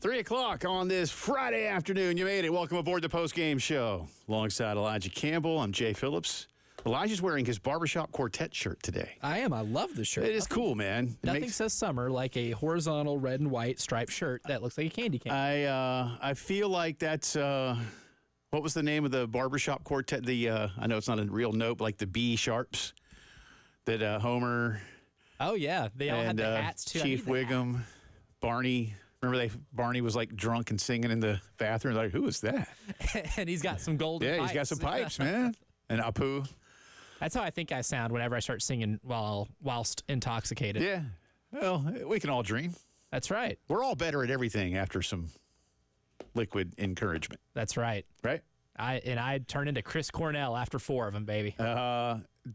3 o'clock on this Friday afternoon. You made it. Welcome aboard the Postgame Show. Alongside Elijah Campbell, I'm Jay Phillips. Elijah's wearing his Barbershop Quartet shirt today. I am. I love the shirt. It is cool, man. Nothing says summer like a horizontal red and white striped shirt that looks like a candy cane. I feel like that's, what was the name of the Barbershop Quartet? I know it's not a real note, but like the B Sharps that Homer. Oh, yeah. They all had the hats, too. Chief Wiggum, Barney. Remember Barney was like drunk and singing in the bathroom? Like, who is that? And he's got some golden pipes. Yeah, he's got some pipes, man. And Apu. That's how I think I sound whenever I start singing whilst intoxicated. Yeah. Well, we can all dream. That's right. We're all better at everything after some liquid encouragement. That's right. Right? I turn into Chris Cornell after 4 of them, baby.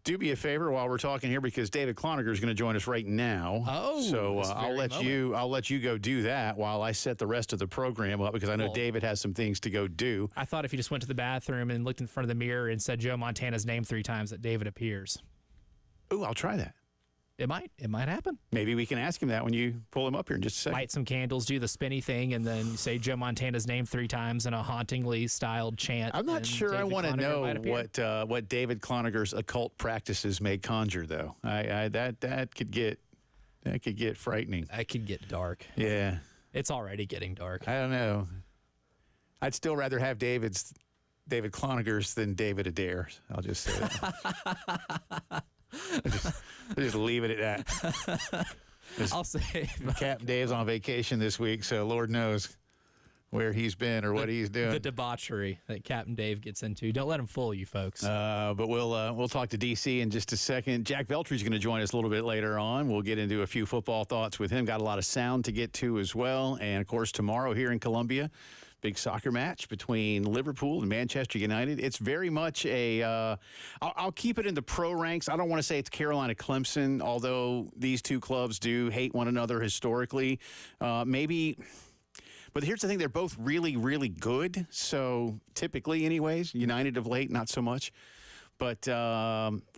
Do me a favor while we're talking here, because David Cloninger is going to join us right now. Oh, so I'll let you go do that while I set the rest of the program up, because I know David has some things to go do. I thought if you just went to the bathroom and looked in front of the mirror and said Joe Montana's name 3 times, that David appears. Ooh, I'll try that. It might happen. Maybe we can ask him that when you pull him up here in just a second. Light some candles, do the spinny thing, and then say Joe Montana's name 3 times in a hauntingly styled chant. I'm not sure I want to know what David Cloninger's occult practices may conjure, though. That could get frightening. That could get dark. Yeah, it's already getting dark. I don't know. I'd still rather have David Cloninger's than David Adair's. I'll just say that. Just leave it at that. I'll say Captain Dave's on vacation this week, so Lord knows where he's been or what he's doing. The debauchery that Captain Dave gets into. Don't let him fool you, folks. But we'll talk to DC in just a second. Jack Veltry's going to join us a little bit later on. We'll get into a few football thoughts with him. Got a lot of sound to get to as well. And, of course, tomorrow here in Columbia, big soccer match between Liverpool and Manchester United. It's very much I'll keep it in the pro ranks. I don't want to say it's Carolina Clemson, although these two clubs do hate one another historically. Maybe. But here's the thing. They're both really, really good. So typically, anyways, United of late, not so much. But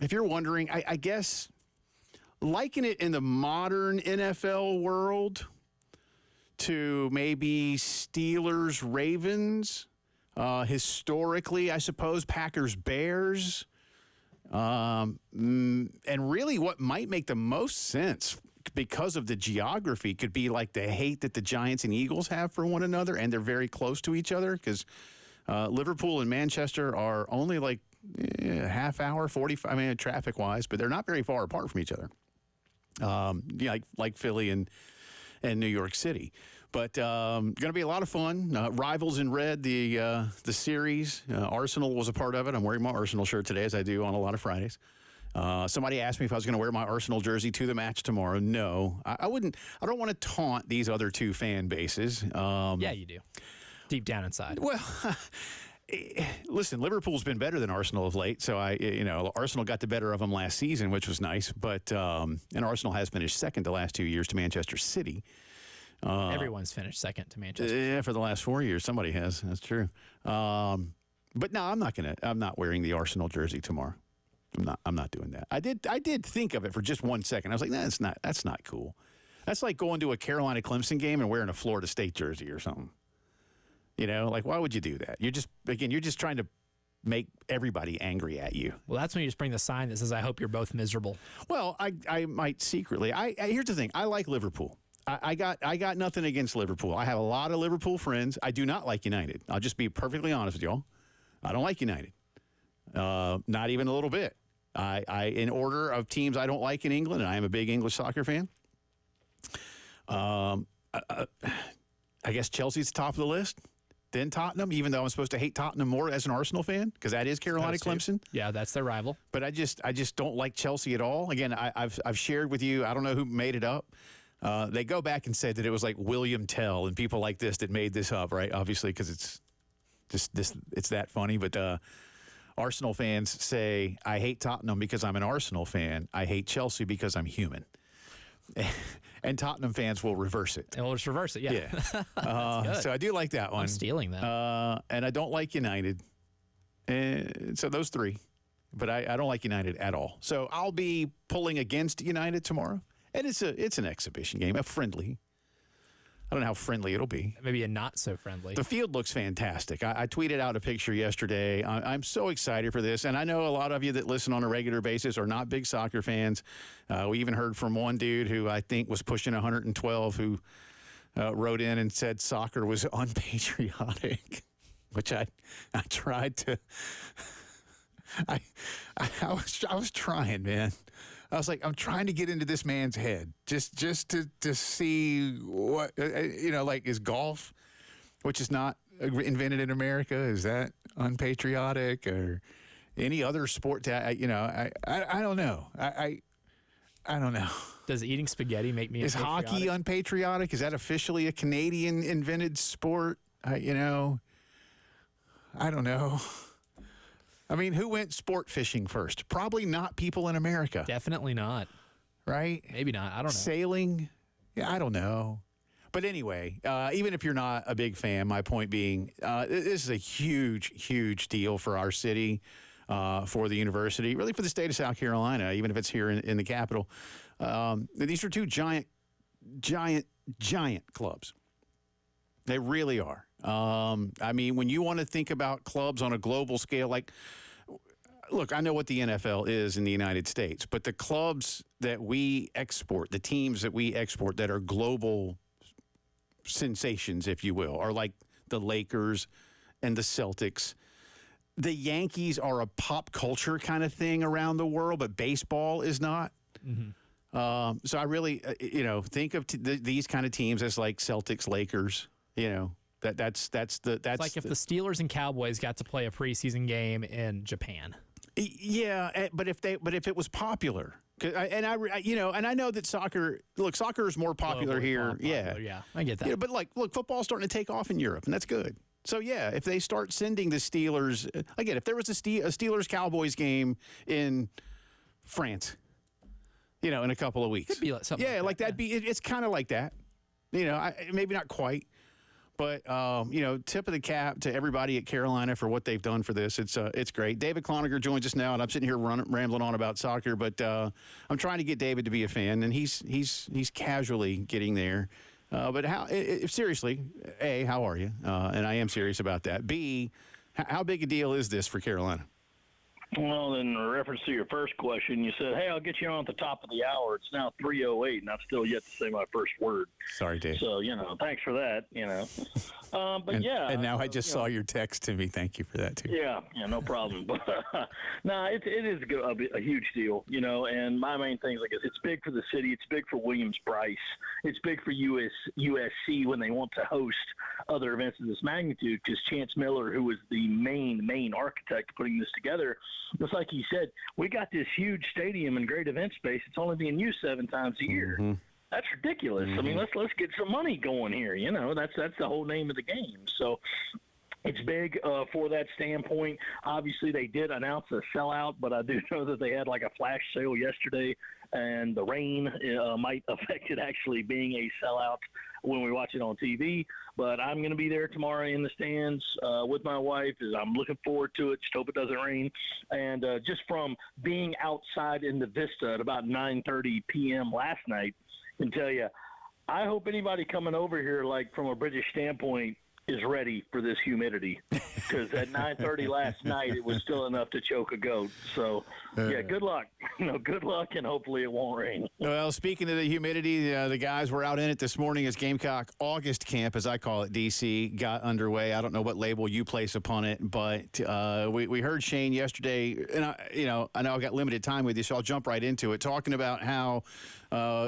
if you're wondering, I guess liken it in the modern NFL world to maybe Steelers, Ravens. Historically, I suppose, Packers, Bears. And really what might make the most sense because of the geography could be like the hate that the Giants and Eagles have for one another, and they're very close to each other because Liverpool and Manchester are only like half hour, 45, traffic-wise, but they're not very far apart from each other. Like Philly and New York City. But going to be a lot of fun. Rivals in Red, the series. Arsenal was a part of it. I'm wearing my Arsenal shirt today, as I do on a lot of Fridays. Somebody asked me if I was going to wear my Arsenal jersey to the match tomorrow. No, I wouldn't. I don't want to taunt these other two fan bases. Yeah, you do. Deep down inside. Well, listen, Liverpool's been better than Arsenal of late. So Arsenal got the better of them last season, which was nice. But and Arsenal has finished second the last 2 years to Manchester City. Everyone's finished second to Manchester. Yeah, for the last 4 years, somebody has. That's true. But no, I'm not wearing the Arsenal jersey tomorrow. I'm not doing that. I did think of it for just 1 second. I was like, nah, that's not cool. That's like going to a Carolina Clemson game and wearing a Florida State jersey or something. Why would you do that? You're just trying to make everybody angry at you. Well, that's when you just bring the sign that says, I hope you're both miserable. Well, I might secretly. Here's the thing. I like Liverpool. I got nothing against Liverpool. I have a lot of Liverpool friends. I do not like United. I'll just be perfectly honest with y'all. I don't like United. Not even a little bit. In order of teams I don't like in England, and I am a big English soccer fan, I guess Chelsea's top of the list, then Tottenham, even though I'm supposed to hate Tottenham more as an Arsenal fan, because that is Carolina Clemson. Yeah, that's their rival. But I just don't like Chelsea at all. Again, I've shared with you, I don't know who made it up. They go back and said that it was like William Tell and people like this that made this up, right? Obviously, because it's that funny, but Arsenal fans say, I hate Tottenham because I'm an Arsenal fan. I hate Chelsea because I'm human. And Tottenham fans will reverse it. And we'll just reverse it, yeah. So I do like that one. I'm stealing that. And I don't like United. And so those three. But I don't like United at all. So I'll be pulling against United tomorrow. And it's an exhibition game, a friendly. I don't know how friendly it'll be. Maybe a not so friendly. The field looks fantastic. I tweeted out a picture yesterday. I'm so excited for this. And I know a lot of you that listen on a regular basis are not big soccer fans. We even heard from one dude who I think was pushing 112 who wrote in and said soccer was unpatriotic, which I tried to. I was trying, man. I was like, I'm trying to get into this man's head just to see what, like, is golf, which is not invented in America, is that unpatriotic, or any other sport? I don't know. I don't know. Does eating spaghetti make me Is hockey unpatriotic? Is that officially a Canadian invented sport? I don't know. I mean, who went sport fishing first? Probably not people in America. Definitely not. Right? Maybe not. I don't know. Sailing? Yeah, I don't know. But anyway, even if you're not a big fan, my point being, this is a huge, huge deal for our city, for the university, really for the state of South Carolina, even if it's here in the capital. These are two giant clubs. They really are. I mean, when you want to think about clubs on a global scale, like, look, I know what the NFL is in the United States, but the clubs that we export, the teams that we export that are global sensations, if you will, are like the Lakers and the Celtics. The Yankees are a pop culture kind of thing around the world, but baseball is not. Mm-hmm. So I really, think of these kind of teams as like Celtics, Lakers, That's like if the Steelers and Cowboys got to play a preseason game in Japan. Yeah, but if it was popular, and I know that soccer is more popular here. Yeah, I get that. But look, football's starting to take off in Europe, and that's good. So yeah, if they start sending the Steelers again, if there was a Steelers Cowboys game in France, in a couple of weeks, could be something. Yeah, like that'd be. It's kind of like that. Maybe not quite. But, tip of the cap to everybody at Carolina for what they've done for this. It's great. David Cloninger joins us now, and I'm sitting here rambling on about soccer, but I'm trying to get David to be a fan, and he's casually getting there. But seriously, A, how are you? And I am serious about that. B, how big a deal is this for Carolina? Well, in reference to your first question, you said, hey, I'll get you on at the top of the hour. It's now 3:08, and I've still yet to say my first word. Sorry, Dave. So, thanks for that, But, yeah. And now I just saw your text to me. Thank you for that, too. Yeah, no problem. But, it is a huge deal, and my main thing is, it's big for the city. It's big for Williams-Brice. It's big for USC when they want to host other events of this magnitude, because Chance Miller, who was the main architect putting this together, just like he said, we got this huge stadium and great event space. It's only being used 7 times a year. Mm-hmm. That's ridiculous. Mm-hmm. I mean, let's get some money going here. That's the whole name of the game. So it's big for that standpoint. Obviously, they did announce a sellout, but I do know that they had like a flash sale yesterday, and the rain might affect it actually being a sellout when we watch it on TV. But I'm going to be there tomorrow in the stands with my wife. I'm looking forward to it. Just hope it doesn't rain. And just from being outside in the Vista at about 9:30 p.m. last night, I can tell you, I hope anybody coming over here, like from a British standpoint, is ready for this humidity, because at 9:30 last night it was still enough to choke a goat. So yeah, good luck. Good luck, and hopefully it won't rain. Well, speaking of the humidity, the guys were out in it this morning as Gamecock August Camp, as I call it, DC, got underway. I don't know what label you place upon it, but we heard Shane yesterday, and I know I got limited time with you, so I'll jump right into it, talking about how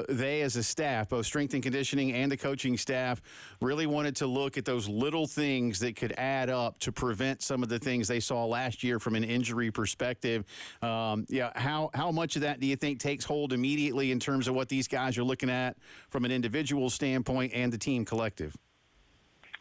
they as a staff, both strength and conditioning and the coaching staff, really wanted to look at those little things that could add up to prevent some of the things they saw last year from an injury perspective. How much of that do you think takes hold immediately in terms of what these guys are looking at from an individual standpoint and the team collective?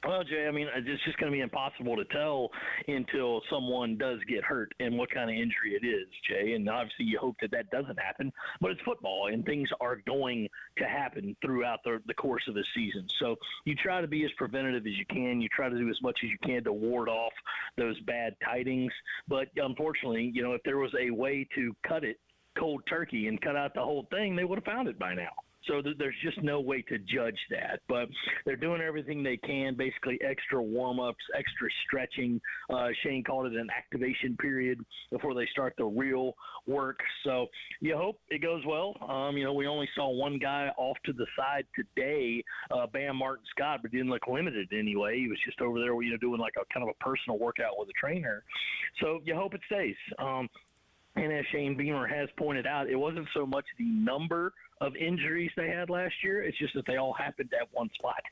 Well, Jay, I mean, it's just going to be impossible to tell until someone does get hurt and what kind of injury it is, Jay. And obviously you hope that doesn't happen, but it's football and things are going to happen throughout the course of the season. So you try to be as preventative as you can. You try to do as much as you can to ward off those bad tidings. But unfortunately, if there was a way to cut it cold turkey and cut out the whole thing, they would have found it by now. So there's just no way to judge that. But they're doing everything they can, basically extra warm-ups, extra stretching. Shane called it an activation period before they start the real work. So you hope it goes well. We only saw one guy off to the side today, Bam Martin Scott, but didn't look limited anyway. He was just over there, doing like a kind of a personal workout with a trainer. So you hope it stays. And as Shane Beamer has pointed out, it wasn't so much the number of injuries they had last year. It's just that they all happened at one spot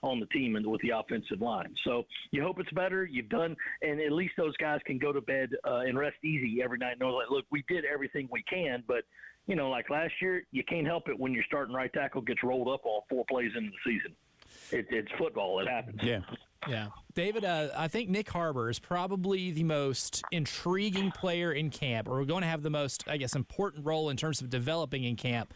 on the team and with the offensive line. So you hope it's better. You've done, and at least those guys can go to bed and rest easy every night. Know like, look, we did everything we can, but like last year, you can't help it when your starting right tackle gets rolled up on 4 plays into the season. It's football. It happens. Yeah. David, I think Nick Harbour is probably the most intriguing player in camp, or we're going to have the most, I guess, important role in terms of developing in camp,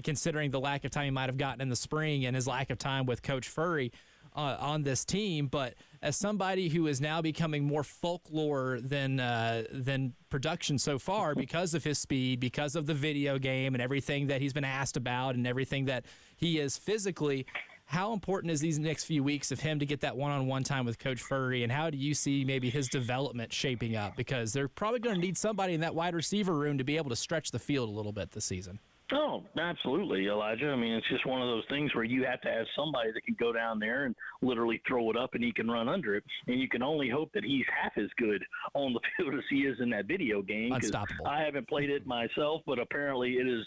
considering the lack of time he might have gotten in the spring and his lack of time with Coach Furry on this team. But as somebody who is now becoming more folklore than production so far because of his speed, because of the video game and everything that he's been asked about and everything that he is physically, how important is these next few weeks of him to get that one-on-one time with Coach Furry, and how do you see maybe his development shaping up? Because they're probably going to need somebody in that wide receiver room to be able to stretch the field a little bit this season. Oh, absolutely, Elijah. I mean, it's just one of those things where you have to have somebody that can go down there and literally throw it up and he can run under it. And you can only hope that he's half as good on the field as he is in that video game. Unstoppable. I haven't played it myself, but apparently it is,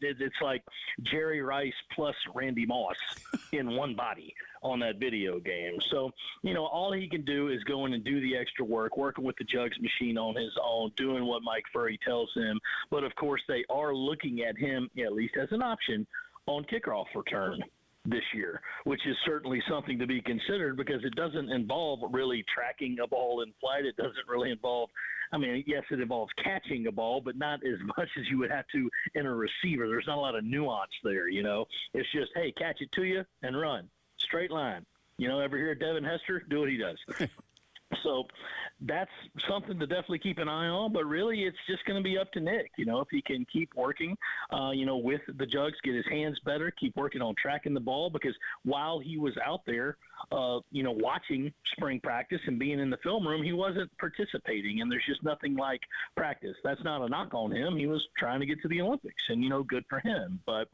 it's like Jerry Rice plus Randy Moss in one body on that video game. So, all he can do is go in and do the extra work, working with the jugs machine on his own, doing what Mike Furry tells him. But, of course, they are looking at him, at least as an option, on kickoff return this year, which is certainly something to be considered because it doesn't involve really tracking a ball in flight. It doesn't really involve yes, it involves catching a ball, but not as much as you would have to in a receiver. There's not a lot of nuance there, It's just, hey, catch it to you and run. Straight line. Ever hear of Devin Hester? Do what he does. So that's something to definitely keep an eye on, but really it's just going to be up to Nick, if he can keep working, with the jugs, get his hands better, keep working on tracking the ball, because while he was out there, watching spring practice and being in the film room, he wasn't participating, and there's just nothing like practice. That's not a knock on him. He was trying to get to the Olympics, and, good for him, but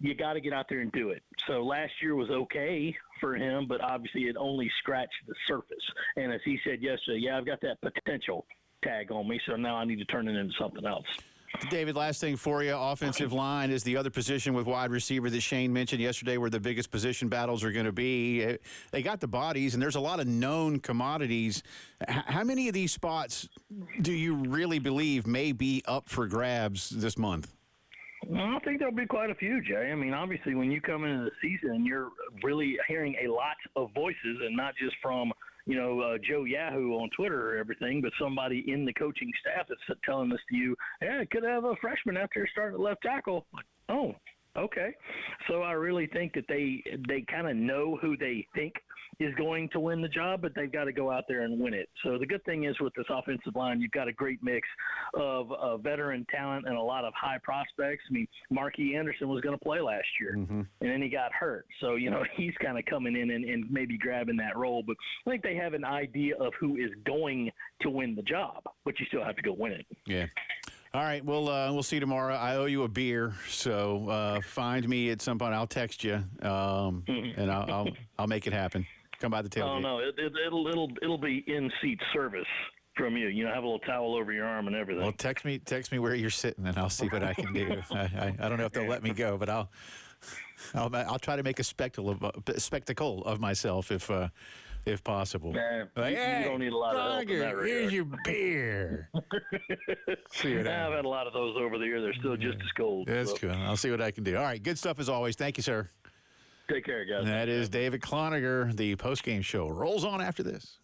you got to get out there and do it. So last year was okay for him, but obviously it only scratched the surface. And as he said yesterday, I've got that potential tag on me, so now I need to turn it into something else. David, last thing for you, offensive line is the other position with wide receiver that Shane mentioned yesterday where the biggest position battles are going to be. They got the bodies, and there's a lot of known commodities. How many of these spots do you really believe may be up for grabs this month? I think there'll be quite a few, Jay. Obviously, when you come into the season, you're really hearing a lot of voices, and not just from, Joe Yahoo on Twitter or everything, but somebody in the coaching staff that's telling this to you, I could have a freshman out there starting at left tackle. Oh, okay. So I really think that they kind of know who they think is going to win the job, but they've got to go out there and win it. So the good thing is with this offensive line, you've got a great mix of veteran talent and a lot of high prospects. Marquis Anderson was going to play last year, and then he got hurt. So, he's kind of coming in and maybe grabbing that role. But I think they have an idea of who is going to win the job, but you still have to go win it. Yeah. All right, we'll see you tomorrow. I owe you a beer, so find me at some point. I'll text you, and I'll make it happen. Come by the tailgate. Oh no, it'll be in-seat service from you. Have a little towel over your arm and everything. Well, text me where you're sitting, and I'll see what I can do. I don't know if they'll let me go, but I'll try to make a spectacle of myself if possible. Nah, like, you don't need a lot of help in that regard. Here's your beer. See what I've had a lot of those over the year. They're still just as cold. That's cool. I'll see what I can do. All right, good stuff as always. Thank you, sir. Take care, guys. That is David Cloninger. The postgame show rolls on after this.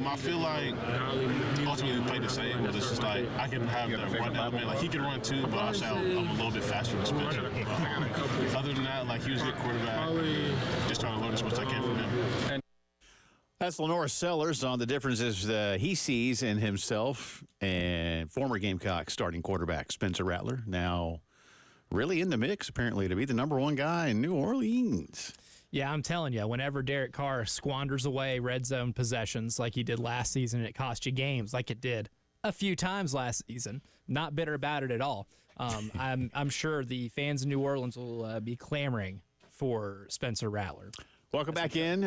I feel like ultimately we played the same, but it's just like I can have that run element. Like he can run too, but also I'm a little bit faster than Spencer. Other than that, like he was a good quarterback. Just trying to learn as much as I can from him. That's Lenore Sellers on the differences he sees in himself and former Gamecocks starting quarterback Spencer Rattler, now really in the mix apparently to be the number one guy in New Orleans. Yeah, I'm telling you, whenever Derek Carr squanders away red zone possessions like he did last season, and it cost you games like it did a few times last season, not bitter about it at all. I'm sure the fans in New Orleans will be clamoring for Spencer Rattler. Welcome back in.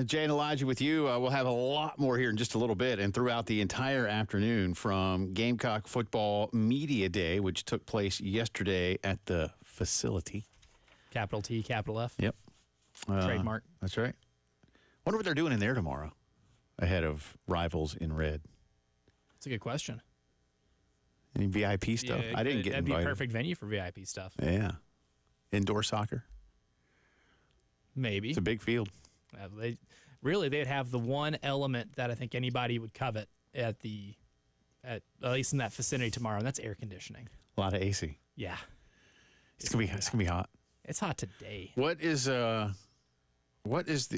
Jay and Elijah with you. We'll have a lot more here in just a little bit and throughout the entire afternoon from Gamecock Football Media Day, which took place yesterday at the facility. Capital T, capital F. Yep. Trademark. That's right. Wonder what they're doing in there tomorrow ahead of Rivals in Red. That's a good question. Any VIP stuff? Yeah, I didn't get that'd invited. be a perfect venue for VIP stuff. Yeah. Indoor soccer. Maybe. It's a big field. They'd have the one element that I think anybody would covet at least in that vicinity tomorrow, and that's air conditioning. A lot of AC. Yeah. It's gonna be hot. It's hot today. What is the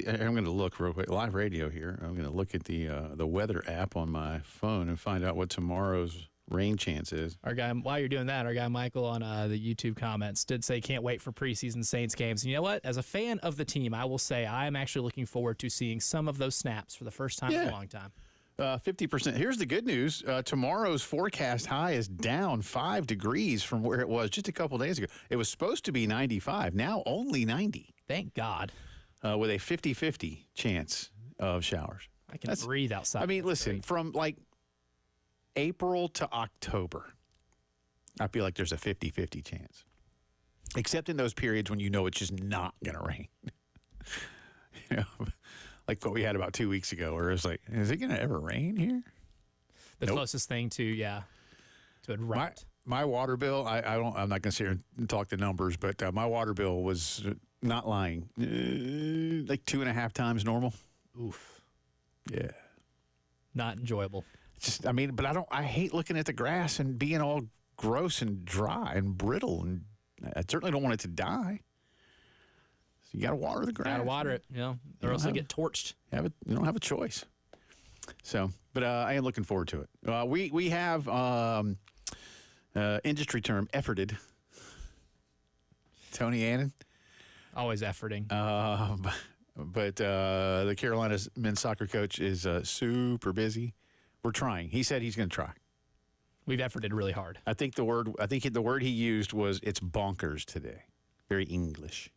I'm gonna look real quick. Live radio here. I'm gonna look at the weather app on my phone and find out what tomorrow's rain chance is. Our guy, while you're doing that, our guy Michael on the YouTube comments did say can't wait for preseason Saints games. And you know what? As a fan of the team, I will say I am actually looking forward to seeing some of those snaps for the first time in a long time. 50%. Here's the good news. Tomorrow's forecast high is down 5 degrees from where it was just a couple days ago. It was supposed to be 95. Now only 90. Thank God. With a 50-50 chance of showers. I can breathe outside. I mean, listen, from like April to October, I feel like there's a 50-50 chance. Except in those periods when you know it's just not going to rain. You know, like what we had about 2 weeks ago, where it was like, is it going to ever rain here? The closest thing to a drought. My water bill, I'm not going to sit here and talk the numbers, but my water bill was not lying, like 2.5 times normal. Oof. Yeah. Not enjoyable. Just, I mean, but I hate looking at the grass and being all gross and dry and brittle, and I certainly don't want it to die. So you got to water the grass. Got to water it, or else it'll get torched. You don't have a choice. So, but I am looking forward to it. We have industry term efforted. Tony Annan. Always efforting. But the Carolina's men's soccer coach is super busy. We're trying. He said he's going to try. We've efforted really hard. I think the word he used was it's bonkers today. Very English.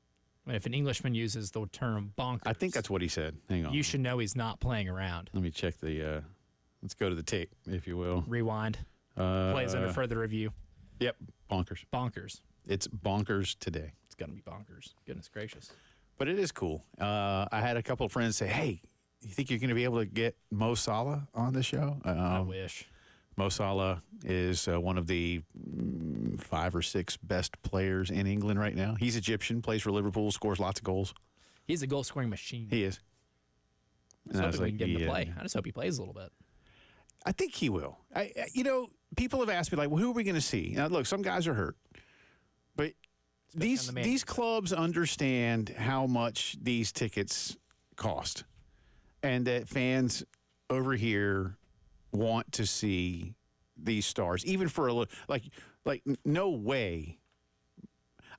If an Englishman uses the term bonkers, I think that's what he said. Hang on. You should know he's not playing around. Let me check the. Let's go to the tape, if you will. Rewind. Plays under further review. Yep, bonkers. Bonkers. It's bonkers today. It's gonna be bonkers. Goodness gracious. But it is cool. I had a couple of friends say, "Hey, you think you're going to be able to get Mo Salah on the show?" I wish. Mo Salah is one of the 5 or 6 best players in England right now. He's Egyptian, plays for Liverpool, scores lots of goals. He's a goal-scoring machine. He is. I just hope we can get him to play. I just hope he plays a little bit. I think he will. People have asked me, like, well, who are we going to see? Now, look, some guys are hurt. But these clubs understand how much these tickets cost, and that fans over here want to see these stars, even for a little. Like no way.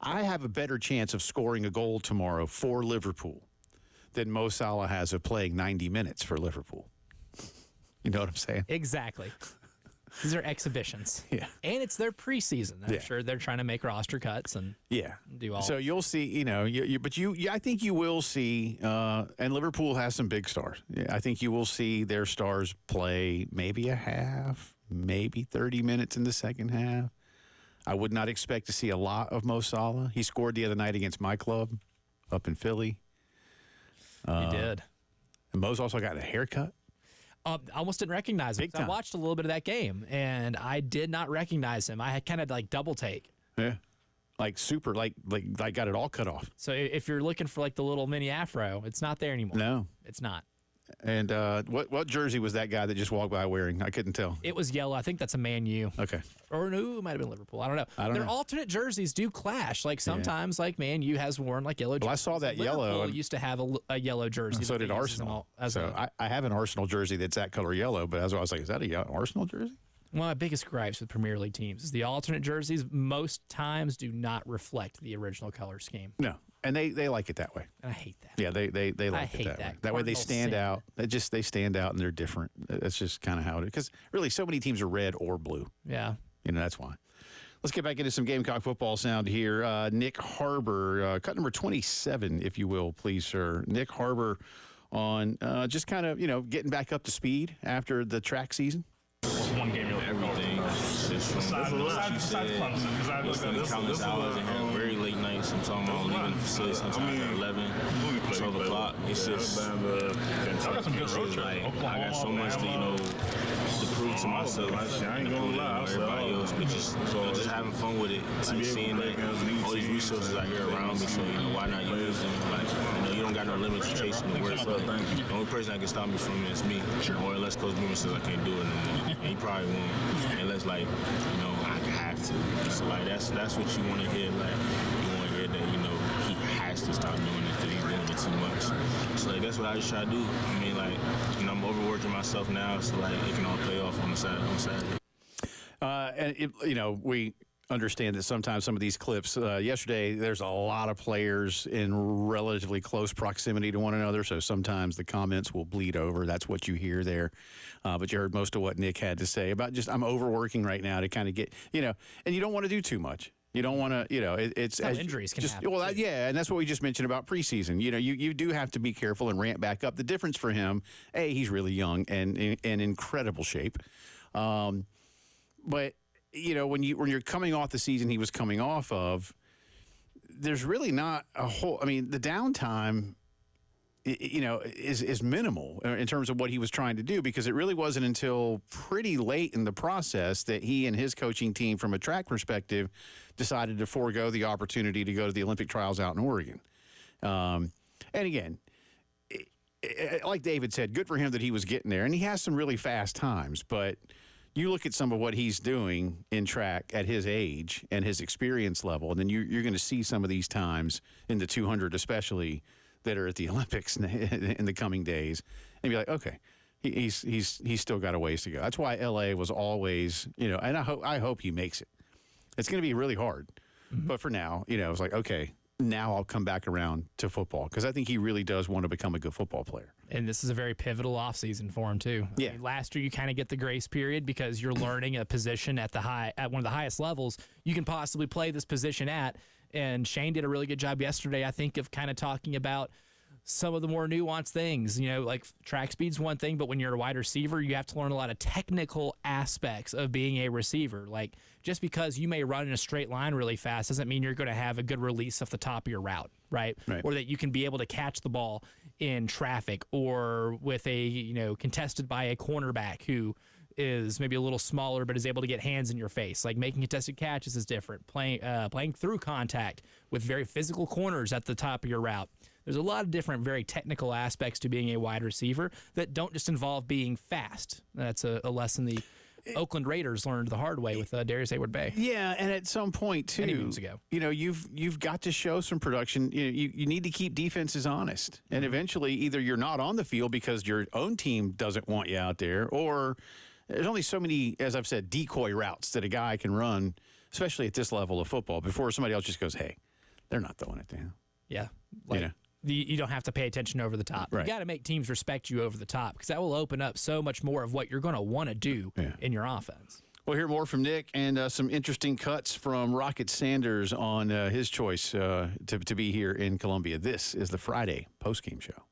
I have a better chance of scoring a goal tomorrow for Liverpool than Mo Salah has of playing 90 minutes for Liverpool. You know what I'm saying? Exactly. These are exhibitions. Yeah. And it's their preseason. I'm sure they're trying to make roster cuts and do all. So you'll see, I think you will see, and Liverpool has some big stars. Yeah, I think you will see their stars play maybe a half, maybe 30 minutes in the second half. I would not expect to see a lot of Mo Salah. He scored the other night against my club up in Philly. He did. And Mo's also got a haircut. I almost didn't recognize him. I watched a little bit of that game, and I did not recognize him. I had kind of like double take. Yeah. Like super, like got it all cut off. So if you're looking for like the little mini afro, it's not there anymore. No. It's not. And what jersey was that guy that just walked by wearing? I couldn't tell. It was yellow. I think that's a Man U. Okay. Or no, it might have been Liverpool. I don't know. Their alternate jerseys do clash. Like sometimes, like Man U has worn like yellow jerseys. Well, I saw that yellow. Liverpool used to have a yellow jersey. So did Arsenal. I have an Arsenal jersey that's that color yellow, but I was like, is that a Arsenal jersey? One of my biggest gripes with Premier League teams is the alternate jerseys most times do not reflect the original color scheme. No. And they like it that way. And I hate that. Yeah, they like it that way. That way they stand out. They stand out and they're different. That's just kind of how it is. Because really, so many teams are red or blue. Yeah. That's why. Let's get back into some Gamecock football sound here. Nick Harbor, cut number 27, if you will, please, sir. Nick Harbor on just kind of, getting back up to speed after the track season. One game you're like, Everything. Just from what you said, spending countless hours and having very late nights. I'm talking about leaving the facility sometimes at 11, 12 o'clock. It's just, I got some good road trips. like, I got so much to prove to myself and to prove to everybody else, but just having fun with it, like seeing that all these resources out here around me, so why not use them? Like, you don't got no limits to chasing the work. The only person that can stop me from it is me, or unless Coach Beamer says I can't do it anymore. And he probably won't, unless I have to. So like that's what you want to hear. Like you want to hear that he has to stop doing it because he's doing it too much. So like that's what I just try to do. I mean I'm overworking myself now, so like it can all pay off on Saturday. And we understand that sometimes some of these clips, yesterday there's a lot of players in relatively close proximity to one another, so sometimes the comments will bleed over. That's what you hear there. But you heard most of what Nick had to say about just I'm overworking right now to kind of get, and you don't want to do too much. You don't want to, it's injuries can happen. Well, and that's what we just mentioned about preseason. You do have to be careful and ramp back up. The difference for him, he's really young and in incredible shape. But when you're coming off the season he was coming off of, there's really not a whole. I mean, the downtime, is minimal in terms of what he was trying to do, because it really wasn't until pretty late in the process that he and his coaching team, from a track perspective, decided to forego the opportunity to go to the Olympic trials out in Oregon. And again, like David said, good for him that he was getting there, and he has some really fast times, but you look at some of what he's doing in track at his age and his experience level, and then you're going to see some of these times in the 200 especially that are at the Olympics in the coming days, and be like, okay, he's still got a ways to go. That's why LA was always, and I hope he makes it. It's going to be really hard, but for now, it's like, okay, now I'll come back around to football, because I think he really does want to become a good football player. And this is a very pivotal offseason for him too. Yeah. I mean, last year you kind of get the grace period because you're learning a position at one of the highest levels you can possibly play this position at. And Shane did a really good job yesterday, I think, of kind of talking about some of the more nuanced things. Like track speed's one thing, but when you're a wide receiver, you have to learn a lot of technical aspects of being a receiver. Like, just because you may run in a straight line really fast doesn't mean you're going to have a good release off the top of your route, right? Or that you can be able to catch the ball in traffic, or with a, contested by a cornerback who is maybe a little smaller but is able to get hands in your face. Like, making contested catches is different. Playing through contact with very physical corners at the top of your route. There's a lot of different, very technical aspects to being a wide receiver that don't just involve being fast. That's a lesson the Oakland Raiders learned the hard way with Darius Hayward-Bay. Yeah, and at some point, too, many moons ago, you've got to show some production. You need to keep defenses honest. And eventually, either you're not on the field because your own team doesn't want you out there, or there's only so many, as I've said, decoy routes that a guy can run, especially at this level of football, before somebody else just goes, hey, they're not throwing it down. Yeah. You don't have to pay attention over the top. Right. You got to make teams respect you over the top, because that will open up so much more of what you're going to want to do in your offense. We'll hear more from Nick and some interesting cuts from Rocket Sanders on his choice to be here in Columbia. This is the Friday Postgame Show.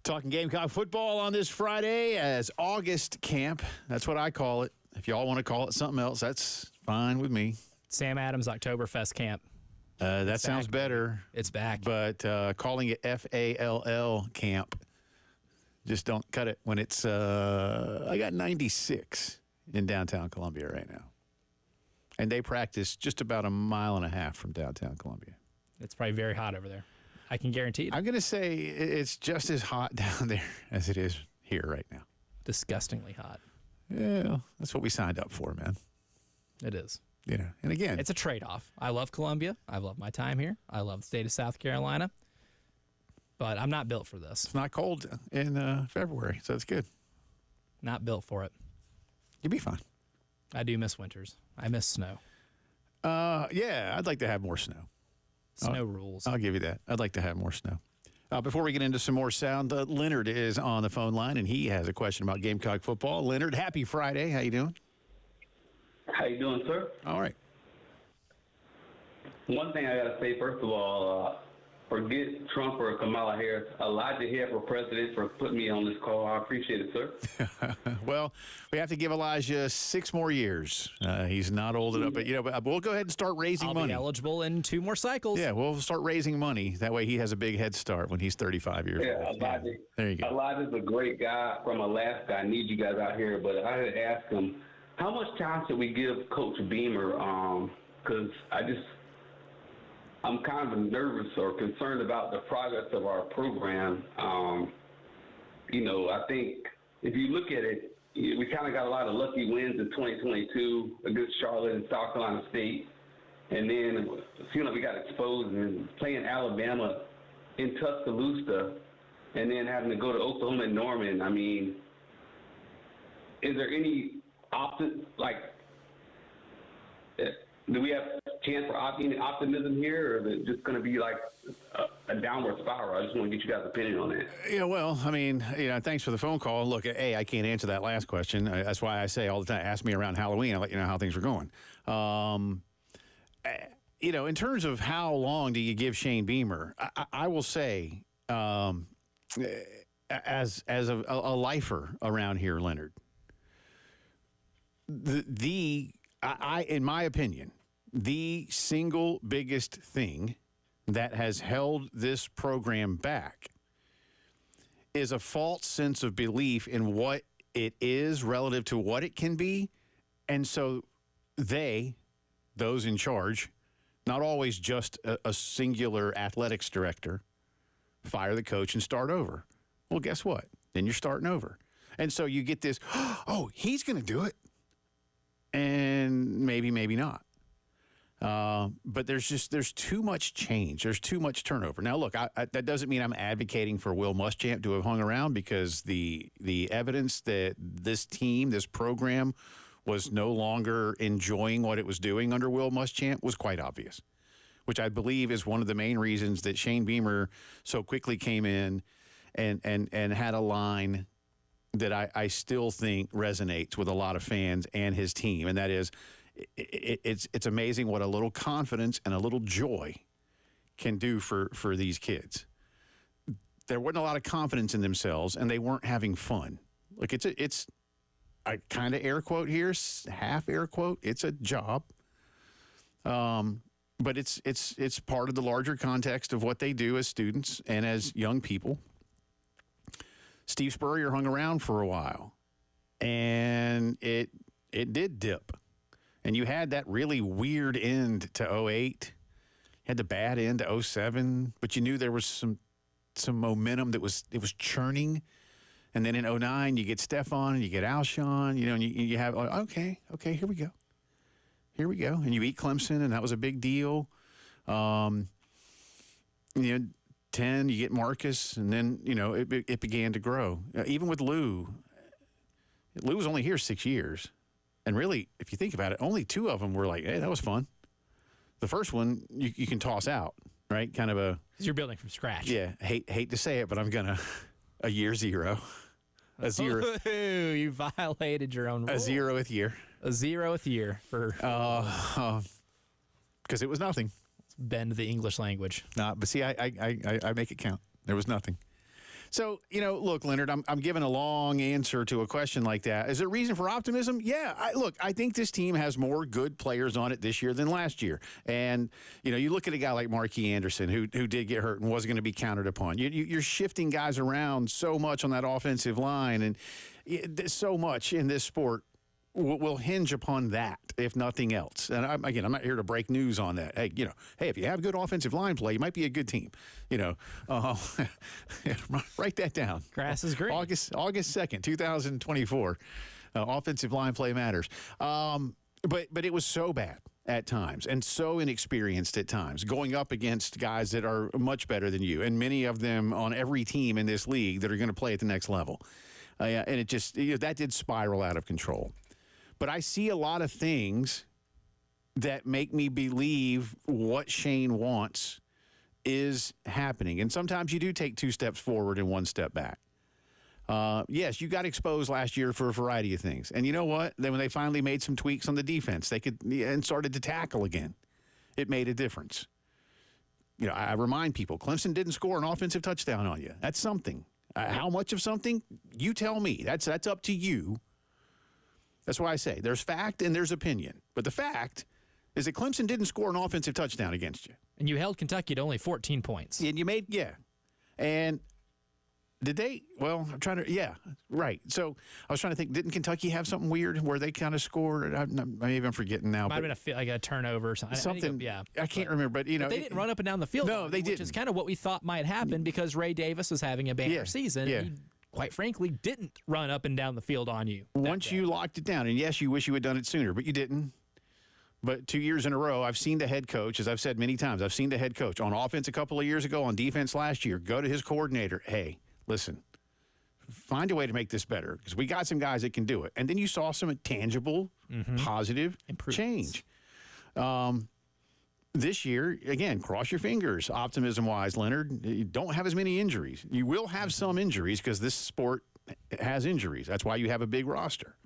Talking Gamecock football on this Friday as August camp. That's what I call it. If y'all want to call it something else, that's fine with me. Sam Adams Oktoberfest camp. That sounds better. It's back. But calling it FALL camp, just don't cut it when it's, I got 96 in downtown Columbia right now. And they practice just about a mile and a half from downtown Columbia. It's probably very hot over there. I can guarantee it. I'm going to say it's just as hot down there as it is here right now. Disgustingly hot. Yeah, that's what we signed up for, man. It is. You know, and again, It's a trade-off. I love Columbia. I love my time here. I love the state of South Carolina. But I'm not built for this. it's not cold in February, so it's good. Not built for it. You'll be fine. I do miss winters. I miss snow. Yeah, I'd like to have more snow. Snow rules. I'll give you that. I'd like to have more snow. Before we get into some more sound, Leonard is on the phone line, and he has a question about Gamecock football. Leonard, happy Friday. How you doing? How you doing, sir? All right. One thing I got to say, first of all, forget Trump or Kamala Harris. Elijah here for president for putting me on this call. I appreciate it, sir. Well, we have to give Elijah 6 more years. He's not old enough, but but we'll go ahead and start raising I'll money. be eligible in 2 more cycles. Yeah, we'll start raising money. That way he has a big head start when he's 35 years old. Elijah. There you go. Elijah's a great guy from Alaska. I need you guys out here, but I had to ask him, how much time should we give Coach Beamer? Because I'm kind of nervous or concerned about the progress of our program. I think if you look at it, we kind of got a lot of lucky wins in 2022 against Charlotte and South Carolina State. And then it seemed like we got exposed and playing Alabama in Tuscaloosa and then having to go to Oklahoma and Norman. I mean, is there any do we have a chance for optimism here, or is it just going to be like a downward spiral? I just want to get you guys' opinion on that. Yeah, well, I mean, thanks for the phone call. Look, I can't answer that last question. That's why I say all the time, ask me around Halloween. I'll let you know how things are going. In terms of how long do you give Shane Beamer, I will say, as a lifer around here, Leonard, in my opinion, the single biggest thing that has held this program back is a false sense of belief in what it is relative to what it can be. And so those in charge, not always just a singular athletics director, fire the coach and start over. Well, guess what? Then you're starting over. And so you get this, oh, he's going to do it. And maybe not. But there's too much change. There's too much turnover. Now, look, that doesn't mean I'm advocating for Will Muschamp to have hung around, because the evidence that this team, this program, was no longer enjoying what it was doing under Will Muschamp was quite obvious, which I believe is one of the main reasons that Shane Beamer so quickly came in and had a line that I still think resonates with a lot of fans and his team, and that is, it's amazing what a little confidence and a little joy can do for these kids. There wasn't a lot of confidence in themselves, and they weren't having fun. Look, it's I kind of air quote here, half air quote. It's a job, but it's part of the larger context of what they do as students and as young people. Steve Spurrier hung around for a while, and it did dip. And you had that really weird end to 08, had the bad end to 07, but you knew there was some momentum it was churning. And then in 09, you get Stephon and you get Alshon, and you have, okay, here we go. And you beat Clemson, and that was a big deal. 10, you get Marcus, and then, it began to grow. Even with Lou was only here 6 years. And really, if you think about it, only 2 of them were like, hey, that was fun. The first one, you can toss out, right? Kind of a... Because you're building from scratch. Yeah, hate to say it, but I'm going to... A year zero. A zero. You violated your own rule. A 0th year. A 0th year for... Because it was nothing. Bend the English language. But see, I make it count. There was nothing. So, look, Leonard, I'm giving a long answer to a question like that. Is there reason for optimism? Yeah. I think this team has more good players on it this year than last year. And, you look at a guy like Marquis Anderson who did get hurt and wasn't going to be counted upon. You're shifting guys around so much on that offensive line, and so much in this sport will hinge upon that, if nothing else. And I'm not here to break news on that. Hey, if you have good offensive line play, you might be a good team. Write that down. Grass is green. August 2nd, 2024. Offensive line play matters. But it was so bad at times and so inexperienced at times, going up against guys that are much better than you, and many of them on every team in this league that are going to play at the next level. And it just that did spiral out of control. But I see a lot of things that make me believe what Shane wants is happening. And sometimes you do take 2 steps forward and 1 step back. Yes, you got exposed last year for a variety of things. And you know what? Then when they finally made some tweaks on the defense, and started to tackle again, it made a difference. I remind people, Clemson didn't score an offensive touchdown on you. That's something. How much of something? You tell me. That's up to you. That's why I say there's fact and there's opinion. But the fact is that Clemson didn't score an offensive touchdown against you. And you held Kentucky to only 14 points. And you made, And did they? Well, I'm trying to, right. So I was trying to think, didn't Kentucky have something weird where they kind of scored? Maybe I'm forgetting now. Might have been a turnover or something. I can't remember. But, they didn't run up and down the field. No, they didn't. Which is kind of what we thought might happen because Ray Davis was having a banner season. Yeah. He, quite frankly, didn't run up and down the field on you. Once you locked it down, and yes, you wish you had done it sooner, but you didn't. But 2 years in a row, I've seen the head coach, as I've said many times, I've seen the head coach on offense a couple of years ago, on defense last year, go to his coordinator. Hey, listen, find a way to make this better because we got some guys that can do it. And then you saw some tangible, positive change. This year, again, cross your fingers, optimism-wise, Leonard. You don't have as many injuries. You will have some injuries because this sport has injuries. That's why you have a big roster.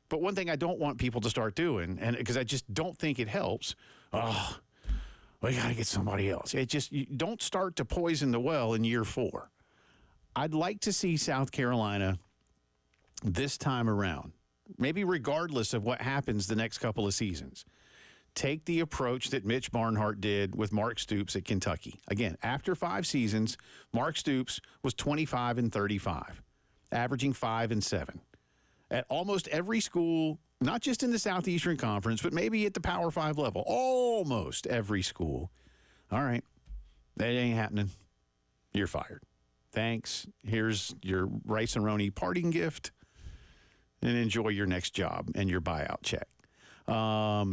But one thing I don't want people to start doing, and because I just don't think it helps, we got to get somebody else. You don't start to poison the well in year 4. I'd like to see South Carolina this time around, maybe regardless of what happens the next couple of seasons, take the approach that Mitch Barnhart did with Mark Stoops at Kentucky. Again, after 5 seasons, Mark Stoops was 25-35, averaging 5-7. At almost every school, not just in the Southeastern Conference, but maybe at the Power 5 level, almost every school. All right, that ain't happening. You're fired. Thanks. Here's your rice and roni parting gift, and enjoy your next job and your buyout check. You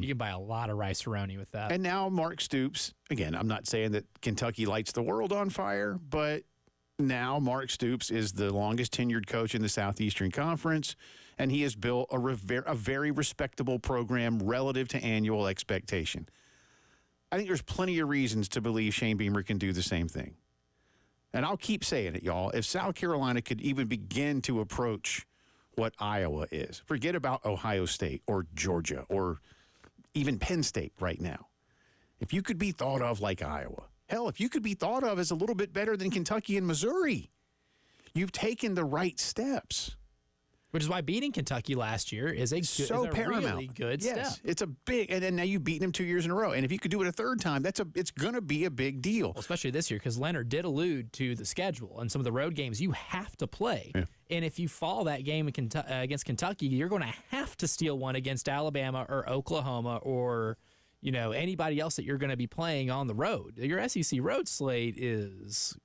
can buy a lot of rice-a-roni with that. And now Mark Stoops, again, I'm not saying that Kentucky lights the world on fire, but now Mark Stoops is the longest tenured coach in the Southeastern Conference, and he has built a very respectable program relative to annual expectation. I think there's plenty of reasons to believe Shane Beamer can do the same thing. And I'll keep saying it, y'all. If South Carolina could even begin to approach what Iowa is, forget about Ohio State or Georgia or even Penn State right now. If you could be thought of like Iowa, hell, if you could be thought of as a little bit better than Kentucky and Missouri, you've taken the right steps. Which is why beating Kentucky last year is a paramount. Really good yes, step. It's a big, and then now you've beaten them 2 years in a row. And if you could do it a third time, it's going to be a big deal. Well, especially this year, because Leonard did allude to the schedule and some of the road games you have to play. Yeah. And if you fall that game against Kentucky, you're going to have to steal one against Alabama or Oklahoma or anybody else that you're going to be playing on the road. Your SEC road slate is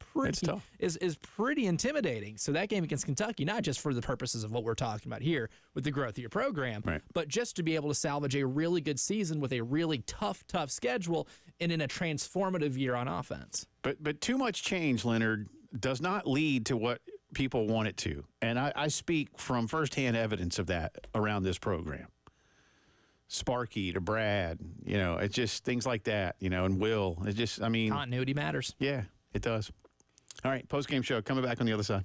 pretty intimidating. So that game against Kentucky, not just for the purposes of what we're talking about here with the growth of your program, right, but just to be able to salvage a really good season with a really tough schedule and in a transformative year on offense. But too much change, Leonard, does not lead to what people want it to. And I speak from firsthand evidence of that around this program. Sparky to Brad, it's just things like that, and Will. It's just, continuity matters. Yeah, it does. All right, postgame show coming back on the other side.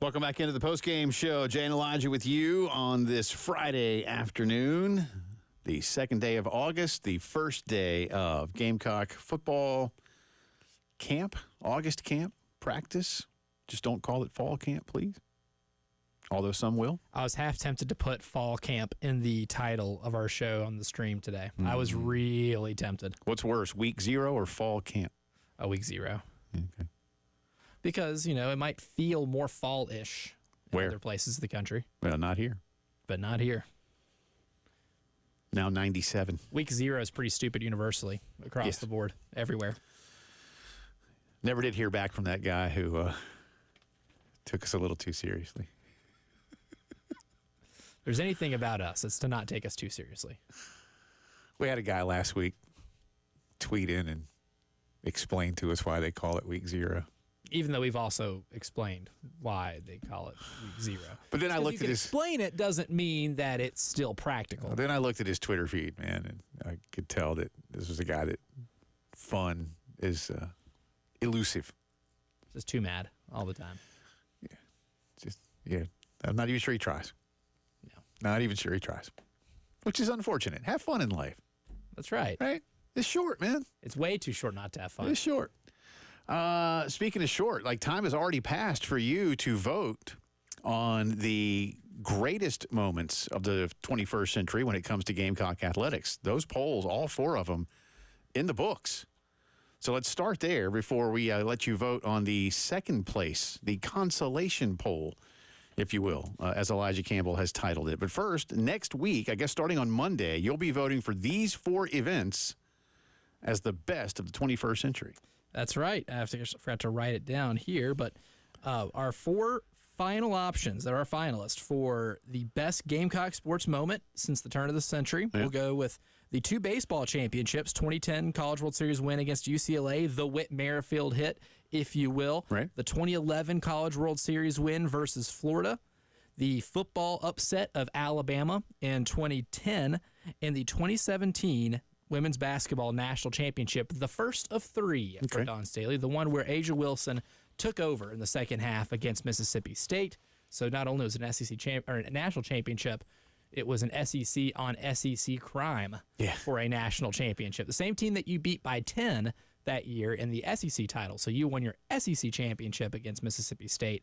Welcome back into the Postgame Show. Jay and Elijah with you on this Friday afternoon, the second day of August, the first day of Gamecock football camp, August camp, practice. Just don't call it fall camp, please. Although some will. I was half tempted to put fall camp in the title of our show on the stream today. I was really tempted. What's worse, week 0 or fall camp? Week 0. Okay. Because, it might feel more fall-ish in Where? other places of the country. Well, not here. But not here. Now 97. Week 0 is pretty stupid universally across the board, everywhere. Never did hear back from that guy who took us a little too seriously. If there's anything about us, it's to not take us too seriously. We had a guy last week tweet in and explain to us why they call it week 0. Even though we've also explained why they call it week 0. But then I looked at his explain it doesn't mean that it's still practical. Then I looked at his Twitter feed, man, and I could tell that this was a guy that fun is elusive. Just too mad all the time. I'm not even sure he tries. No. Not even sure he tries. Which is unfortunate. Have fun in life. That's right. Right? It's short, man. It's way too short not to have fun. It's short. Speaking of short, time has already passed for you to vote on the greatest moments of the 21st century when it comes to Gamecock athletics. Those polls, all 4 of them, in the books. So let's start there before we let you vote on the second place, the consolation poll, if you will, as Elijah Campbell has titled it. But first, next week, I guess starting on Monday, you'll be voting for these 4 events as the best of the 21st century. That's right. I forgot to write it down here, but our 4 final options that are our finalists for the best Gamecock sports moment since the turn of the century. Yeah. We'll go with the 2 baseball championships, 2010 College World Series win against UCLA, the Whit Merrifield hit, if you will. Right. The 2011 College World Series win versus Florida, the football upset of Alabama in 2010, and the 2017 Women's Basketball National Championship, the first of 3 for Dawn Staley, the one where Asia Wilson took over in the second half against Mississippi State. So not only was it an SEC a national championship, it was an SEC on SEC crime for a national championship. The same team that you beat by 10 that year in the SEC title. So you won your SEC championship against Mississippi State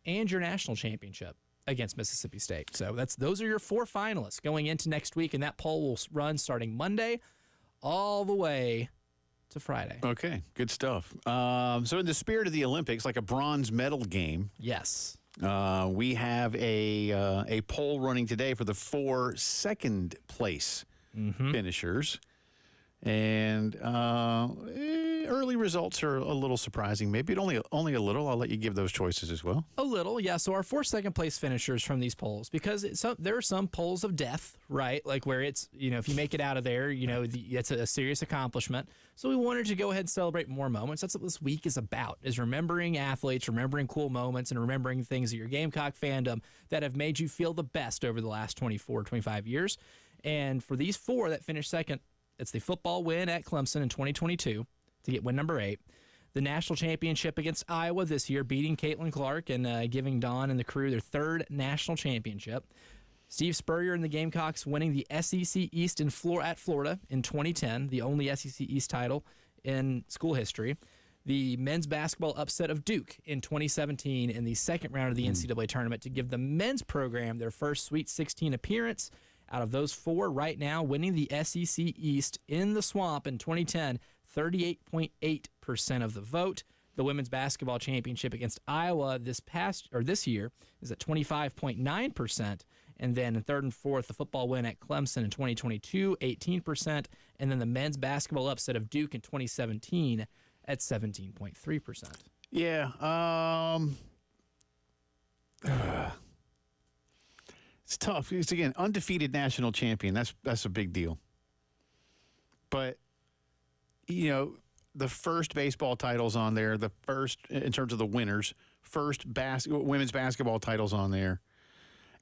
and your national championship against Mississippi State. So those are your 4 finalists going into next week, and that poll will run starting Monday all the way to Friday. Okay, good stuff. So in the spirit of the Olympics, like a bronze medal game. Yes. We have a poll running today for the 4 second place finishers. And early results are a little surprising. Maybe only a little. I'll let you give those choices as well. A little, yeah. So our 4 second place finishers from these polls, because there are some polls of death, right? Like where it's, if you make it out of there, it's a serious accomplishment. So we wanted to go ahead and celebrate more moments. That's what this week is about, is remembering athletes, remembering cool moments, and remembering things of your Gamecock fandom that have made you feel the best over the last 24, 25 years. And for these 4 that finished second, it's the football win at Clemson in 2022 to get win number 8. The national championship against Iowa this year, beating Caitlin Clark and giving Dawn and the crew their 3rd national championship. Steve Spurrier and the Gamecocks winning the SEC East at Florida in 2010, the only SEC East title in school history. The men's basketball upset of Duke in 2017 in the second round of the NCAA tournament to give the men's program their first Sweet 16 appearance. Out of those 4 right now, winning the SEC East in the Swamp in 2010, 38.8% of the vote. The women's basketball championship against Iowa this year is at 25.9%. And then in 3rd and 4th, the football win at Clemson in 2022, 18%. And then the men's basketball upset of Duke in 2017 at 17.3%. Yeah. It's tough. It's, again, undefeated national champion. That's a big deal. But, the first baseball titles on there, the first, in terms of the winners, first women's basketball titles on there.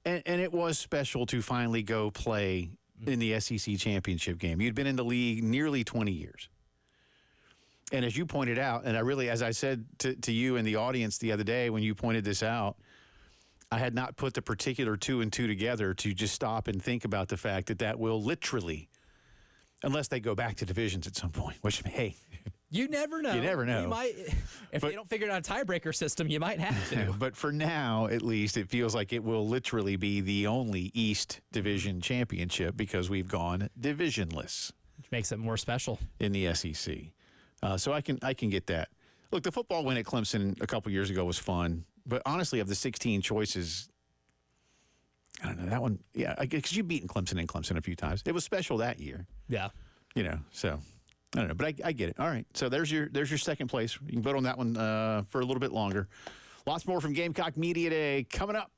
And it was special to finally go play in the SEC championship game. You'd been in the league nearly 20 years. And as you pointed out, and as I said to you in the audience the other day when you pointed this out, I had not put the particular 2 and 2 together to just stop and think about the fact that that will literally, unless they go back to divisions at some point, which, hey, you never know. You never know. You might, if they don't figure out a tiebreaker system, you might have to. But for now, at least, it feels like it will literally be the only East Division championship because we've gone divisionless. Which makes it more special. In the SEC. So I can get that. Look, the football win at Clemson a couple years ago was fun. But honestly, of the 16 choices, I don't know, that one, yeah, because you've beaten Clemson a few times. It was special that year. Yeah. So I don't know, but I get it. All right, so there's your second place. You can vote on that one for a little bit longer. Lots more from Gamecock Media Day coming up.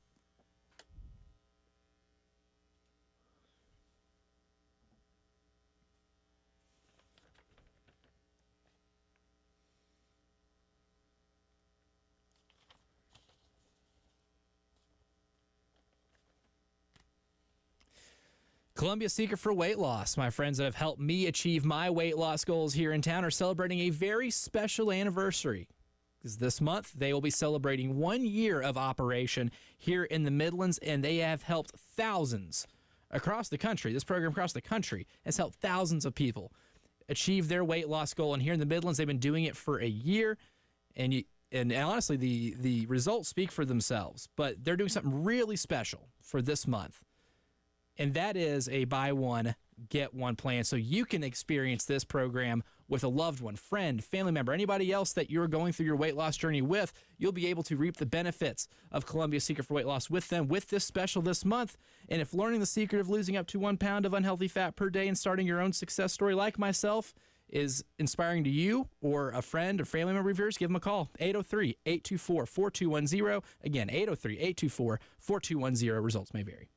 Columbia Secret for Weight Loss. My friends that have helped me achieve my weight loss goals here in town are celebrating a very special anniversary. Because this month, they will be celebrating 1 year of operation here in the Midlands, and they have helped thousands across the country. This program across the country has helped thousands of people achieve their weight loss goal. And here in the Midlands, they've been doing it for a year. And honestly, the results speak for themselves. But they're doing something really special for this month. And that is a buy one, get one plan. So you can experience this program with a loved one, friend, family member, anybody else that you're going through your weight loss journey with. You'll be able to reap the benefits of Columbia Secret for Weight Loss with them with this special this month. And if learning the secret of losing up to 1 pound of unhealthy fat per day and starting your own success story like myself is inspiring to you or a friend or family member of yours, give them a call. 803-824-4210. Again, 803-824-4210. Results may vary.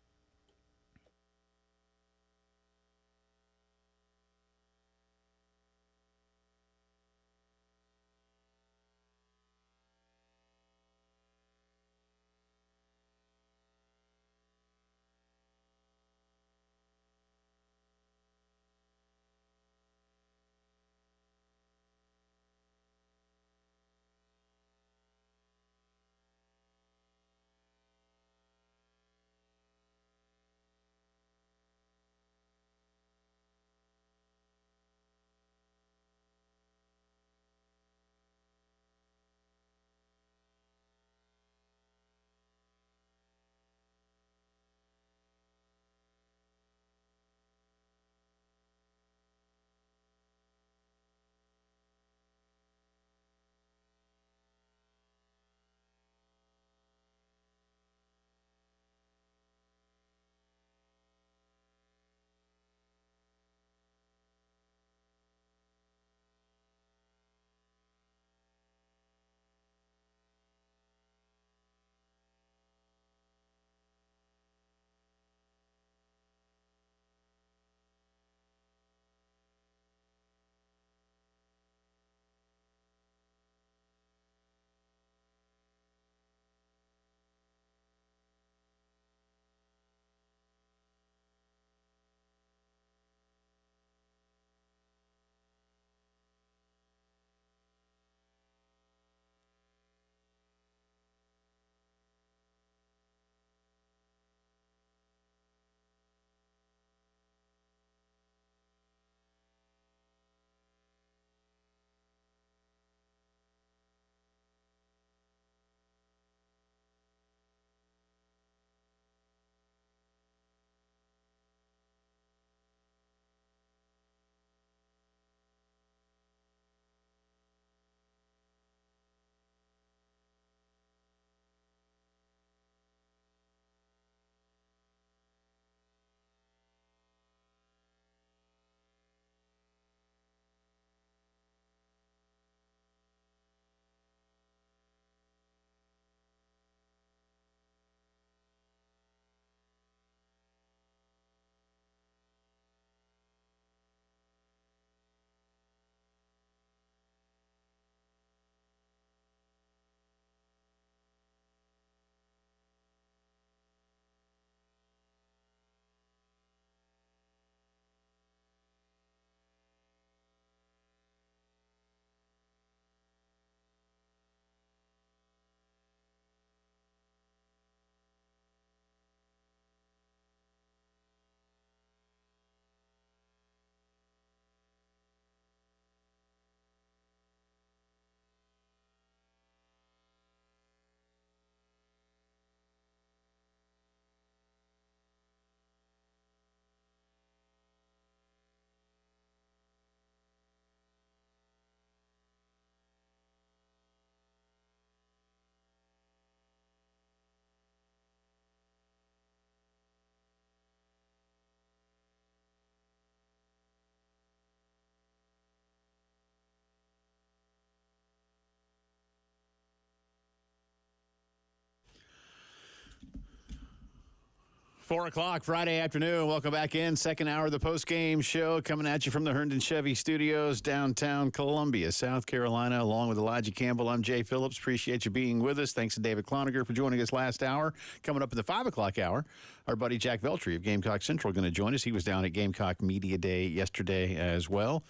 4 o'clock Friday afternoon. Welcome back in. Second hour of the Postgame Show coming at you from the Herndon Chevy Studios, downtown Columbia, South Carolina, along with Elijah Campbell. I'm Jay Phillips. Appreciate you being with us. Thanks to David Cloninger for joining us last hour. Coming up in the 5 o'clock hour, our buddy Jack Veltri of Gamecock Central going to join us. He was down at Gamecock Media Day yesterday as well.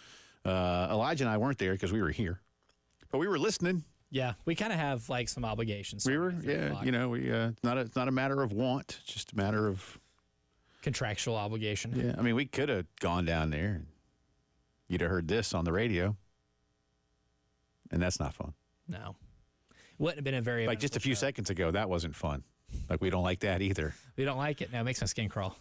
Elijah and I weren't there because we were here, but we were listening. Yeah, we kind of have like some obligations. We were, yeah. You know, it's not a matter of want, it's just a matter of contractual obligation. Yeah, I mean, we could have gone down there and you'd have heard this on the radio, and that's not fun. No, wouldn't have been a very like just a few seconds ago. That wasn't fun. Like we don't like that either. We don't like it. No, it makes my skin crawl.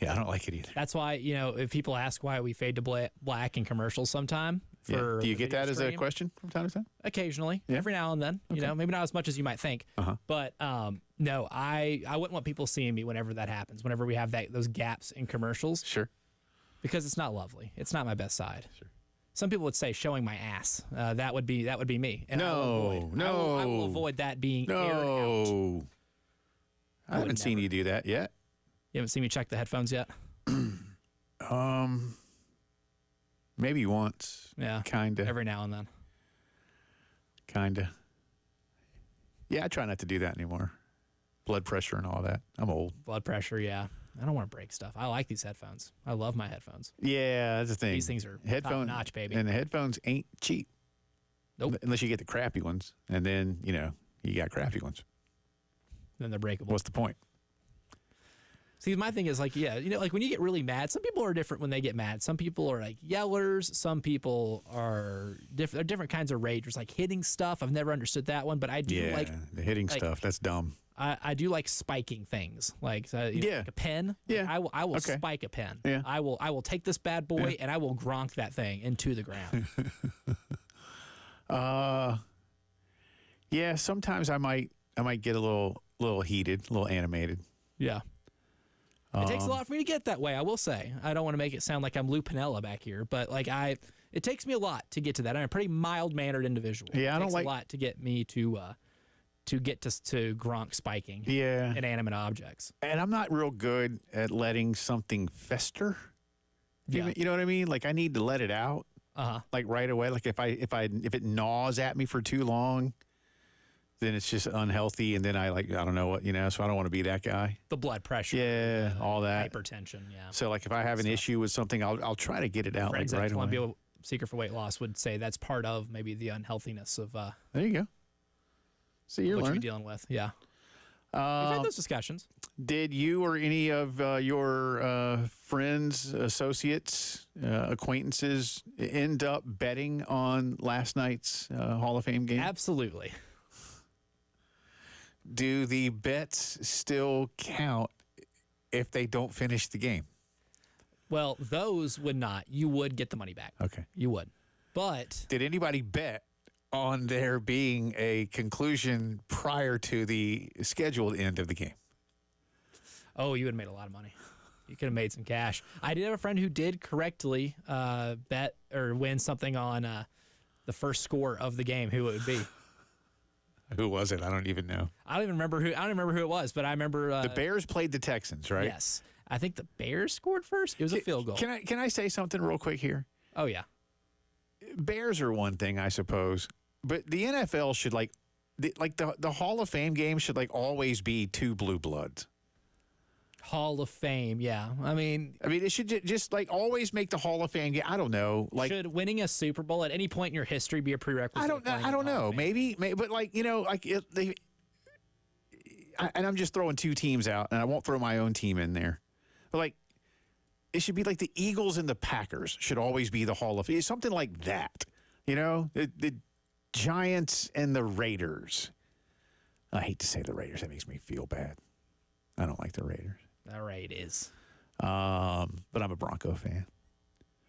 Yeah, I don't like it either. That's why, you know, if people ask why we fade to black in commercials sometime. Do you get that as a question from time to time? Occasionally, every now and then. You know, maybe not as much as you might think. But no, I wouldn't want people seeing me whenever that happens. Whenever we have those gaps in commercials. Sure. Because it's not lovely. It's not my best side. Sure. Some people would say showing my ass. That would be me. And I will avoid that being aired out. I haven't seen you do that yet. You haven't seen me check the headphones yet? Maybe once. Yeah. Kinda. Every now and then. Kinda. Yeah, I try not to do that anymore. Blood pressure and all that. I'm old. Blood pressure, yeah. I don't want to break stuff. I like these headphones. I love my headphones. Yeah, that's the thing. These things are top-notch, baby. And the headphones ain't cheap. Nope. Unless you get the crappy ones. And then, you know, you got crappy ones. Then they're breakable. What's the point? See, my thing is like, yeah, you know, like when you get really mad, some people are different when they get mad. Some people are like yellers. Some people are different. They're different kinds of ragers, like hitting stuff. I've never understood that one, but I do like the hitting stuff. That's dumb. I do like spiking things, like like a pen. Yeah, I will spike a pen. Yeah, I will take this bad boy and I will gronk that thing into the ground. Yeah. Sometimes I might get a little heated, a little animated. Yeah. It takes a lot for me to get that way, I will say. I don't want to make it sound like I'm Lou Piniella back here, but like it takes me a lot to get to that. I'm a pretty mild-mannered individual. Yeah, it takes a lot to get me to get to Gronk spiking inanimate objects. And I'm not real good at letting something fester. You know what I mean? Like I need to let it out. Like right away. Like if it gnaws at me for too long, then it's just unhealthy, and then I don't know what, you know, so I don't want to be that guy. The blood pressure. Yeah, all that. Hypertension, yeah. So, like, if I have an issue with something, I'll try to get it out, Friends like, right at Columbia away. Secret for Weight Loss would say that's part of maybe the unhealthiness of there you go. See, you're what learning. you're dealing with, yeah. We've had those discussions. Did you or any of your friends, associates, acquaintances end up betting on last night's Hall of Fame game? Absolutely. Do the bets still count if they don't finish the game? Well, those would not. You would get the money back. Okay. You would. But did anybody bet on there being a conclusion prior to the scheduled end of the game? Oh, you would have made a lot of money. You could have made some cash. I did have a friend who did correctly bet or win something on the first score of the game, who it would be. Who was it? I don't even know. I don't remember who it was, but I remember the Bears played the Texans, right? Yes. I think the Bears scored first. It was a field goal. Can I say something real quick here? Oh yeah. Bears are one thing, I suppose, but the NFL should the Hall of Fame game should always be two blue bloods. Hall of Fame, yeah. I mean, it should just always make the Hall of Fame game. I don't know. Should winning a Super Bowl at any point in your history be a prerequisite? I don't know. Maybe, but and I'm just throwing two teams out, and I won't throw my own team in there. But it should be like the Eagles and the Packers should always be the Hall of Fame. Something like that. You know, the Giants and the Raiders. I hate to say the Raiders. That makes me feel bad. I don't like the Raiders. All right, is. But I'm a Bronco fan.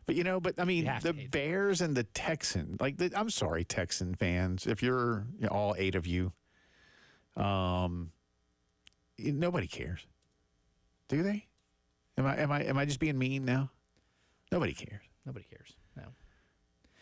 But the Bears and the Texans, I'm sorry, Texan fans, if you're all 8 of you, nobody cares. Do they? Am I just being mean now? Nobody cares. Nobody cares. No.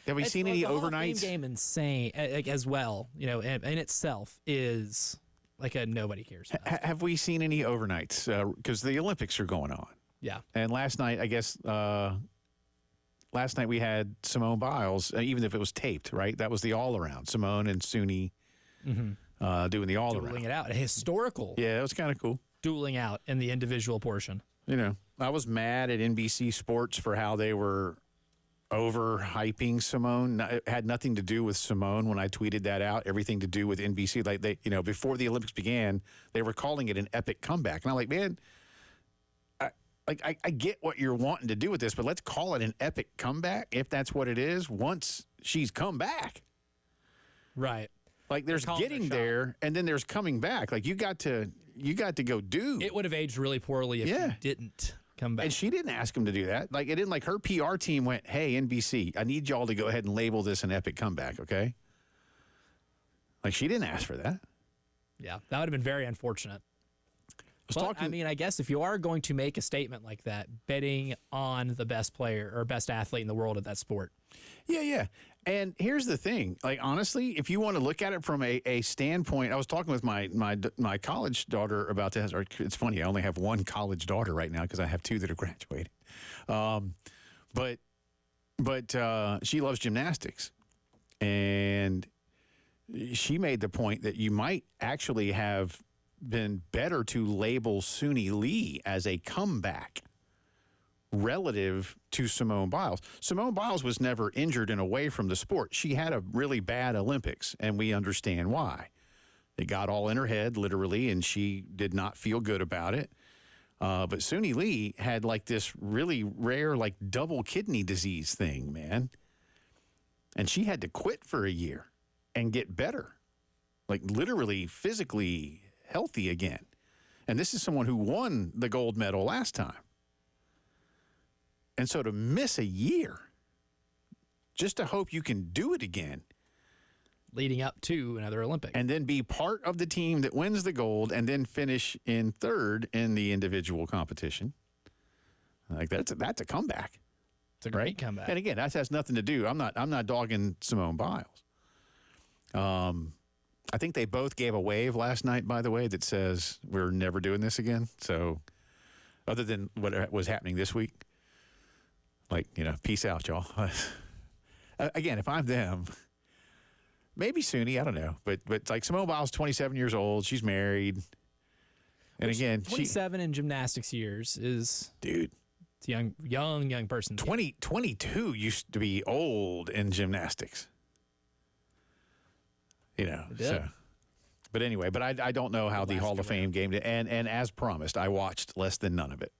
Have we seen any overnights? The Hall of Fame game insane as well, in itself is like a nobody cares fest. Have we seen any overnights? Because the Olympics are going on. Yeah. And last night, I guess, last night we had Simone Biles, even if it was taped, right? That was the all-around. Simone and Suni doing the all-around. Dueling it out. A historical Yeah, it was kind of cool. dueling out in the individual portion. You know, I was mad at NBC Sports for how they were overhyping Simone. It had nothing to do with Simone when I tweeted that out. Everything to do with NBC. Like they, before the Olympics began, they were calling it an epic comeback, and I'm like, man, I get what you're wanting to do with this, but let's call it an epic comeback if that's what it is. Once she's come back, right? Like there's getting there, and then there's coming back. Like you got to go do. It would have aged really poorly if you didn't come back. And she didn't ask him to do that. Like it didn't. Like her PR team went, "Hey, NBC, I need y'all to go ahead and label this an epic comeback, okay?" Like she didn't ask for that. Yeah, that would have been very unfortunate. But, I mean, I guess if you are going to make a statement like that, betting on the best player or best athlete in the world of that sport. Yeah. And here's the thing. Like, honestly, if you want to look at it from a standpoint, I was talking with my college daughter about this. It's funny, I only have one college daughter right now because I have two that are graduating. But she loves gymnastics. And she made the point that you might actually have been better to label Suni Lee as a comeback relative to Simone Biles. Simone Biles was never injured and away from the sport. She had a really bad Olympics, and we understand why. It got all in her head, literally, and she did not feel good about it. But Suni Lee had like this really rare, like double kidney disease thing, man. And she had to quit for a year and get better, like literally physically healthy again. And this is someone who won the gold medal last time. And so to miss a year just to hope you can do it again. Leading up to another Olympic. And then be part of the team that wins the gold and then finish in third in the individual competition. Like that's a comeback. It's a great comeback. And again, that has nothing to do. I'm not dogging Simone Biles. I think they both gave a wave last night, by the way, that says we're never doing this again. So other than what was happening this week, like, peace out, y'all. Again, if I'm them, maybe Suni, I don't know. But like Simone Biles, 27 years old. She's married. And again, 27 in gymnastics years is... Dude. It's a young person. 22 used to be old in gymnastics. So. But anyway, I don't know how the Hall of Fame game did. And as promised, I watched less than none of it.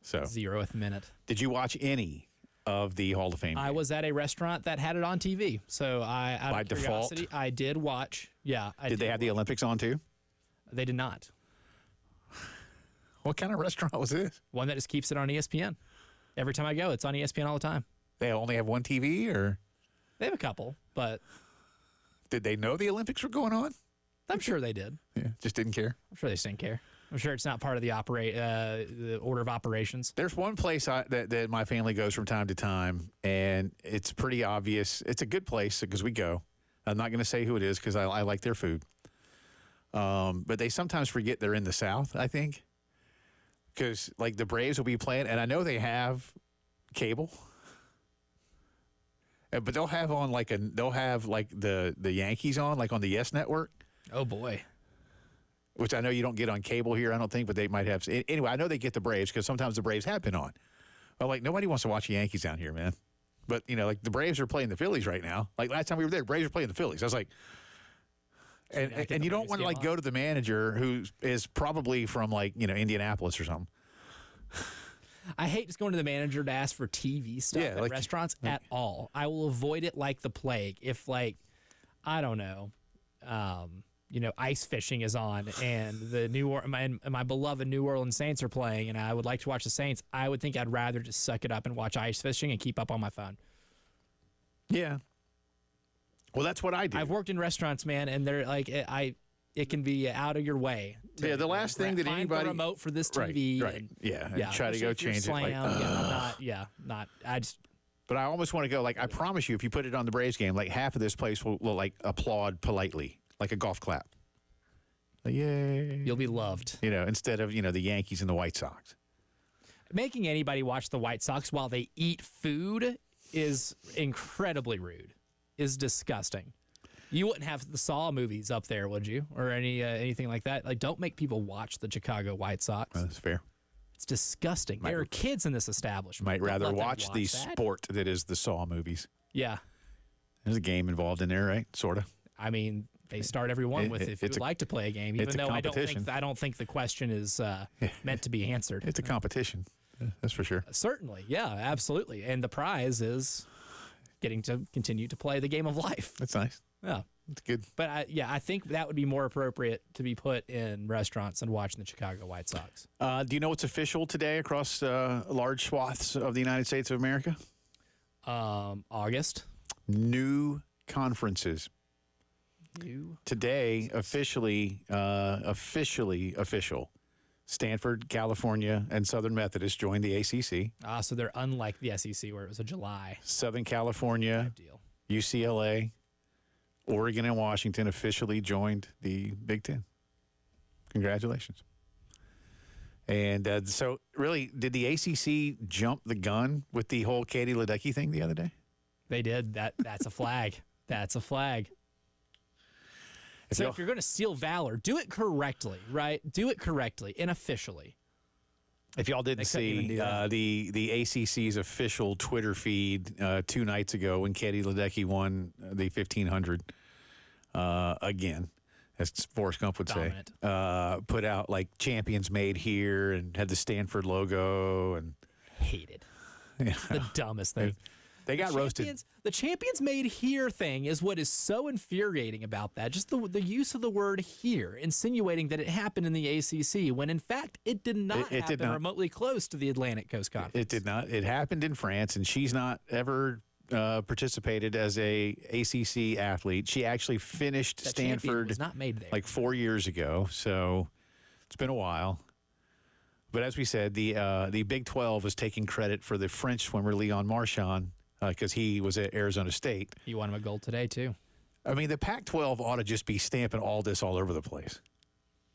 So 0th minute. Did you watch any of the Hall of Fame game? I was at a restaurant that had it on TV. So by default, I did watch. Yeah. Did they have the Olympics on too? They did not. What kind of restaurant was this? One that just keeps it on ESPN. Every time I go, it's on ESPN all the time. They only have one TV, or? They have a couple, but... Did they know the Olympics were going on? I'm sure they did. Yeah, just didn't care. I'm sure they just didn't care. I'm sure it's not part of the order of operations. There's one place that my family goes from time to time, and it's pretty obvious. It's a good place because we go. I'm not going to say who it is because I like their food. But they sometimes forget they're in the South, I think. Because, like, the Braves will be playing, and I know they have cable. But they'll have the Yankees on, like on the Yes Network. Oh, boy. Which I know you don't get on cable here, I don't think, but they might have. Anyway, I know they get the Braves because sometimes the Braves have been on. But, like, nobody wants to watch the Yankees down here, man. But, like, the Braves are playing the Phillies right now. Like, last time we were there, Braves are playing the Phillies. I was like, and you don't want to, like, go to the manager who is probably from, like, Indianapolis or something. I hate just going to the manager to ask for TV stuff at restaurants at all. I will avoid it like the plague. If, like, I don't know, ice fishing is on and my beloved New Orleans Saints are playing and I would like to watch the Saints, I would think I'd rather just suck it up and watch ice fishing and keep up on my phone. Yeah. Well, that's what I do. I've worked in restaurants, man, and they're like, it can be out of your way. The last thing that find anybody... the remote for this TV. Right. And try to go change it. Like, But I almost want to go, like, I promise you, if you put it on the Braves game, like, half of this place will like, applaud politely, like a golf clap. Yay. You'll be loved. Instead of, the Yankees and the White Sox. Making anybody watch the White Sox while they eat food is incredibly rude, is disgusting. You wouldn't have the Saw movies up there, would you? Or anything like that? Like, don't make people watch the Chicago White Sox. That's fair. It's disgusting. There are kids in this establishment. Might Don't rather let them watch the that. sport that is the Saw movies. Yeah. There's a game involved in there, right? Sort of. I mean, they start every one with if you would like to play a game, even though I don't think the question is meant to be answered. It's a competition. That's for sure. Certainly. Yeah, absolutely. And the prize is getting to continue to play the game of life. That's nice. Yeah. It's good. But I think that would be more appropriate to be put in restaurants than watching the Chicago White Sox. Do you know what's official today across large swaths of the United States of America? August. New conferences. Today, official. Stanford, California, and Southern Methodist joined the ACC. So they're unlike the SEC where it was a July Southern California, deal. UCLA, Oregon, and Washington officially joined the Big Ten. Congratulations. And so, really, did the ACC jump the gun with the whole Katie Ledecky thing the other day? They did. That's a flag. That's a flag. So if you're going to steal valor, do it correctly, right? Do it correctly and officially. If y'all didn't see the ACC's official Twitter feed 2 nights ago when Katie Ledecky won the 1500 again, as Forrest Gump would Dominant. say, put out like champions made here and had the Stanford logo and hated. The dumbest thing. They got roasted. The champions made here thing is what is so infuriating about that. Just the use of the word here, insinuating that it happened in the ACC, when in fact it did not happen remotely close to the Atlantic Coast Conference. It did not. It happened in France, and she's not ever participated as a ACC athlete. She actually finished Stanford was not made there. like 4 years ago, so it's been a while. But as we said, the Big 12 was taking credit for the French swimmer Leon Marchand because he was at Arizona State. He won him a gold today, too. I mean, the Pac-12 ought to just be stamping all this all over the place.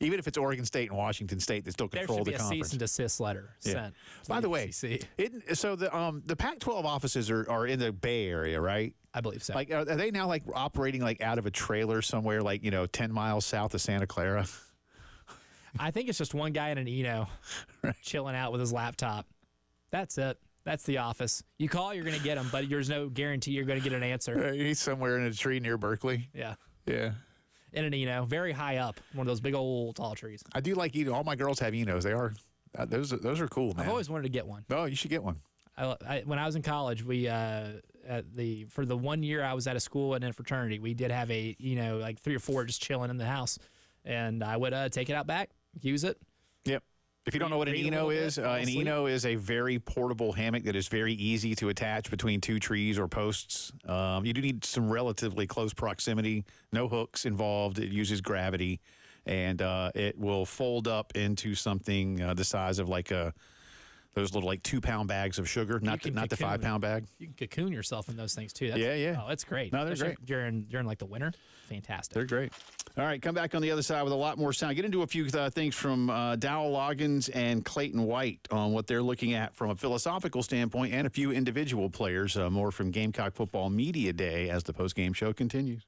Even if it's Oregon State and Washington State that still control the conference. There should be a cease and desist letter sent. By the way, so the Pac-12 offices are in the Bay Area, right? I believe so. Like, are they now like operating like out of a trailer somewhere, like 10 miles south of Santa Clara? I think it's just one guy in an Eno chilling out with his laptop. That's it. That's the office. You call, you're going to get him, but there's no guarantee you're going to get an answer. He's somewhere in a tree near Berkeley. Yeah. Yeah. In an Eno, very high up, one of those big old tall trees. I do like Eno. All my girls have Enos. They are those are cool, man. I've always wanted to get one. Oh, you should get one. When I was in college, we for the 1 year I was at a school and in a fraternity, we did have a like 3 or 4 just chilling in the house, and I would take it out back, use it. Yep. If you don't know what an Eno is, an Eno is a very portable hammock that is very easy to attach between 2 trees or posts. You do need some relatively close proximity, no hooks involved. It uses gravity, and it will fold up into something the size of like those little like 2-pound bags of sugar, not the 5-pound bag. You can cocoon yourself in those things too. Yeah. Oh, it's great. No, they're great. During like the winter, fantastic. They're great. All right, come back on the other side with a lot more sound. Get into a few things from Dowell Loggins and Clayton White on what they're looking at from a philosophical standpoint, and a few individual players. More from Gamecock Football Media Day as the postgame show continues.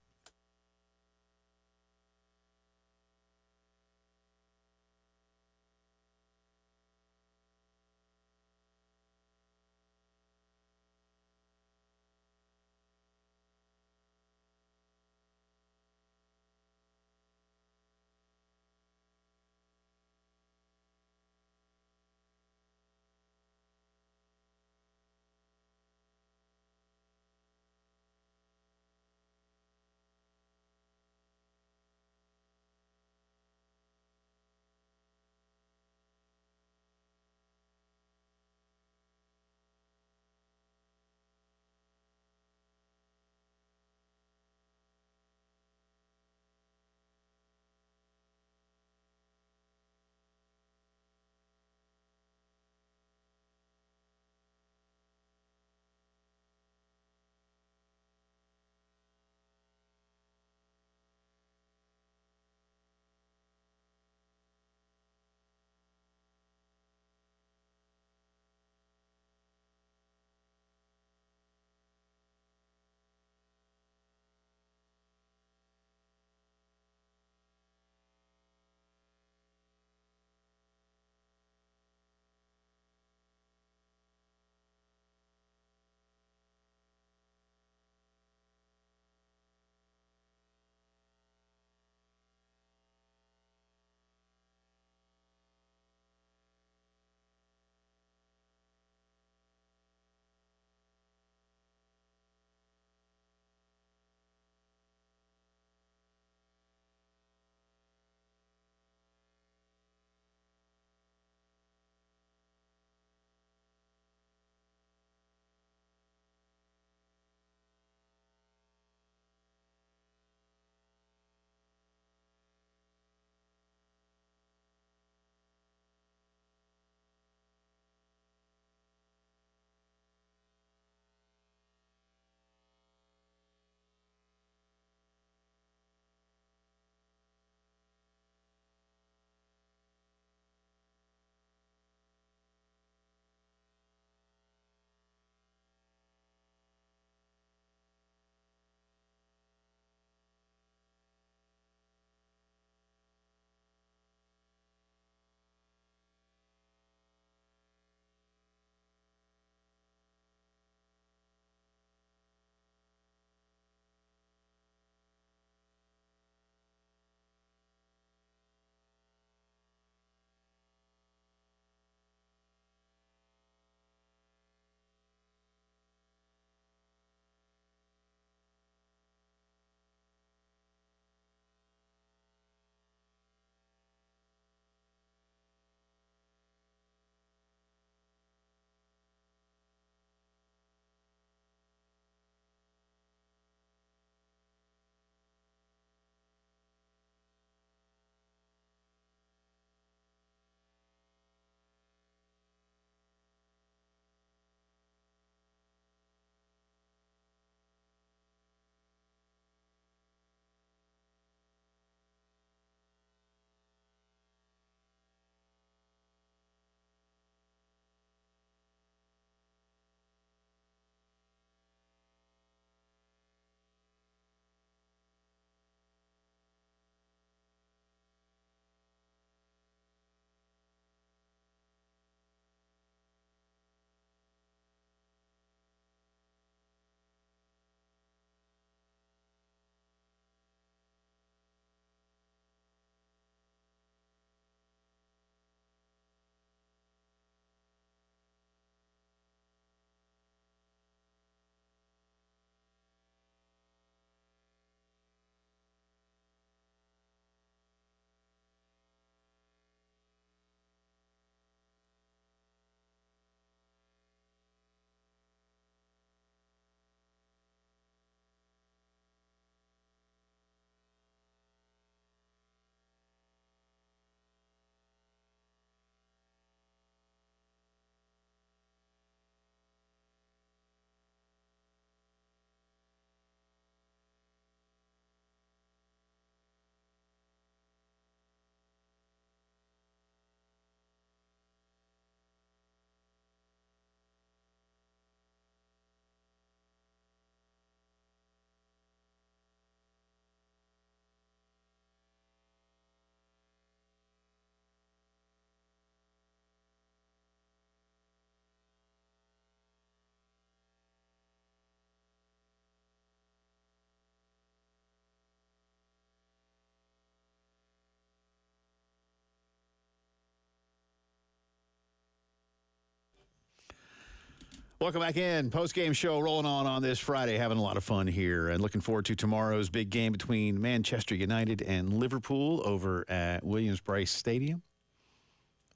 Welcome back in. Postgame show rolling on this Friday. Having a lot of fun here and looking forward to tomorrow's big game between Manchester United and Liverpool over at Williams-Brice Stadium.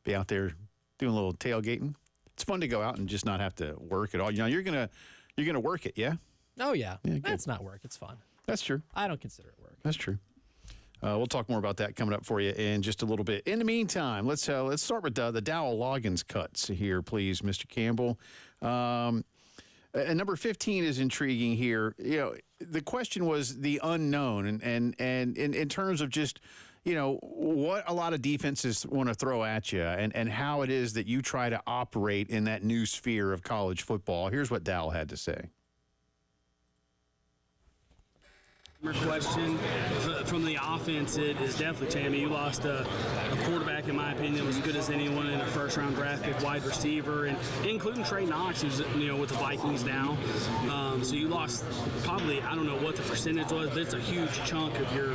Be out there doing a little tailgating. It's fun to go out and just not have to work at all. You know, you're gonna work it, yeah? Oh, yeah. That's not work. It's fun. That's true. I don't consider it work. That's true. We'll talk more about that coming up for you in just a little bit. In the meantime, let's start with the Dowell Loggins cuts here, please, Mr. Campbell. And number 15 is intriguing here. You know, the question was the unknown, and in terms of just, you know, what a lot of defenses want to throw at you, and how it is that you try to operate in that new sphere of college football. Here's what Dowell had to say. Question from the offense, it is definitely Tammy. You lost a quarterback, in my opinion, that was as good as anyone in a first-round draft pick, wide receiver, and including Trey Knox, who's with the Vikings now. So you lost probably, I don't know what the percentage was, but it's a huge chunk of your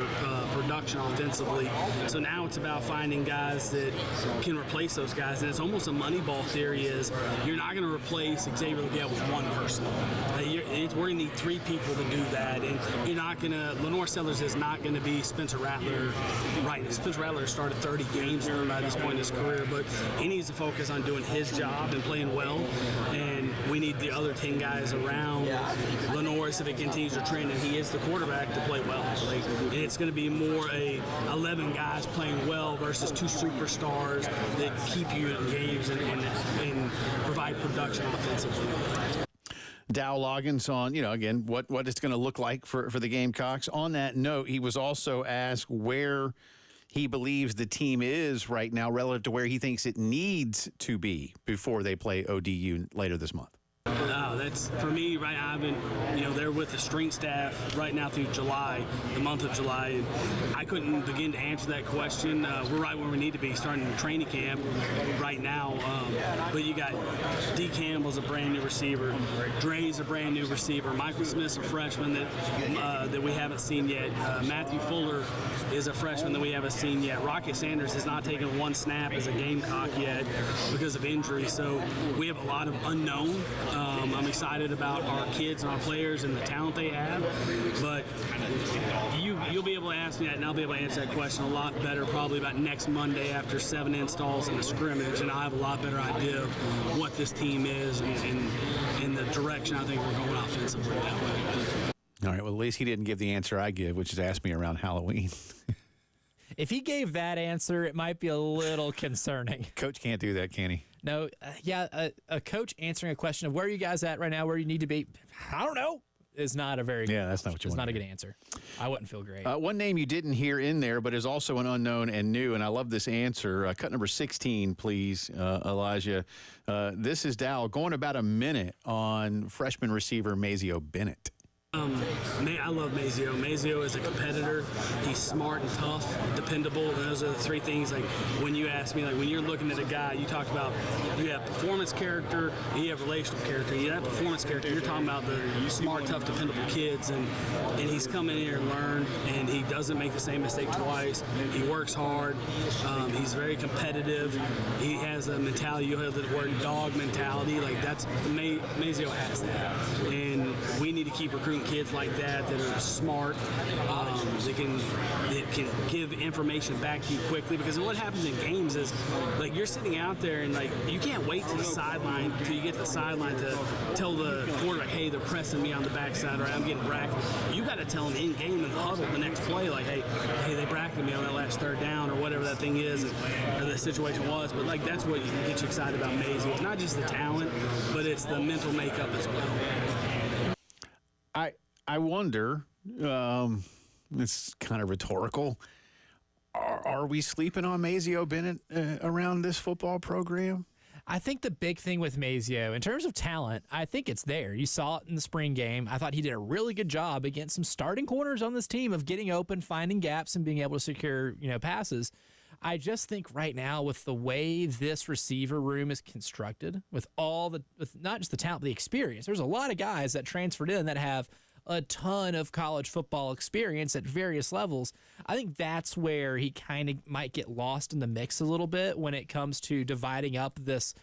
production offensively. So now it's about finding guys that can replace those guys, and it's almost a Moneyball theory. Is you're not going to replace Xavier Legette with one person. We're going to need three people to do that, and you're not going to. Lenore Sellers is not going to be Spencer Rattler. Right, Spencer Rattler started 30 games by this point in his career, but he needs to focus on doing his job and playing well, and we need the other 10 guys around Lenore, if he continues to train and he is the quarterback, to play well. And it's going to be more 11 guys playing well versus 2 superstars that keep you engaged and provide production offensively. Dowell Loggins on, you know, again, what it's going to look like for the Gamecocks. On that note, he was also asked where he believes the team is right now relative to where he thinks it needs to be before they play ODU later this month. That's for me right now. I've been, they're with the strength staff right now through July, the month of July, and I couldn't begin to answer that question. We're right where we need to be, starting training camp right now. But you got D. Campbell's a brand new receiver, Dre's a brand new receiver, Michael Smith's a freshman that we haven't seen yet. Matthew Fuller is a freshman that we haven't seen yet. Rocket Sanders has not taken one snap as a Gamecock yet because of injury. So we have a lot of unknown. I'm excited about our kids and our players and the talent they have, but you'll be able to ask me that, and I'll be able to answer that question a lot better probably about next Monday after 7 installs and a scrimmage, and I'll have a lot better idea of what this team is and the direction I think we're going offensively that way. All right, well, at least he didn't give the answer I give, which is ask me around Halloween. If he gave that answer, it might be a little concerning. Coach can't do that, can he? No, a coach answering a question of where are you guys at right now, where you need to be, I don't know, is not a very good that's not what you want. It's not a good answer. I wouldn't feel great. One name you didn't hear in there, but is also an unknown and new, and I love this answer. Cut number 16, please, Elijah. This is Dowell going about a minute on freshman receiver Mazeo Bennett. I love Mazeo. Mazeo is a competitor. He's smart and tough, dependable. And those are the three things. Like when you ask me, like when you're looking at a guy, you talk about you have performance character and you have relational character. You have performance character. You're talking about the smart, tough, dependable kids, and he's come in here and learned, and he doesn't make the same mistake twice. He works hard. He's very competitive. He has a mentality. You have the word dog mentality. Like that's Mazeo has that, and we need to keep recruiting kids like that are smart, that can give information back to you quickly, because what happens in games is like you're sitting out there and like you can't wait to the sideline till you get to the sideline to tell the quarterback, hey, they're pressing me on the backside, or I'm getting bracketed. You got to tell them in game in the huddle the next play, like, hey, they bracketed me on that last third down or whatever that thing is, or the situation was. But like that's what gets you excited about Maisie. It's not just the talent, but it's the mental makeup as well. I wonder, it's kind of rhetorical, are we sleeping on Mazeo Bennett around this football program? I think the big thing with Mazeo, in terms of talent, I think it's there. You saw it in the spring game. I thought he did a really good job against some starting corners on this team of getting open, finding gaps, and being able to secure, passes. I just think right now with the way this receiver room is constructed, with not just the talent, but the experience, there's a lot of guys that transferred in that have a ton of college football experience at various levels. I think that's where he kind of might get lost in the mix a little bit when it comes to dividing up this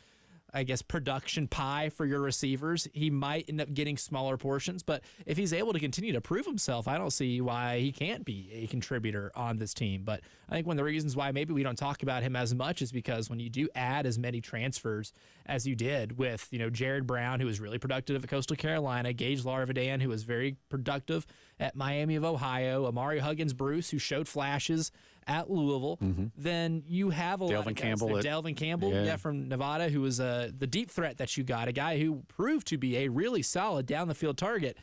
production pie for your receivers. He might end up getting smaller portions, but if he's able to continue to prove himself, I don't see why he can't be a contributor on this team. But I think one of the reasons why maybe we don't talk about him as much is because when you do add as many transfers as you did with, Jared Brown, who was really productive at Coastal Carolina, Gage Larvadan, who was very productive at Miami of Ohio, Amari Huggins-Bruce, who showed flashes at Louisville, then you have a lot of guys. Delvin Campbell, from Nevada, who was the deep threat that you got, a guy who proved to be a really solid down-the-field target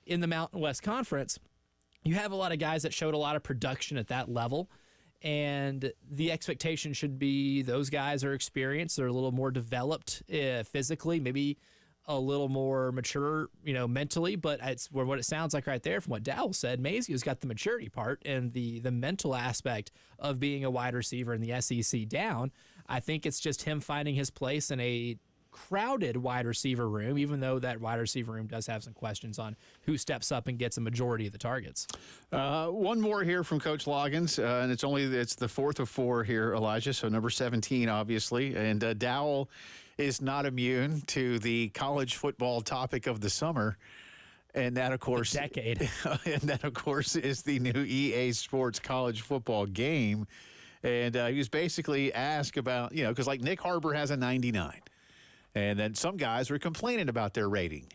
in the Mountain West Conference. You have a lot of guys that showed a lot of production at that level, and the expectation should be those guys are experienced, they're a little more developed physically, maybe a little more mature, mentally, but it's what it sounds like right there from what Dowell said. Mazio's got the maturity part and the mental aspect of being a wide receiver in the SEC down. I think it's just him finding his place in a crowded wide receiver room, even though that wide receiver room does have some questions on who steps up and gets a majority of the targets. One more here from Coach Loggins, and it's the fourth of four here, Elijah, so number 17, obviously. And Dowell is not immune to the college football topic of the summer, and that, of course, decade. And that, of course, is the new EA Sports college football game. And he was basically asked about, because like Nick Harbor has a 99, and then some guys were complaining about their rating.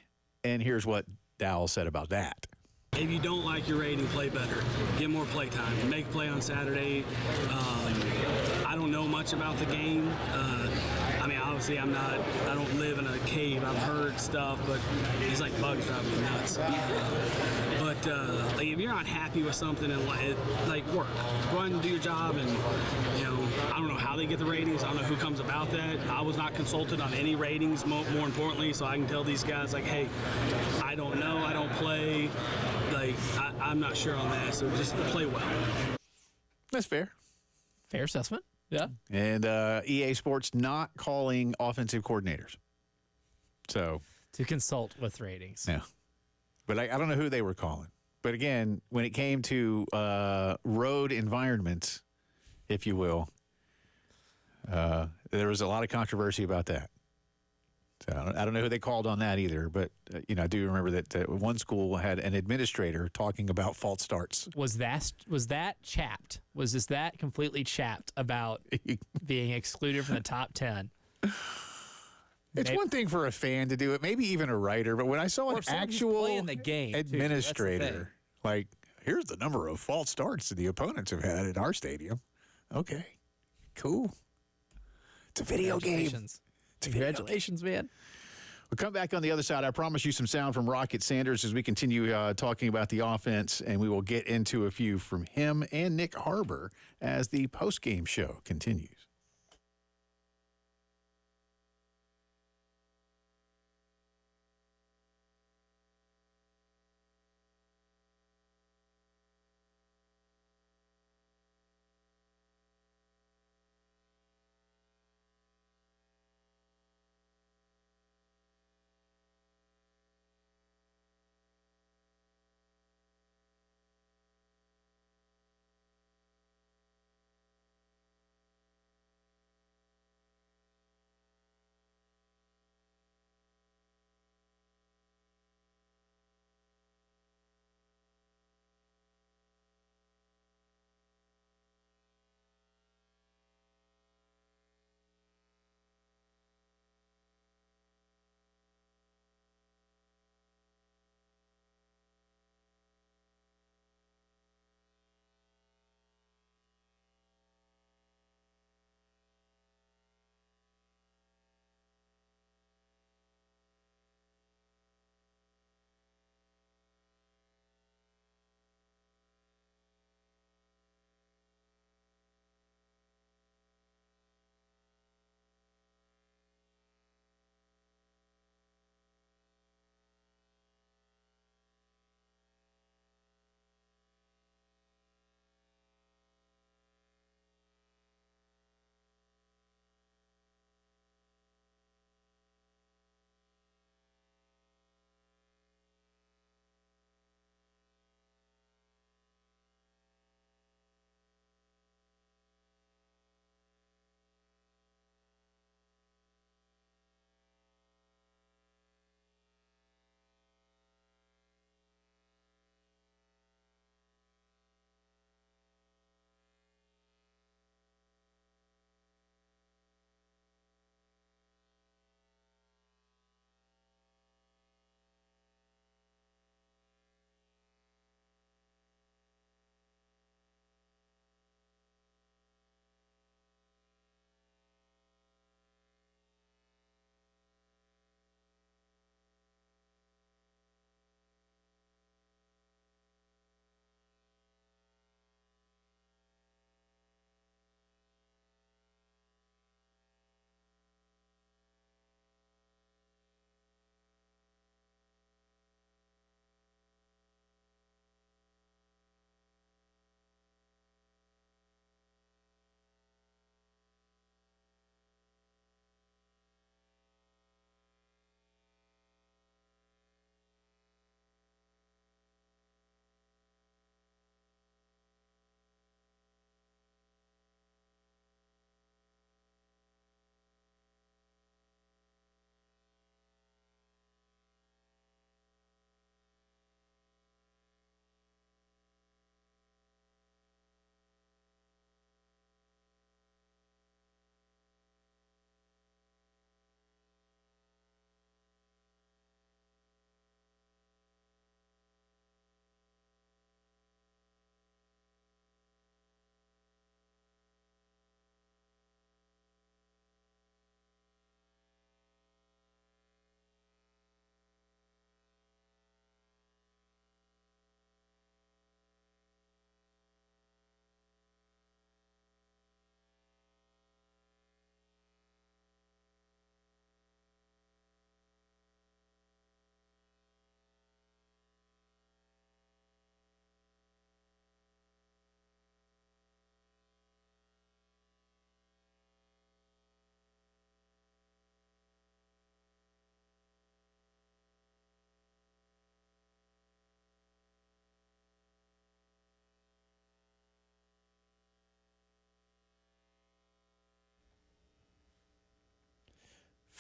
And here's what Dowell said about that. If you don't like your rating, play better. Get more play time. Make a play on Saturday. I don't know much about the game. Obviously, I don't live in a cave. I've heard stuff, but it's like bugs driving me nuts. But if you're not happy with something, and work. Go ahead and do your job. And I don't know how they get the ratings. I don't know who comes about that. I was not consulted on any ratings. More importantly, so I can tell these guys hey, I don't know. I don't play. I'm not sure on that. So just play well. That's fair. Fair assessment. Yeah. And EA Sports not calling offensive coordinators. So to consult with ratings. Yeah. But I don't know who they were calling. But again, when it came to road environments, if you will, there was a lot of controversy about that. So I don't know who they called on that either, but I do remember that one school had an administrator talking about false starts. Was that chapped? Was that completely chapped about being excluded from the top 10? It's one thing for a fan to do it, maybe even a writer, but when I saw an actual in the game, administrator, here's the number of false starts that the opponents have had in our stadium. Okay, cool. It's a video game. Congratulations, man. We'll come back on the other side. I promise you some sound from Rocket Sanders as we continue talking about the offense, and we will get into a few from him and Nick Harbor as the postgame show continues.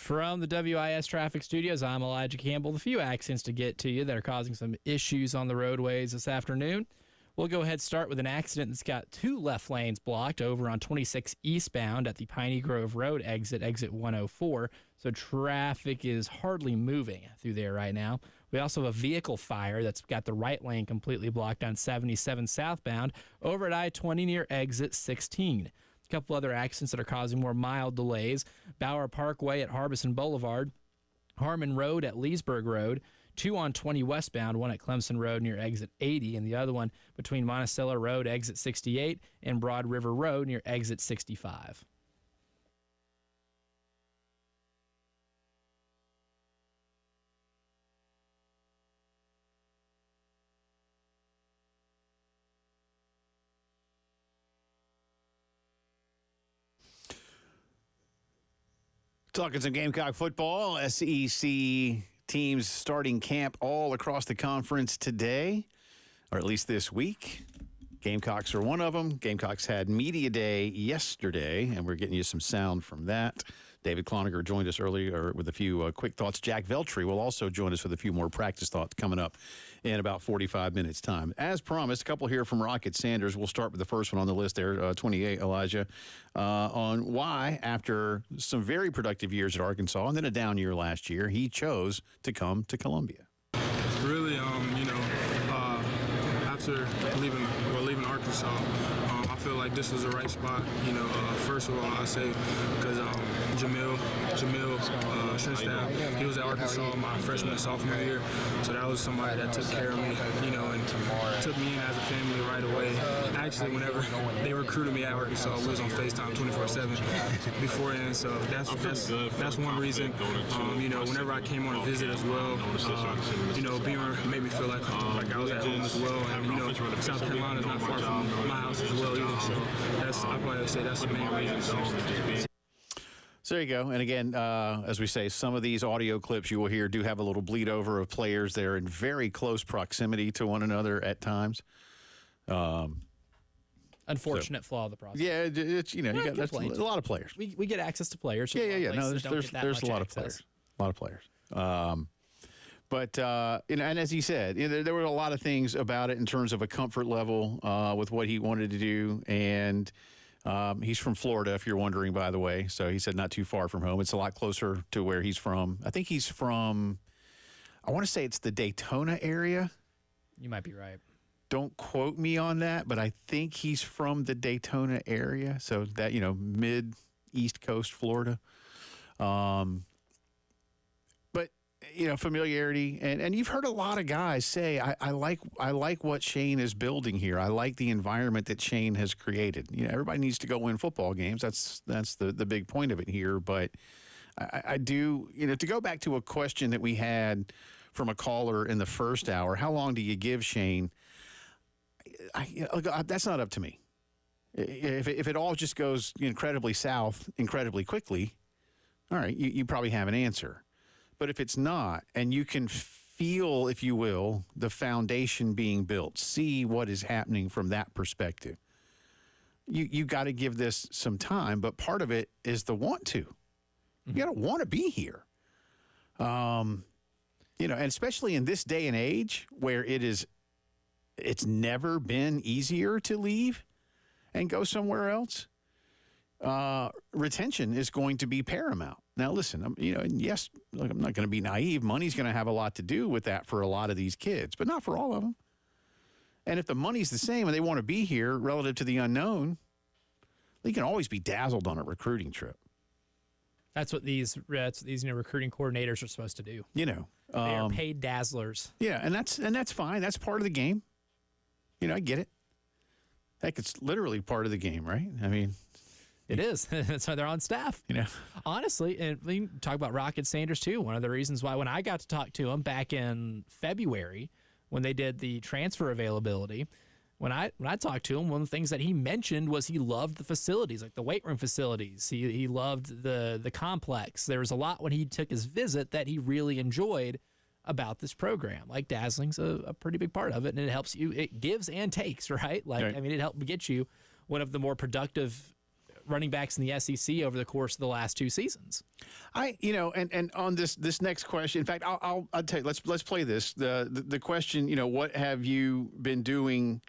From the WIS Traffic Studios, I'm Elijah Campbell. A few accidents to get to you that are causing some issues on the roadways this afternoon. We'll go ahead and start with an accident that's got 2 left lanes blocked over on 26 eastbound at the Piney Grove Road exit 104. So traffic is hardly moving through there right now. We also have a vehicle fire that's got the right lane completely blocked on 77 southbound over at I-20 near exit 16. A couple other accidents that are causing more mild delays. Bower Parkway at Harbison Boulevard, Harmon Road at Leesburg Road, 2 on 20 westbound, one at Clemson Road near exit 80, and the other one between Monticello Road, exit 68, and Broad River Road near exit 65. Talking some Gamecock football, SEC teams starting camp all across the conference today, or at least this week. Gamecocks are one of them. Gamecocks had media day yesterday, and we're getting you some sound from that. David Cloninger joined us earlier with a few quick thoughts. Jack Veltri will also join us with a few more practice thoughts coming up in about 45 minutes' time. As promised, a couple here from Rocket Sanders. We'll start with the first one on the list there, 28, Elijah, on why, after some very productive years at Arkansas and then a down year last year, he chose to come to Columbia. Really, after leaving Arkansas, I feel like this was the right spot. First of all, I say because Jamil Shinstaff, he was at Arkansas my freshman and sophomore year, so that was somebody that took care of me, and took me in as a family right away. Actually, whenever they recruited me at Arkansas, we was on FaceTime 24/7 beforehand, so that's one reason. Whenever I came on a visit as well, Beamer made me feel like I was at home as well, and South Carolina is not far from my house as well either, so I probably say that's the main reason. So there you go. And again, as we say, some of these audio clips you will hear do have a little bleed over of players. They're in very close proximity to one another at times. Unfortunate flaw of the process. Yeah, it's you got that's a lot of players. We get access to players. Yeah. No, there's a lot of players. A lot of players. But and as he said, there were a lot of things about it in terms of a comfort level with what he wanted to do, and he's from Florida, if you're wondering, by the way. So he said not too far from home. It's a lot closer to where he's from. I think he's from, I want to say it's the Daytona area. You might be right. Don't quote me on that, but I think he's from the Daytona area. So that, mid-East Coast Florida. Familiarity, and you've heard a lot of guys say, I like what Shane is building here. I like the environment that Shane has created. Everybody needs to go win football games. That's the big point of it here. But I do, to go back to a question that we had from a caller in the first hour, how long do you give Shane? That's not up to me. If it all just goes incredibly south incredibly quickly, all right, you probably have an answer. But if it's not, and you can feel, if you will, the foundation being built, see what is happening from that perspective, you got to give this some time. But part of it is the want to. You got to want to be here. And especially in this day and age where it's never been easier to leave and go somewhere else. Retention is going to be paramount. Now, listen, yes, look, I'm not going to be naive. Money's going to have a lot to do with that for a lot of these kids, but not for all of them. And if the money's the same and they want to be here relative to the unknown, they can always be dazzled on a recruiting trip. That's what these recruiting coordinators are supposed to do. They are paid dazzlers. Yeah, and that's fine. That's part of the game. I get it. Heck, it's literally part of the game, right? I mean, it is. That's why they're on staff. Honestly, and we can talk about Rocket Sanders too. One of the reasons why when I got to talk to him back in February when they did the transfer availability, when I talked to him, one of the things that he mentioned was he loved the facilities, like the weight room facilities. He loved the complex. There was a lot when he took his visit that he really enjoyed about this program. Like dazzling's a pretty big part of it, and it helps you. It gives and takes, right? It helped get you one of the more productive running backs in the SEC over the course of the last 2 seasons. And on this next question, in fact, I'll tell you, let's play this. The question, what have you been doing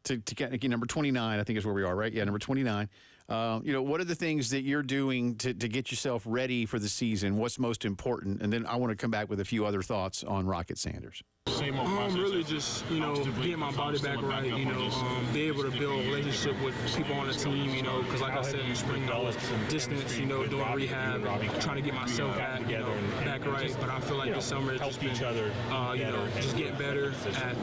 to get number 29, I think is where we are, right? Yeah, number 29. What are the things that you're doing to get yourself ready for the season? What's most important? And then I want to come back with a few other thoughts on Rocket Sanders. Same old process. Really just, getting my body back right, be able to build a relationship with people on the team, because like I said in the spring, I was distance, doing rehab, trying to get myself back right. But I feel like this summer it's just been, just getting better at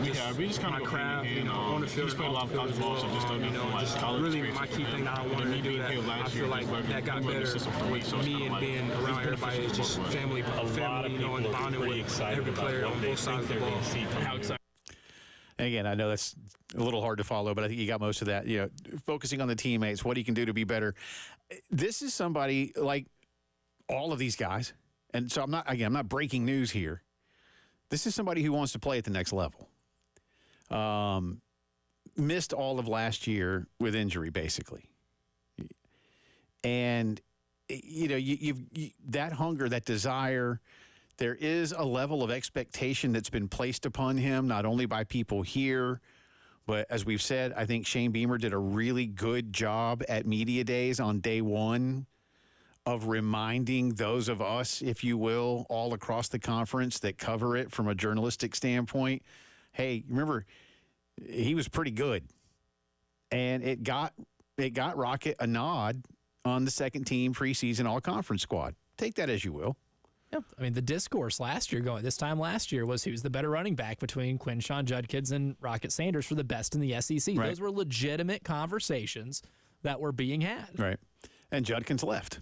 my craft, on the field and off the field as well. Just really my key thing that I wanted to do that I feel like that got better with me and being around everybody is just family, and bonding with every player on both sides of the ball. Again, I know that's a little hard to follow, but I think you got most of that. Focusing on the teammates, what he can do to be better. This is somebody like all of these guys, and so I'm not breaking news here. This is somebody who wants to play at the next level. Missed all of last year with injury, basically, and you've that hunger, that desire. There is a level of expectation that's been placed upon him, not only by people here, but as we've said, I think Shane Beamer did a really good job at media days on day one of reminding those of us, if you will, all across the conference that cover it from a journalistic standpoint. Hey, remember, he was pretty good. And it got Rocket a nod on the second team preseason all-conference squad. Take that as you will. Yep. I mean, the discourse this time last year was who's the better running back between Quinshawn Judkins and Rocket Sanders for the best in the SEC. Right. Those were legitimate conversations that were being had. Right. And Judkins left,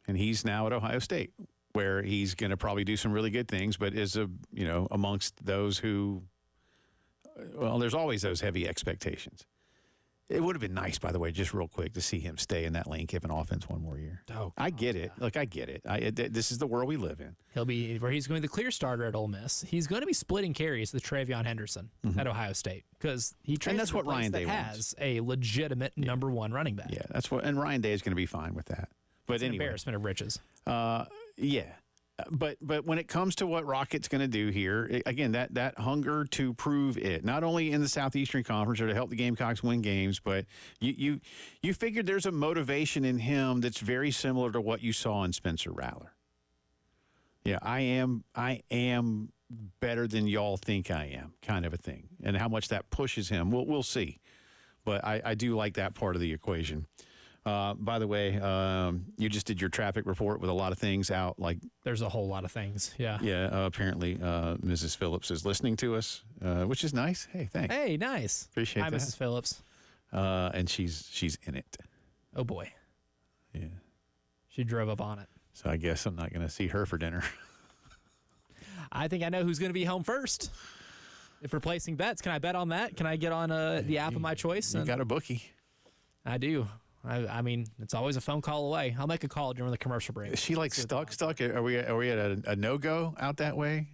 and he's now at Ohio State, where he's going to probably do some really good things, but is amongst those who, well, there's always those heavy expectations. It would have been nice, by the way, just real quick, to see him stay in that Lane Kiffin offense one more year. Oh, I get it. Look, I get it. This is the world we live in. He's going to be the clear starter at Ole Miss. He's going to be splitting carries with Travion Henderson at Ohio State because and that's what Ryan Day has a legitimate number one running back. Yeah, and Ryan Day is going to be fine with that. But it's an embarrassment of riches. Yeah. But when it comes to what Rocket's going to do here, again, that hunger to prove it, not only in the Southeastern Conference or to help the Gamecocks win games, but you figured there's a motivation in him that's very similar to what you saw in Spencer Rattler. Yeah, I am better than y'all think I am, kind of a thing, and how much that pushes him, we'll see. But I do like that part of the equation. By the way, you just did your traffic report with a lot of things out. Like there's a whole lot of things. Yeah. Yeah. Apparently, Mrs. Phillips is listening to us, which is nice. Hey, thanks. Hey, nice. Appreciate that. Hi, Mrs. Phillips. And she's in it. Oh boy. Yeah. She drove up on it. So I guess I'm not going to see her for dinner. I think I know who's going to be home first. If we're placing bets, can I bet on that? Can I get on the app of my choice? You got a bookie. I do. I mean, it's always a phone call away. I'll make a call during the commercial break. Is she like stuck? Are we at a no-go out that way?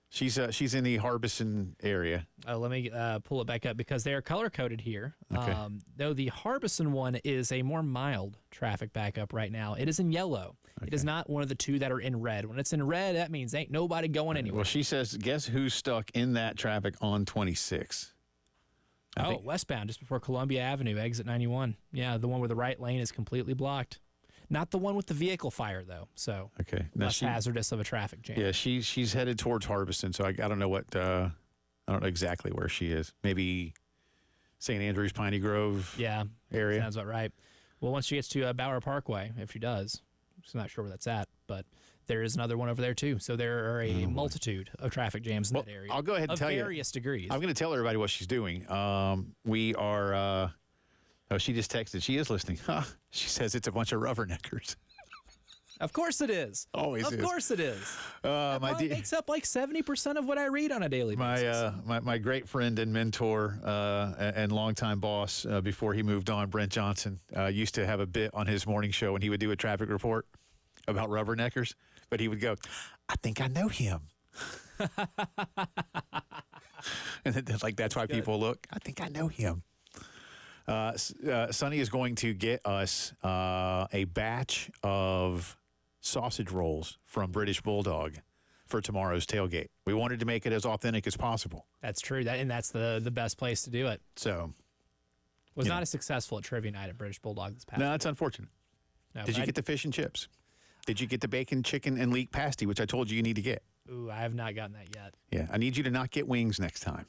She's in the Harbison area. Let me pull it back up because they are color-coded here. Okay. Though the Harbison one is a more mild traffic backup right now. It is in yellow. Okay. It is not one of the two that are in red. When it's in red, that means ain't nobody going anywhere. Well, she says, guess who's stuck in that traffic on 26? Westbound, just before Columbia Avenue, exit 91. Yeah, the one where the right lane is completely blocked. Not the one with the vehicle fire, though. So okay, now less hazardous of a traffic jam. Yeah, she's headed towards Harbison, so I don't know what I don't know exactly where she is. Maybe St. Andrews, Piney Grove. Yeah, area. Sounds about right. Well, once she gets to Bauer Parkway, if she does, I'm not sure where that's at, but there is another one over there too. So there are a multitude of traffic jams in that area. I'll go ahead and tell you. Of various degrees. I'm going to tell everybody what she's doing. We are. She just texted. She is listening. She says it's a bunch of rubberneckers. Of course it is. Always is. Of course it is. That makes up like 70% of what I read on a daily basis. My great friend and mentor and longtime boss before he moved on, Brent Johnson, used to have a bit on his morning show when he would do a traffic report about rubberneckers. But he would go, I think I know him. And then, like that's why people look, I think I know him. Sonny is going to get us a batch of sausage rolls from British Bulldog for tomorrow's tailgate. We wanted to make it as authentic as possible. That's true. That's the best place to do it. So, Was not as successful at trivia night at British Bulldog this past no, week. that's unfortunate. No, Did you get the fish and chips? Did you get the bacon, chicken, and leek pasty, which I told you need to get? Ooh, I have not gotten that yet. Yeah, I need you to not get wings next time.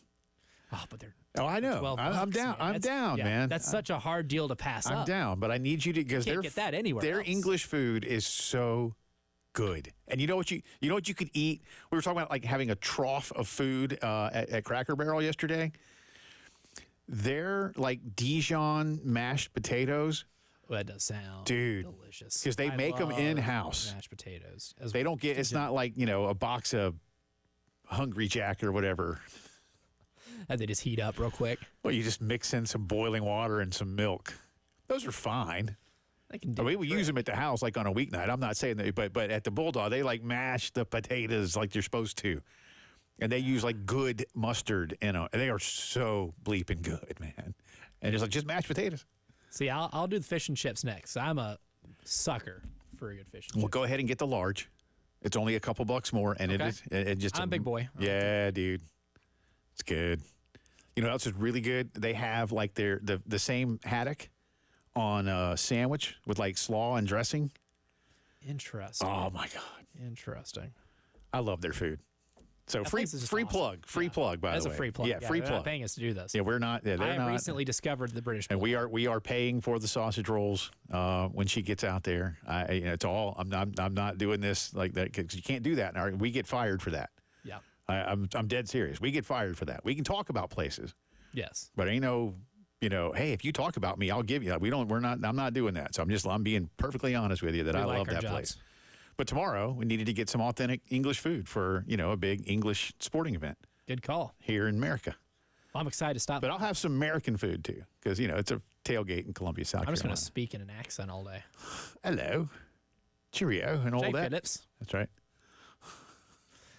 Oh, but they're Oh, I know. 12 I'm bucks, down. man. I'm down, man. That's such a hard deal to pass I'm up. down, but I need you to because Can't get that anywhere Their else. English food is so good, and you know what you could eat. We were talking about like having a trough of food at Cracker Barrel yesterday. Their like Dijon mashed potatoes. Well, that does sound delicious. Because they make them love in-house. Mashed potatoes. They don't get. It's not like a box of Hungry Jack or whatever. And they just heat up real quick. Well, you just mix in some boiling water and some milk. Those are fine. They can do We use them at the house like on a weeknight. I'm not saying that, but at the Bulldog, they like mash the potatoes like you're supposed to. And they use like good mustard in them. And they are so bleeping good, man. And it's like just mashed potatoes. See, I'll do the fish and chips next. I'm a sucker for a good fish and Well, chips. go ahead and get the large. It's only a couple bucks more, and Okay. it just I'm a big boy. Yeah, dude, it's good. You know what else is really good? They have like the same haddock on a sandwich with like slaw and dressing. Interesting. Oh my god, Interesting. I love their food. So That free place is just free awesome. plug, free Yeah. plug. By That's the way, a free plug. Yeah, free they're plug. not paying us to do this. Yeah, we're not. Yeah, they're I not. recently discovered the British And Bulldog. we are paying for the sausage rolls when she gets out there. It's all. I'm not doing this like that because you can't do that. We get fired for that. Yeah. I'm dead serious. We get fired for that. We can talk about places, Yes. but ain't no, hey, if you talk about me, I'll give you. I'm not doing that. So I'm being perfectly honest with you that We I like love our that jobs. place. But tomorrow we needed to get some authentic English food for a big English sporting event Good call. here in America. Well, I'm excited to stop. But I'll have some American food too because it's a tailgate in Columbia, South I'm just going Carolina. to speak in an accent all day. Hello, cheerio, and all Jay that. Phillips. That's right.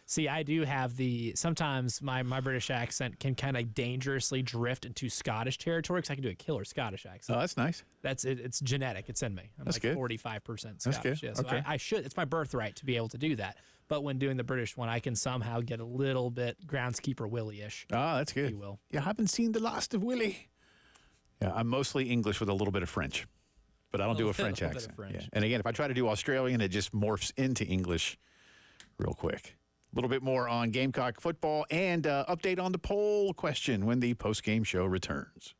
See, I do have sometimes my British accent can kind of dangerously drift into Scottish territory because I can do a killer Scottish accent. Oh, that's nice. That's it. It's genetic. It's in me. I'm That's like good. 45% Scottish. That's good. Yeah, so Okay. I should. It's my birthright to be able to do that. But when doing the British one, I can somehow get a little bit groundskeeper Willie-ish. Oh, that's good. You will. Yeah, I haven't seen the last of Willie. Yeah, I'm mostly English with a little bit of French, but I don't do a French little bit of accent. French. Yeah. And again, if I try to do Australian, it just morphs into English real quick. A little bit more on Gamecock football and update on the poll question when the post-game show returns.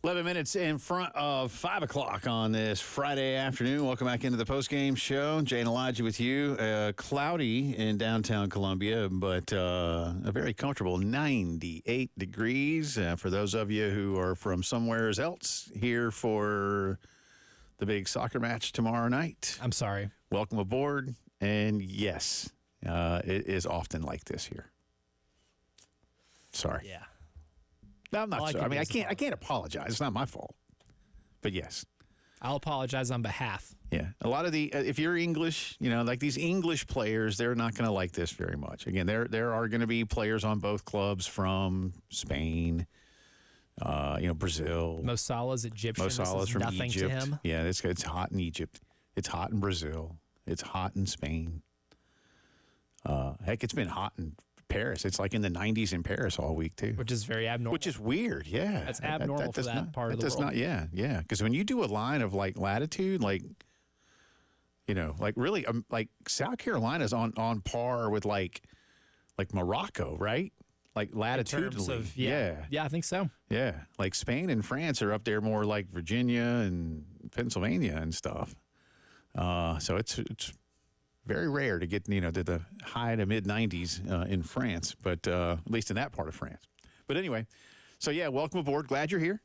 11 minutes in front of 5 o'clock on this Friday afternoon. Welcome back into the Postgame Show. Jay and Elijah with you. Cloudy in downtown Columbia, but a very comfortable 98 degrees. For those of you who are from somewhere else here for the big soccer match tomorrow night. I'm sorry. Welcome aboard. And yes, it is often like this here. Sorry. Yeah. No, I'm not sorry. I mean, I can't apologize. It's not my fault. But yes. I'll apologize on behalf. Yeah. A lot of the, if you're English, you know, like these English players, they're not going to like this very much. Again, there are going to be players on both clubs from Spain, Brazil. Mo Salah's Egyptian. Mo Salah's from nothing Egypt. to him. Yeah, it's hot in Egypt. It's hot in Brazil. It's hot in Spain. Heck, it's been hot in Paris. It's like in the 90s in Paris all week, too. Which is very abnormal. Which is weird, yeah. That's abnormal for that part of the world. Yeah. Because when you do a line of, like, latitude, like, you know, like really, like South Carolina's on par with, like Morocco, right? Like latitudinally. Yeah, I think so. Yeah. Like Spain and France are up there more like Virginia and Pennsylvania and stuff. So it's very rare to get, to the high to mid 90s in France, but at least in that part of France. But anyway, so yeah, welcome aboard. Glad you're here.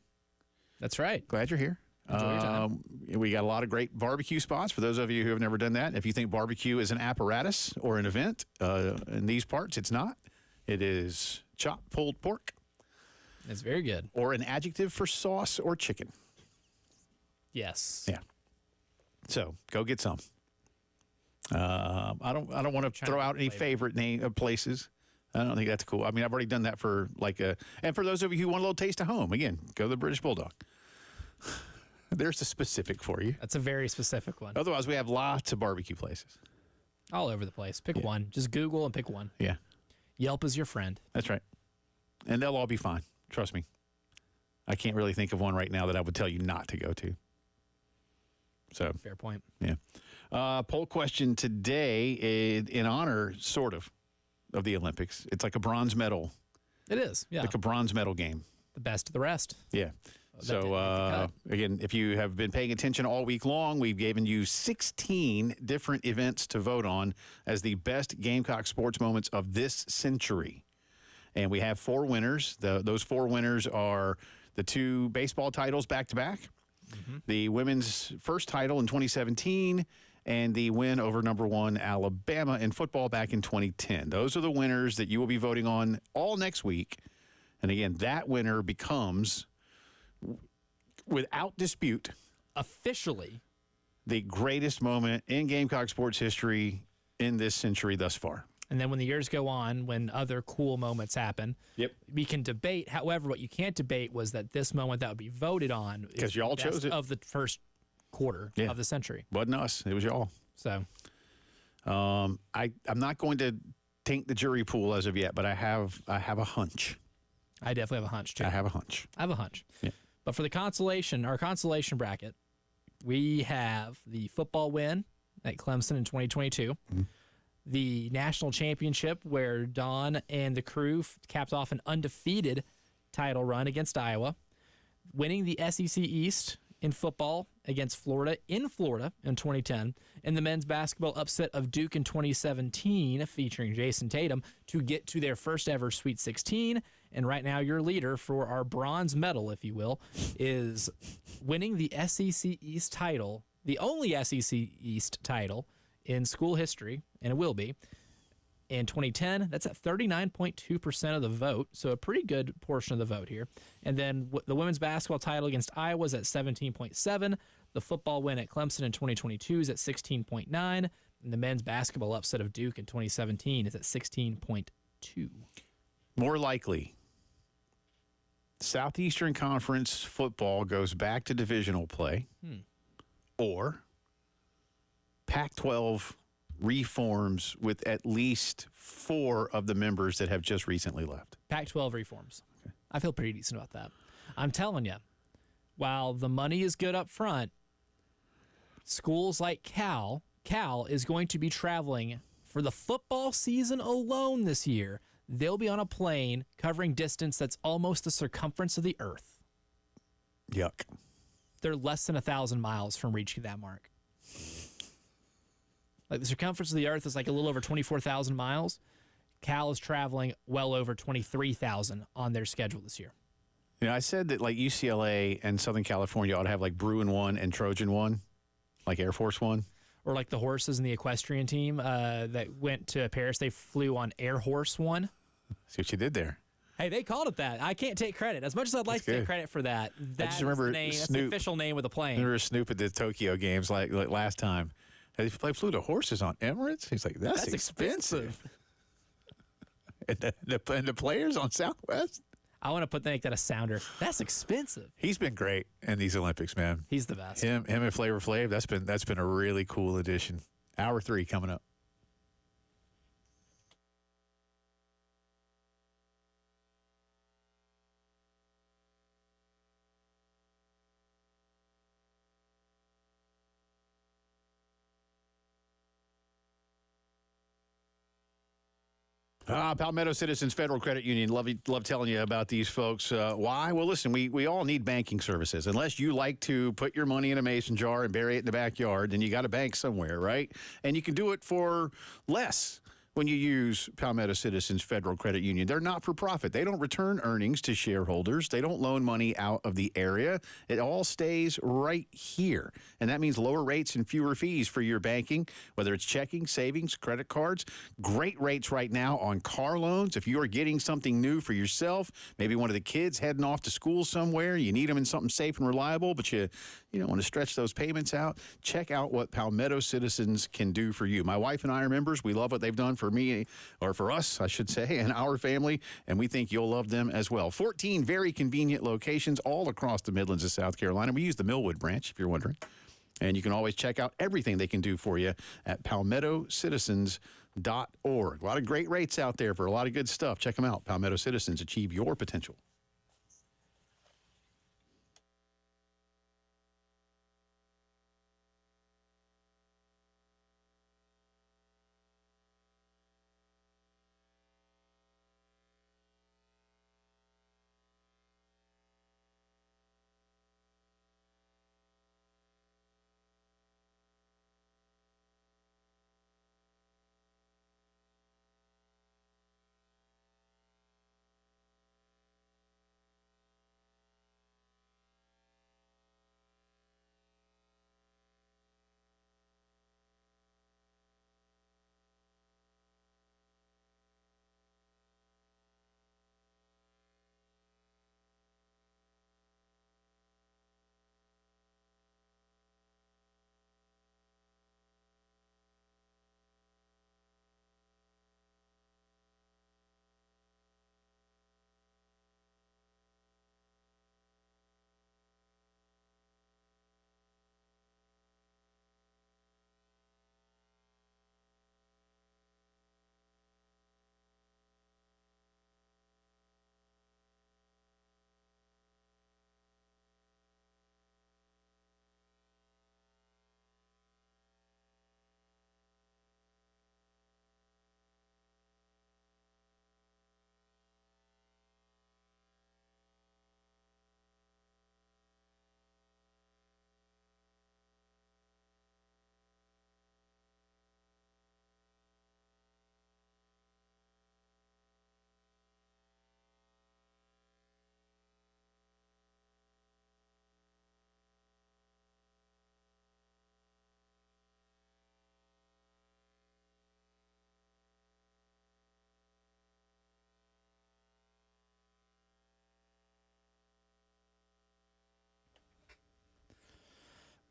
That's right. Glad you're here. Enjoy your time. We got a lot of great barbecue spots for those of you who have never done that. If you think barbecue is an apparatus or an event in these parts, it's not. It is chopped pulled pork. It's very good. Or an adjective for sauce or chicken. Yes. Yeah. So go get some. I don't want to throw out any favorite places. I don't think that's cool. I mean, I've already done that for and for those of you who want a little taste of home, again, go to the British Bulldog. There's a specific for you. That's a very specific one. Otherwise, we have lots of barbecue places. All over the place. Pick one. Just Google and pick one. Yeah. Yelp is your friend. That's right. And they'll all be fine. Trust me. I can't really think of one right now that I would tell you not to go to. So fair point. Yeah. Poll question today in honor, sort of the Olympics. It's like a bronze medal. It is, yeah. Like a bronze medal game. The best of the rest. Yeah. So, again, if you have been paying attention all week long, we've given you 16 different events to vote on as the best Gamecock sports moments of this century. And we have 4 winners. Those 4 winners are the 2 baseball titles back-to-back, the women's first title in 2017, and the win over number 1 Alabama in football back in 2010. Those are the winners that you will be voting on all next week. And again, that winner becomes, without dispute, officially the greatest moment in Gamecock sports history in this century thus far. And then when the years go on, when other cool moments happen, we can debate. However, what you can't debate was that this moment that would be voted on because y'all chose it of the first quarter of the century. Wasn't us. It was y'all. So I'm not going to taint the jury pool as of yet, but I have a hunch. I definitely have a hunch, too. I have a hunch. Yeah. But for the our consolation bracket, we have the football win at Clemson in 2022, the national championship where Don and the crew capped off an undefeated title run against Iowa, winning the SEC East in football against Florida in 2010, and the men's basketball upset of Duke in 2017 featuring Jason Tatum to get to their first ever Sweet 16. And right now your leader for our bronze medal, if you will, is winning the SEC East title, the only SEC East title in school history, and it will be, in 2010. That's at 39.2% of the vote, so a pretty good portion of the vote here. And then the women's basketball title against Iowa is at 17.7%. The football win at Clemson in 2022 is at 16.9%. And the men's basketball upset of Duke in 2017 is at 16.2%. More likely, Southeastern Conference football goes back to divisional play, or Pac-12 reforms with at least 4 of the members that have just recently left. Pac-12 reforms. Okay. I feel pretty decent about that. I'm telling you, while the money is good up front, schools like Cal is going to be traveling for the football season alone this year. They'll be on a plane covering distance that's almost the circumference of the earth. Yuck. They're less than 1,000 miles from reaching that mark. Like the circumference of the Earth is like a little over 24,000 miles. Cal is traveling well over 23,000 on their schedule this year. You know, I said that like UCLA and Southern California ought to have like Bruin 1 and Trojan 1, like Air Force 1. Or like the horses in the equestrian team that went to Paris. They flew on Air Horse 1. See what you did there. Hey, they called it that. I can't take credit. As much as I'd like to take credit for that, that's the name. That's the official name of the plane. I remember Snoop at the Tokyo games like last time. They flew the horses on Emirates. He's like, that's expensive. and the players on Southwest? I want to put that a sounder. That's expensive. He's been great in these Olympics, man. He's the best. Him and Flavor Flav, that's been a really cool addition. Hour 3 coming up. Palmetto Citizens Federal Credit Union. Love telling you about these folks. Why? Well, listen, we all need banking services. Unless you like to put your money in a mason jar and bury it in the backyard, then you got a bank somewhere, right? And you can do it for less when you use Palmetto Citizens Federal Credit Union. They're not for profit. They don't return earnings to shareholders. They don't loan money out of the area. It all stays right here. And that means lower rates and fewer fees for your banking, whether it's checking, savings, credit cards. Great rates right now on car loans. If you are getting something new for yourself, maybe one of the kids heading off to school somewhere, you need them in something safe and reliable, but you don't want to stretch those payments out, check out what Palmetto Citizens can do for you. My wife and I are members. We love what they've done for me, or for us, I should say, and our family, and we think you'll love them as well. 14 very convenient locations all across the Midlands of South Carolina. We use the Millwood branch, if you're wondering. And you can always check out everything they can do for you at palmettocitizens.org. A lot of great rates out there for a lot of good stuff. Check them out. Palmetto Citizens, achieve your potential.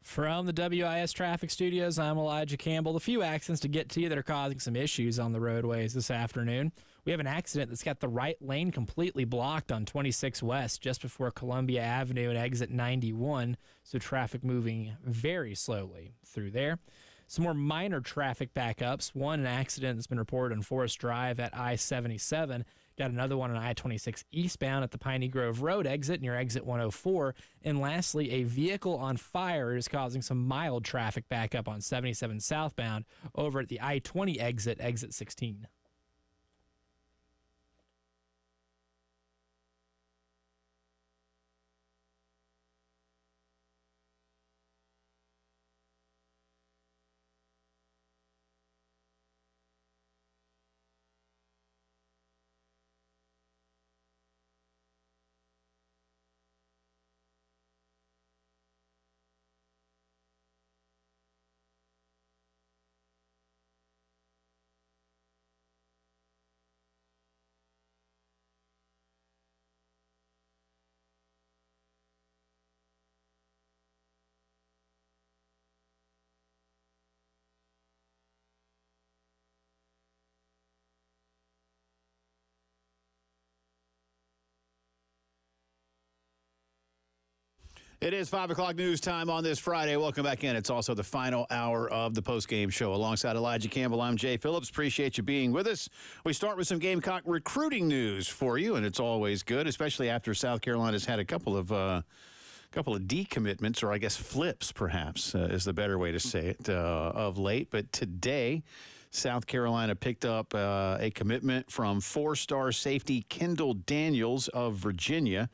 From the WIS Traffic Studios, I'm Elijah Campbell. A few accidents to get to you that are causing some issues on the roadways this afternoon. We have an accident that's got the right lane completely blocked on 26 West just before Columbia Avenue and exit 91, so traffic moving very slowly through there. Some more minor traffic backups. One, an accident that's been reported on Forest Drive at I-77. Got another one on I-26 eastbound at the Piney Grove Road exit near exit 104. And lastly, a vehicle on fire is causing some mild traffic backup on 77 southbound over at the I-20 exit 16. It is 5 o'clock news time on this Friday. Welcome back in. It's also the final hour of the postgame show. Alongside Elijah Campbell, I'm Jay Phillips. Appreciate you being with us. We start with some Gamecock recruiting news for you, and it's always good, especially after South Carolina's had a couple of decommitments, or I guess flips, perhaps, is the better way to say it, of late. But today, South Carolina picked up a commitment from four-star safety Kendall Daniels of Virginia.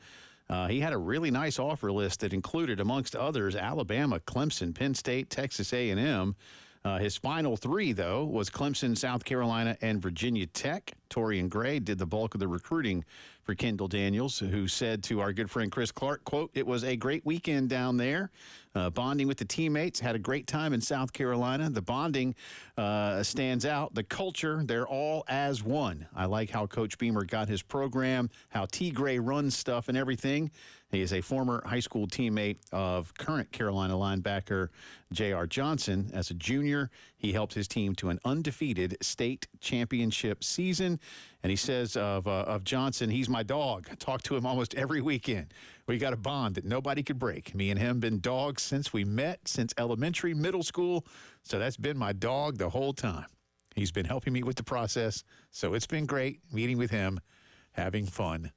He had a really nice offer list that included, amongst others, Alabama, Clemson, Penn State, Texas A&M. His final three, though, was Clemson, South Carolina, and Virginia Tech. Torian Gray did the bulk of the recruiting for Kendall Daniels, who said to our good friend Chris Clark, quote, "It was a great weekend down there. Bonding with the teammates, had a great time in South Carolina. The bonding stands out. The culture, they're all as one. I like how Coach Beamer got his program, how T. Gray runs stuff and everything. He is a former high school teammate of current Carolina linebacker J.R. Johnson. As a junior, he helped his team to an undefeated state championship season." And he says of Johnson, "He's my dog. I talk to him almost every weekend. We got a bond that nobody could break. Me and him been dogs since we met, since elementary, middle school. So that's been my dog the whole time. He's been helping me with the process. So it's been great meeting with him, having fun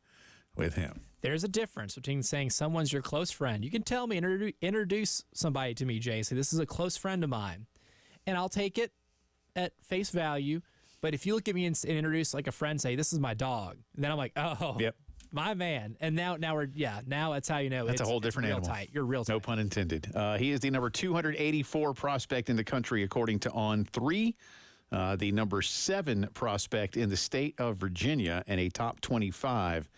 with him." There's a difference between saying someone's your close friend. You can tell me, introduce somebody to me, Jay. Say, this is a close friend of mine. And I'll take it at face value. But if you look at me and introduce like a friend, say, "This is my dog," then I'm like, "Oh, yep, my man." And now that's how you know that's a whole different real animal. Tight. You're real tight. No pun intended. He is the number 284 prospect in the country, according to On3. The number 7 prospect in the state of Virginia, and a top 25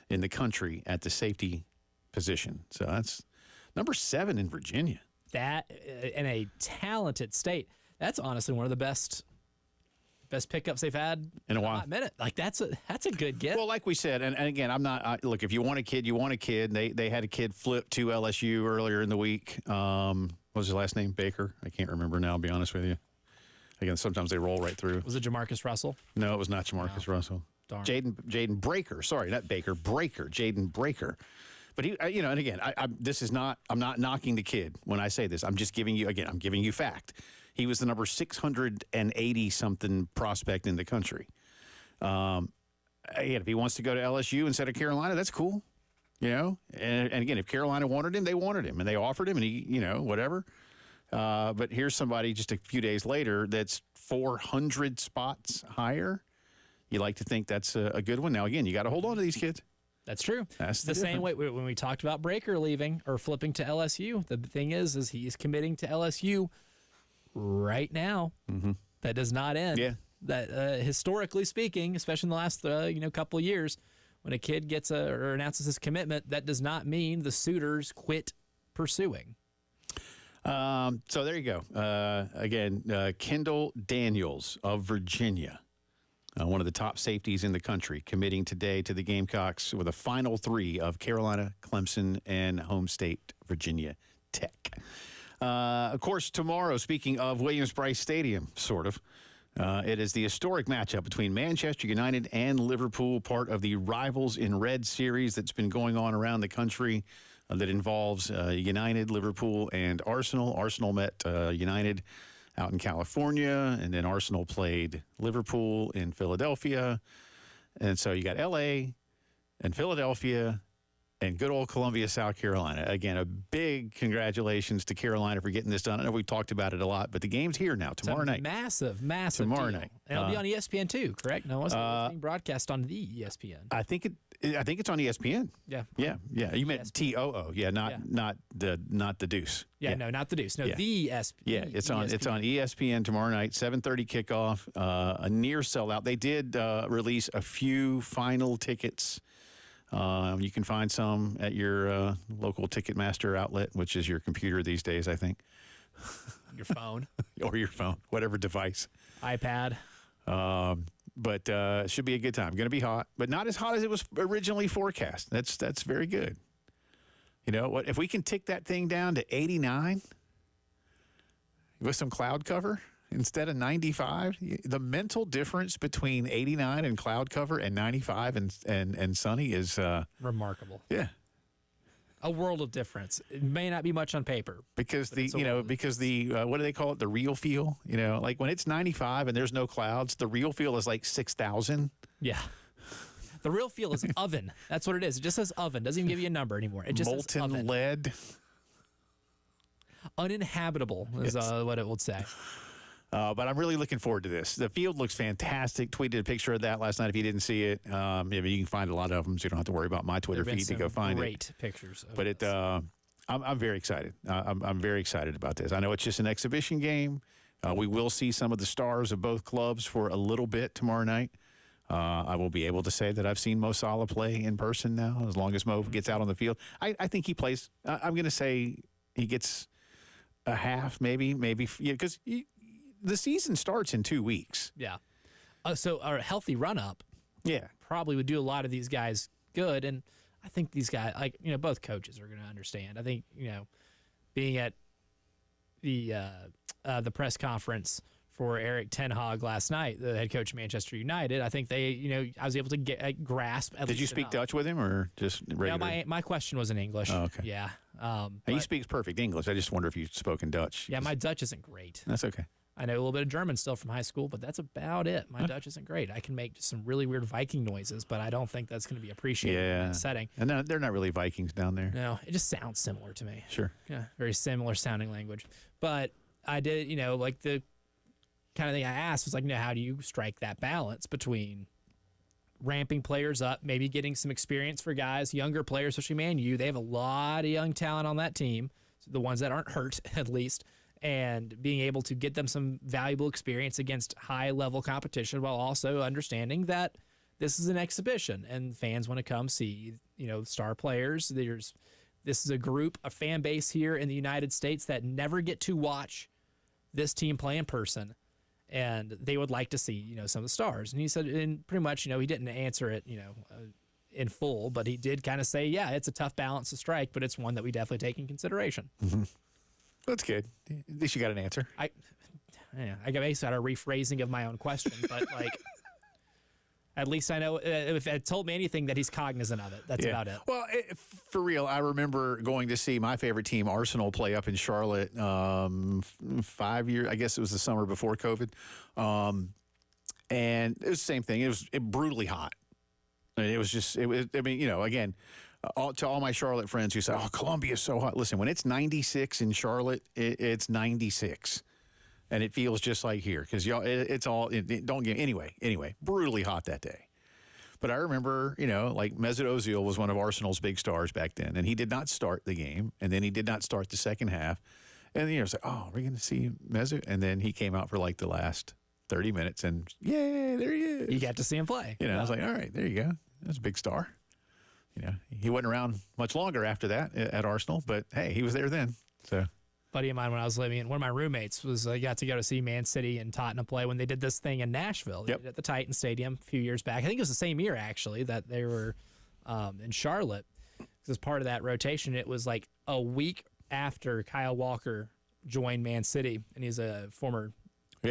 in the country at the safety position. So that's number 7 in Virginia. That in a talented state. That's honestly one of the best pickups they've had in a while. Minute. Like that's a good get. Well, like we said, and again, I'm not. Look, if you want a kid, you want a kid. They had a kid flip to LSU earlier in the week. What was his last name? Baker. I can't remember now. I'll be honest with you. Again, sometimes they roll right through. Was it Jamarcus Russell? No, it was not Jamarcus Russell. Darn. Jaden Breaker. Sorry, not Baker. Breaker. Jaden Breaker. But he, and again, I'm not knocking the kid when I say this. I'm just giving you fact. He was the number 680-something prospect in the country. Again, if he wants to go to LSU instead of Carolina, that's cool. And again, if Carolina wanted him, they wanted him, and they offered him, and he, whatever. But here's somebody just a few days later that's 400 spots higher. You like to think that's a good one. Now, again, you got to hold on to these kids. That's true. That's the same way when we talked about Breaker leaving or flipping to LSU. The thing is he's committing to LSU right now. Mm-hmm. That does not end. Yeah. That historically speaking, especially in the last couple of years, when a kid gets or announces his commitment, that does not mean the suitors quit pursuing. So there you go. Again, Kendall Daniels of Virginia, one of the top safeties in the country, committing today to the Gamecocks with a final 3 of Carolina, Clemson, and home state Virginia Tech. Of course, tomorrow, speaking of Williams-Brice Stadium, sort of, it is the historic matchup between Manchester United and Liverpool, part of the Rivals in Red series that's been going on around the country that involves United, Liverpool, and Arsenal. Arsenal met United out in California, and then Arsenal played Liverpool in Philadelphia. And so you got L.A. and Philadelphia and good old Columbia, South Carolina. Again, a big congratulations to Carolina for getting this done. I know we've talked about it a lot, but the game's here now, tomorrow night. Massive tomorrow deal. night. And it'll be on ESPN too, correct? No, it's being broadcast on the ESPN. I think it's on ESPN. Yeah. You meant TOO. Yeah, not the Deuce. Yeah, no, not the Deuce. No, the ESPN. Yeah, it's on ESPN tomorrow night, 7:30 kickoff. A near sellout. They did release a few final tickets. You can find some at your local Ticketmaster outlet, which is your computer these days, I think. Your phone. Or your phone, whatever device. iPad. But it should be a good time. Going to be hot, but not as hot as it was originally forecast. That's very good. You know what? If we can tick that thing down to 89 with some cloud cover instead of 95, the mental difference between 89 and cloud cover and 95 and sunny is remarkable. Yeah. A world of difference. It may not be much on paper. Because what do they call it? The real feel? Like when it's 95 and there's no clouds, the real feel is like 6,000. Yeah. The real feel is oven. That's what it is. It just says oven. Doesn't even give you a number anymore. It just says oven. Molten lead. Uninhabitable is what it would say. But I'm really looking forward to this. The field looks fantastic. Tweeted a picture of that last night if you didn't see it. You can find a lot of them, so you don't have to worry about my Twitter feed to go find great pictures. But I'm very excited. I'm very excited about this. I know it's just an exhibition game. We will see some of the stars of both clubs for a little bit tomorrow night. I will be able to say that I've seen Mo Salah play in person now, as long as Mo gets out on the field. I think he plays. I'm going to say he gets a half, maybe, because the season starts in 2 weeks. Yeah. So a healthy run-up Yeah. probably would do a lot of these guys good. And I think these guys, both coaches are going to understand. I think, being at the press conference for Eric Ten Hag last night, the head coach of Manchester United, I think they, I was able to grasp at least Did you speak enough. Dutch with him or just regular? Yeah, my question was in English. Oh, okay. Yeah. He speaks perfect English. I just wonder if you spoke in Dutch. Yeah, my Dutch isn't great. That's okay. I know a little bit of German still from high school, but that's about it. My Dutch isn't great. I can make just some really weird Viking noises, but I don't think that's going to be appreciated in that setting. And they're not really Vikings down there. No, it just sounds similar to me. Sure. Yeah, very similar sounding language. But I did, like the kind of thing I asked was like, how do you strike that balance between ramping players up, maybe getting some experience for guys, younger players, especially Man U. They have a lot of young talent on that team, the ones that aren't hurt at least, and being able to get them some valuable experience against high-level competition while also understanding that this is an exhibition and fans want to come see, star players. This is a group, a fan base here in the United States that never get to watch this team play in person, and they would like to see, some of the stars. And he said, and pretty much, he didn't answer it, in full, but he did kind of say, yeah, it's a tough balance to strike, but it's one that we definitely take in consideration. Mm-hmm. That's good. At least you got an answer. I basically had a rephrasing of my own question, but at least I know if it told me anything that he's cognizant of it. That's about it. Well, for real, I remember going to see my favorite team, Arsenal, play up in Charlotte 5 years. I guess it was the summer before COVID, and it was the same thing. It was brutally hot. It was just. Again. To all my Charlotte friends who say, "Oh, Columbia's so hot." Listen, when it's 96 in Charlotte, it's 96, and it feels just like here because y'all. Anyway, brutally hot that day. But I remember, like Mesut Ozil was one of Arsenal's big stars back then, and he did not start the game, and then he did not start the second half, and it's like, oh, we're going to see Mesut, and then he came out for like the last 30 minutes, and yeah, there he is. You got to see him play. I was like, all right, there you go. That's a big star. He wasn't around much longer after that at Arsenal, but hey, he was there then. So, buddy of mine when I was living in, one of my roommates got to go to see Man City and Tottenham play when they did this thing in Nashville. They did it at the Titan Stadium a few years back. I think it was the same year actually that they were in Charlotte. As part of that rotation, it was like a week after Kyle Walker joined Man City, and he's a former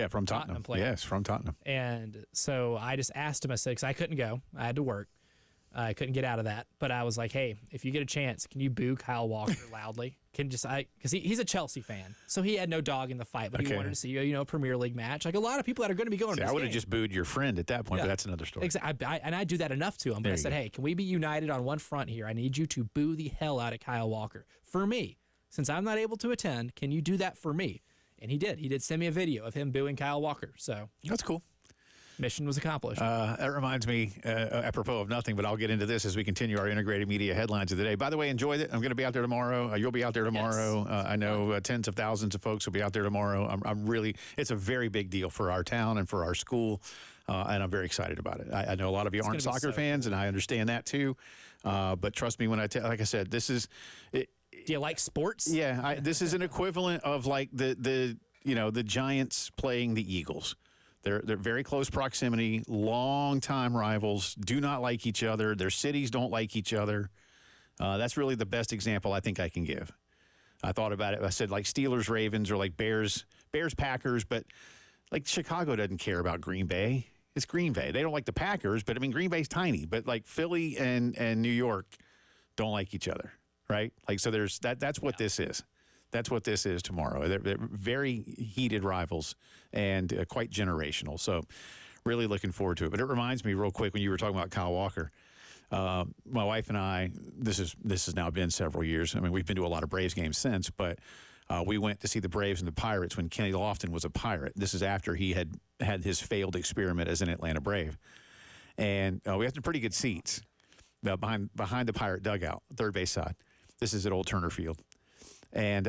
from Tottenham player. Yes, from Tottenham. And so I just asked him, I said, because I couldn't go, I had to work. I couldn't get out of that, but I was like, "Hey, if you get a chance, can you boo Kyle Walker loudly? Because he's a Chelsea fan, so he had no dog in the fight, but he wanted to see a Premier League match. Like a lot of people that are going to be going. I would have just booed your friend at that point, but that's another story. Exactly, and I do that enough to him. But I said, "Hey, can we be united on one front here? I need you to boo the hell out of Kyle Walker for me, since I'm not able to attend. Can you do that for me?" And he did. He did send me a video of him booing Kyle Walker. So that's cool. Mission was accomplished. That reminds me, apropos of nothing, but I'll get into this as we continue our integrated media headlines of the day. By the way, enjoyed it. I'm going to be out there tomorrow. You'll be out there tomorrow. Yes. I know tens of thousands of folks will be out there tomorrow. It's a very big deal for our town and for our school, and I'm very excited about it. I know a lot of you aren't soccer fans, and I understand that too. But trust me when like I said, this is. Do you like sports? Yeah, this is an equivalent of like the Giants playing the Eagles. They're very close proximity, long-time rivals, do not like each other. Their cities don't like each other. That's really the best example I think I can give. I thought about it. I said like Steelers, Ravens, or like Bears, Packers, but like Chicago doesn't care about Green Bay. It's Green Bay. They don't like the Packers, but I mean Green Bay's tiny. But like Philly and New York don't like each other. right? Like, so there's that's what this is. That's what this is tomorrow. They're very heated rivals and quite generational. So really looking forward to it. But it reminds me real quick when you were talking about Kyle Walker. My wife and I, this has now been several years. I mean, we've been to a lot of Braves games since, but we went to see the Braves and the Pirates when Kenny Lofton was a Pirate. This is after he had his failed experiment as an Atlanta Brave. And we had some pretty good seats behind the Pirate dugout, third base side. This is at Old Turner Field. And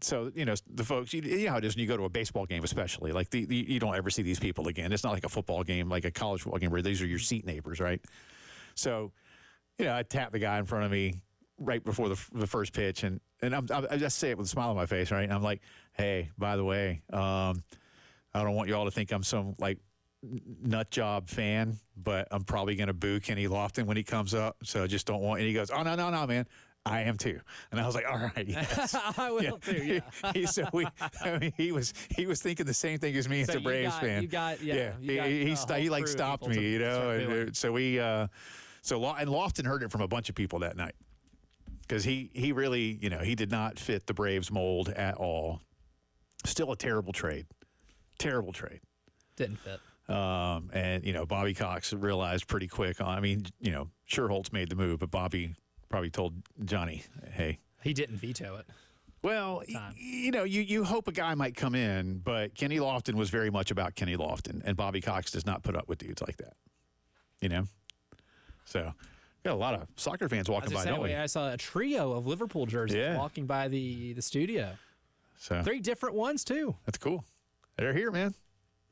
so, the folks, you know how it is when you go to a baseball game, especially. Like, you don't ever see these people again. It's not like a football game, like a college football game, where these are your seat neighbors, right? So, I tap the guy in front of me right before the first pitch, and I just say it with a smile on my face, right? And I'm like, hey, by the way, I don't want you all to think I'm some, like, nut job fan, but I'm probably going to boo Kenny Lofton when he comes up, so I just don't want. And he goes, oh, no, man. I am too, and I was like, "All right, yes. I will too." Yeah. He was thinking the same thing as me as a Braves fan. He stopped me, and so Lofton heard it from a bunch of people that night because he really, he did not fit the Braves mold at all. Still a terrible trade. Didn't fit. And Bobby Cox realized pretty quick. Sherholtz made the move, but Bobby probably told Johnny, hey. He didn't veto it. Well, you hope a guy might come in, but Kenny Lofton was very much about Kenny Lofton, and Bobby Cox does not put up with dudes like that. So got a lot of soccer fans walking by, don't we? I saw a trio of Liverpool jerseys walking by the studio. So 3 different ones, too. That's cool. They're here, man.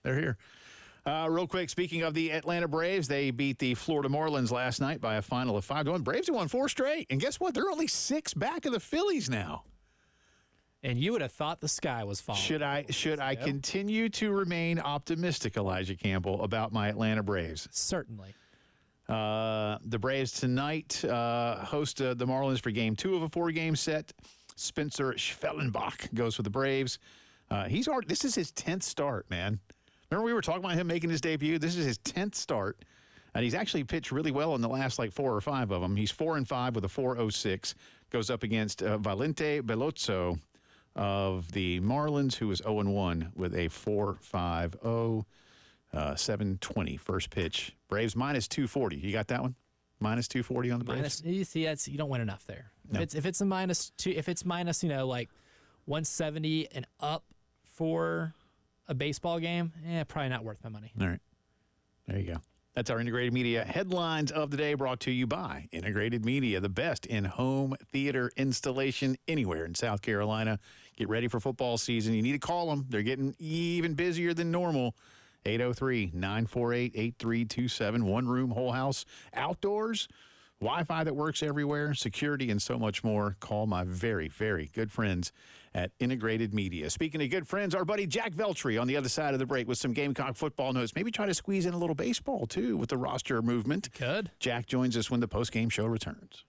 They're here. Real quick, speaking of the Atlanta Braves, they beat the Florida Marlins last night by a final of 5-1. Braves have won 4 straight, and guess what? They're only 6 back of the Phillies now. And you would have thought the sky was falling. Should I continue to remain optimistic, Elijah Campbell, about my Atlanta Braves? Certainly. The Braves tonight host the Marlins for Game 2 of a 4-game set. Spencer Schwellenbach goes for the Braves. This is his 10th start, man. Remember we were talking about him making his debut? This is his 10th start, and he's actually pitched really well in the last 4 or 5 of them. He's 4-5 with a 4.06. Goes up against Valente Belozzo of the Marlins, who is 0-1 with a 4.50, 7.20 first pitch. Braves minus 240. You got that one? Minus 240 on the Braves? You see, you don't win enough there. No. If it's a minus 2, if it's minus, 170 and up for a baseball game, probably not worth my money. All right. There you go. That's our Integrated Media headlines of the day, brought to you by Integrated Media, the best in home theater installation anywhere in South Carolina. Get ready for football season. You need to call them. They're getting even busier than normal. 803-948-8327. One room, whole house, outdoors, Wi-Fi that works everywhere, security, and so much more. Call my very, very good friends at Integrated Media. Speaking of good friends, our buddy Jack Veltri on the other side of the break with some Gamecock football notes. Maybe try to squeeze in a little baseball, too, with the roster movement. Could. Jack joins us when the postgame show returns.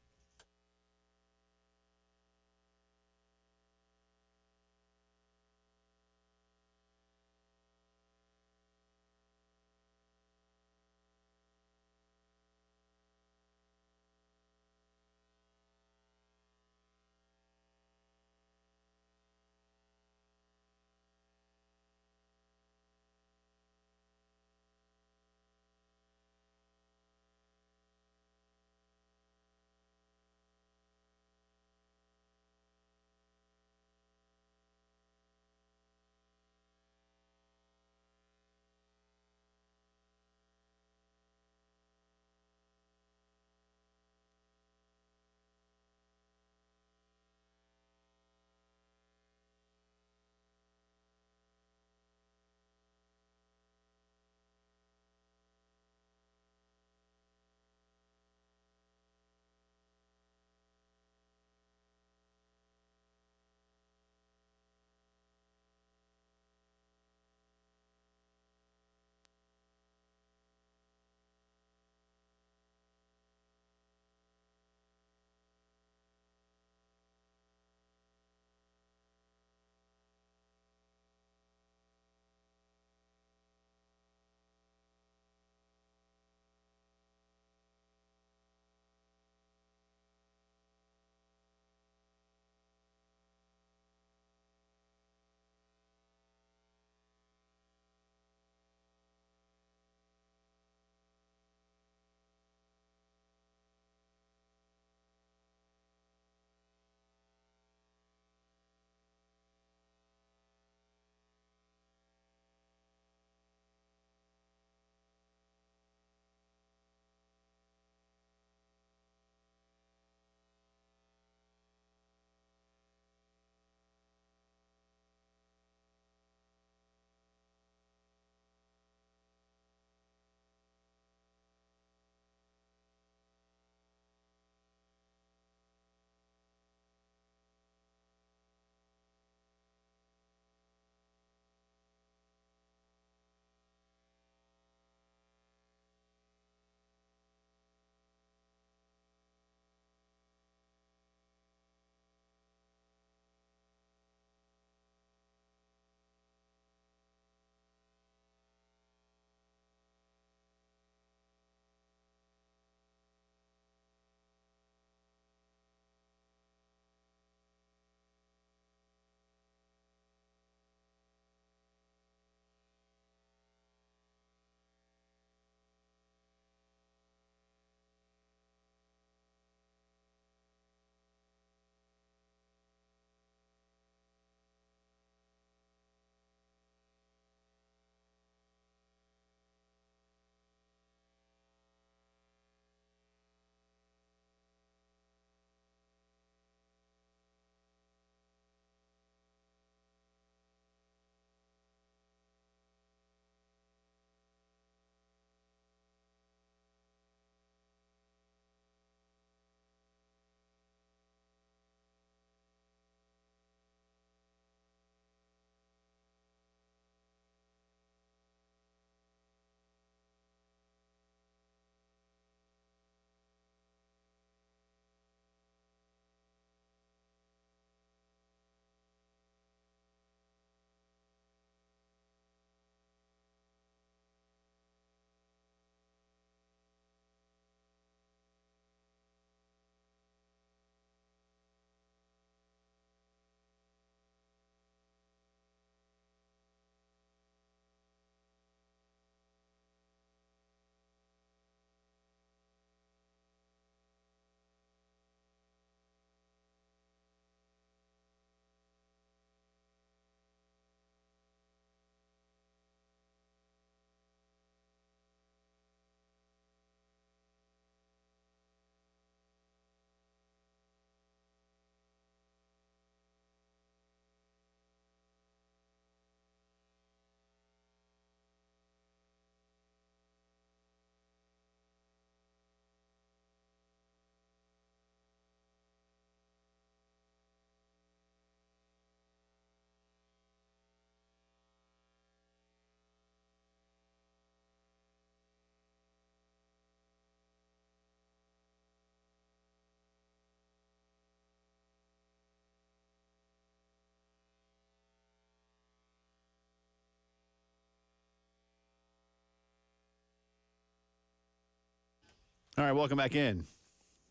All right, welcome back in.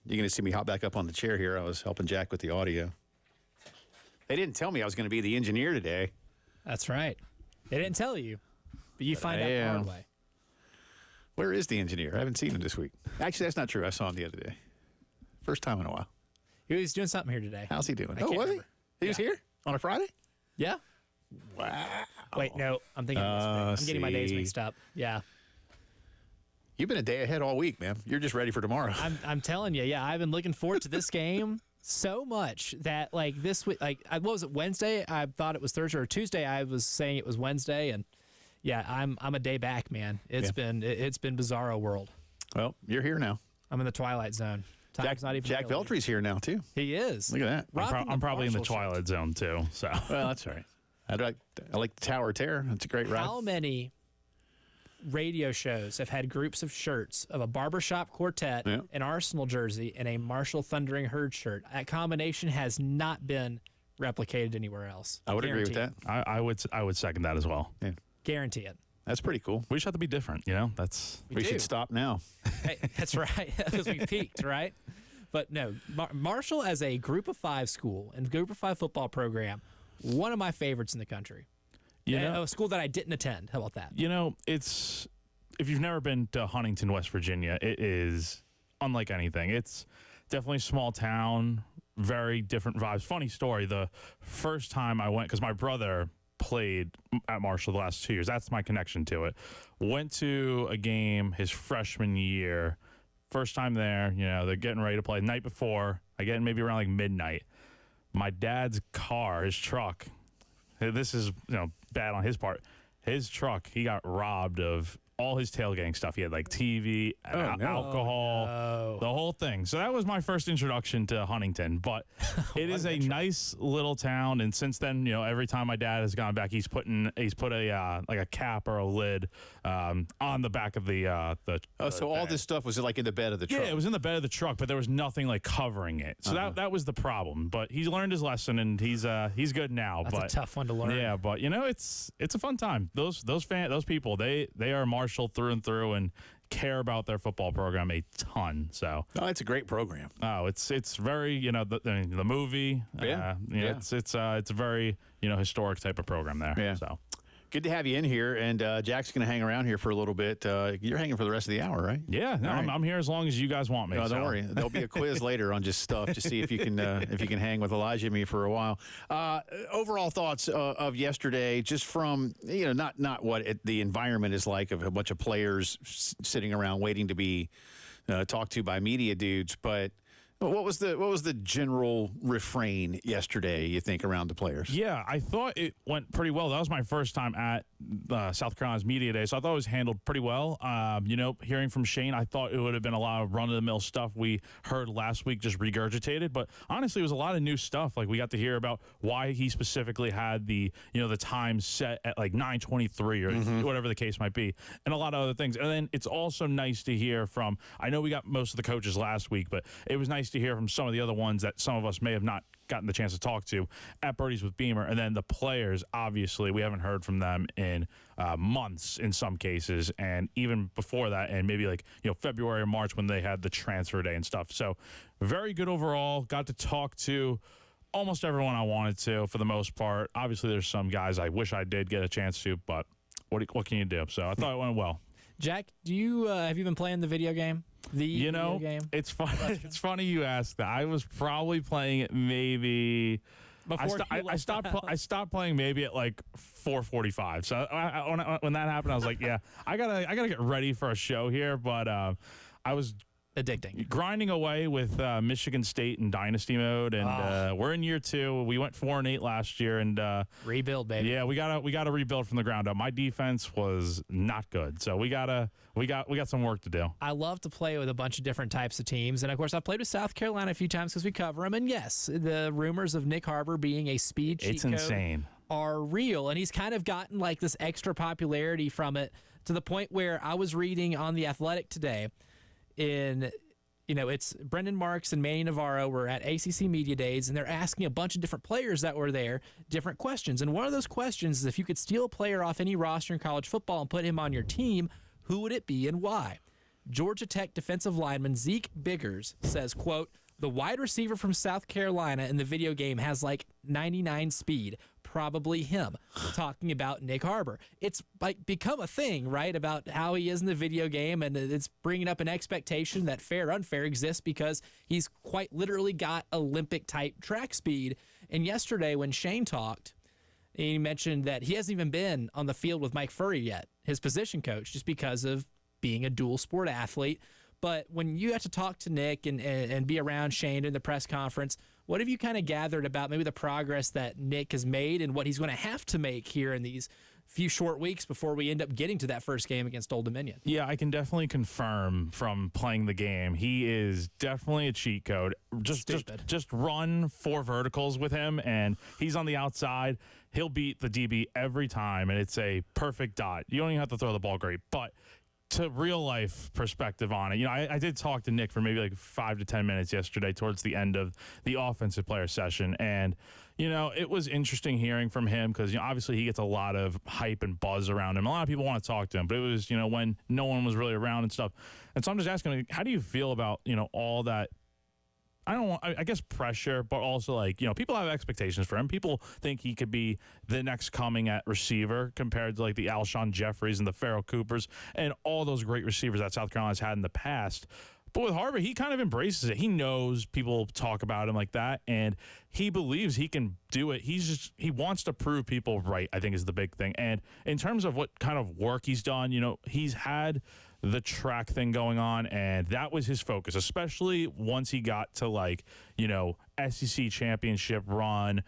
You're going to see me hop back up on the chair here. I was helping Jack with the audio. They didn't tell me I was going to be the engineer today. That's right. They didn't tell you, but you find out the hard way. Where is the engineer? I haven't seen him this week. Actually, that's not true. I saw him the other day. First time in a while. He was doing something here today. How's he doing? I can't Was he? remember. He was here on a Friday? Yeah. Wow. Wait, no. I'm thinking of this. I'm getting my days mixed up. Yeah. You've been a day ahead all week, man. You're just ready for tomorrow. I'm telling you, yeah, I've been looking forward to this game so much that like this week, like what was it, Wednesday? I thought it was Thursday, or Tuesday I was saying it was Wednesday, and yeah, I'm a day back, man. It's been bizarro world. Well, you're here now. I'm in the twilight zone. Time's not even Jack real. Veltry's here now too. He is. Look at that. I'm probably in the twilight zone too. So Well, that's all right. I like the Tower of Terror. It's a great ride. How many radio shows have had groups of shirts of a barbershop quartet, an Arsenal jersey, and a Marshall Thundering Herd shirt? That combination has not been replicated anywhere else. I would agree with that. I would second that as well. Yeah. Guarantee it. That's pretty cool. We just have to be different, you know. We should stop now. Hey, that's right, because we peaked, right? But no, Marshall as a Group of 5 school and Group of 5 football program, one of my favorites in the country. A school that I didn't attend. How about that? You know, if you've never been to Huntington, West Virginia, it is unlike anything. It's definitely a small town, very different vibes. Funny story, the first time I went, because my brother played at Marshall the last 2 years. That's my connection to it. Went to a game his freshman year. First time there, you know, they're getting ready to play. The night before, I get in maybe around like midnight. My dad's car, his truck, this is, you know, bad on his part. His truck, he got robbed of all his tailgating stuff. He had like TV, alcohol, the whole thing. So that was my first introduction to Huntington. But it is a nice little town. And since then, you know, every time my dad has gone back, he's put a like a cap or a lid on the back of the. So all this stuff was like in the bed of the truck. Yeah, it was in the bed of the truck, but there was nothing like covering it. So that was the problem. But he's learned his lesson, and he's good now. That's a tough one to learn. Yeah, but you know, it's a fun time. Those people, they are Marshall through and through, and care about their football program a ton. So it's a great program. Oh, it's very, you know, the movie. It's a very, you know, historic type of program there. Yeah. So good to have you in here, and Jack's going to hang around here for a little bit. You're hanging for the rest of the hour, right? Yeah, no, right. I'm here as long as you guys want me. No, don't worry. There'll be a quiz later on just stuff to see if you can hang with Elijah and me for a while. Overall thoughts of yesterday, just from, you know, not what the environment is like of a bunch of players sitting around waiting to be talked to by media dudes, but what was the general refrain yesterday, you think, around the players? Yeah, I thought it went pretty well. That was my first time at South Carolina's media day, so I thought it was handled pretty well. You know, hearing from Shane, I thought it would have been a lot of run-of-the-mill stuff we heard last week, just regurgitated. But honestly, it was a lot of new stuff. Like, we got to hear about why he specifically had the time set at like 9:23 or whatever the case might be, and a lot of other things. And then it's also nice to hear from, I know we got most of the coaches last week, but it was nice to hear from some of the other ones that some of us may have not gotten the chance to talk to at Birdies with Beamer. And then the players, obviously, we haven't heard from them in months in some cases, and even before that, and maybe like, you know, February or March when they had the transfer day and stuff. So very good overall. Got to talk to almost everyone I wanted to for the most part. Obviously, there's some guys I wish I did get a chance to, but what can you do? So I thought it went well. Jack, do you have you been playing the video game? Video game? It's funny. It's funny you asked that. I was probably playing it maybe. I stopped playing maybe at like 4:45. So when that happened, I was like, yeah, I gotta get ready for a show here. But I was addicting, grinding away with Michigan State in Dynasty mode, and we're in year 2. We went 4-8 last year, and rebuild, baby. Yeah, we gotta rebuild from the ground up. My defense was not good, so we got some work to do. I love to play with a bunch of different types of teams, and of course, I've played with South Carolina a few times because we cover them. And yes, the rumors of Nick Harbor being a speed cheat it's insane are real, and he's kind of gotten like this extra popularity from it to the point where I was reading on The Athletic today. It's Brendan Marks and Manny Navarro were at ACC Media Days, and they're asking a bunch of different players that were there different questions. And one of those questions is, if you could steal a player off any roster in college football and put him on your team, who would it be and why? Georgia Tech defensive lineman Zeke Biggers says, quote, the wide receiver from South Carolina in the video game has like 99 speed. Probably him. Talking about Nick Harbor. It's like become a thing, right, about how he is in the video game, and it's bringing up an expectation that fair or unfair exists because he's quite literally got Olympic-type track speed. And yesterday when Shane talked, he mentioned that he hasn't even been on the field with Mike Furry yet, his position coach, just because of being a dual sport athlete. But when you have to talk to Nick and be around Shane in the press conference, what have you kind of gathered about maybe the progress that Nick has made and what he's going to have to make here in these few short weeks before we end up getting to that first game against Old Dominion? Yeah, I can definitely confirm from playing the game, he is definitely a cheat code. Just run 4 verticals with him, and he's on the outside. He'll beat the DB every time, and it's a perfect dot. You don't even have to throw the ball great, but to real life perspective on it, I did talk to Nick for maybe like 5 to 10 minutes yesterday towards the end of the offensive player session. And, it was interesting hearing from him because, obviously he gets a lot of hype and buzz around him. A lot of people want to talk to him, but it was, when no one was really around and stuff. And so I'm just asking, how do you feel about, all that? I guess pressure, but also people have expectations for him. People think he could be the next coming at receiver compared to the Alshon Jeffries and the Farrell Coopers and all those great receivers that South Carolina's had in the past. But with Harbor, he kind of embraces it. He knows people talk about him like that, and he believes he can do it. He wants to prove people right, I think is the big thing. And in terms of what kind of work he's done, he's had the track thing going on, and that was his focus, especially once he got to SEC championship run,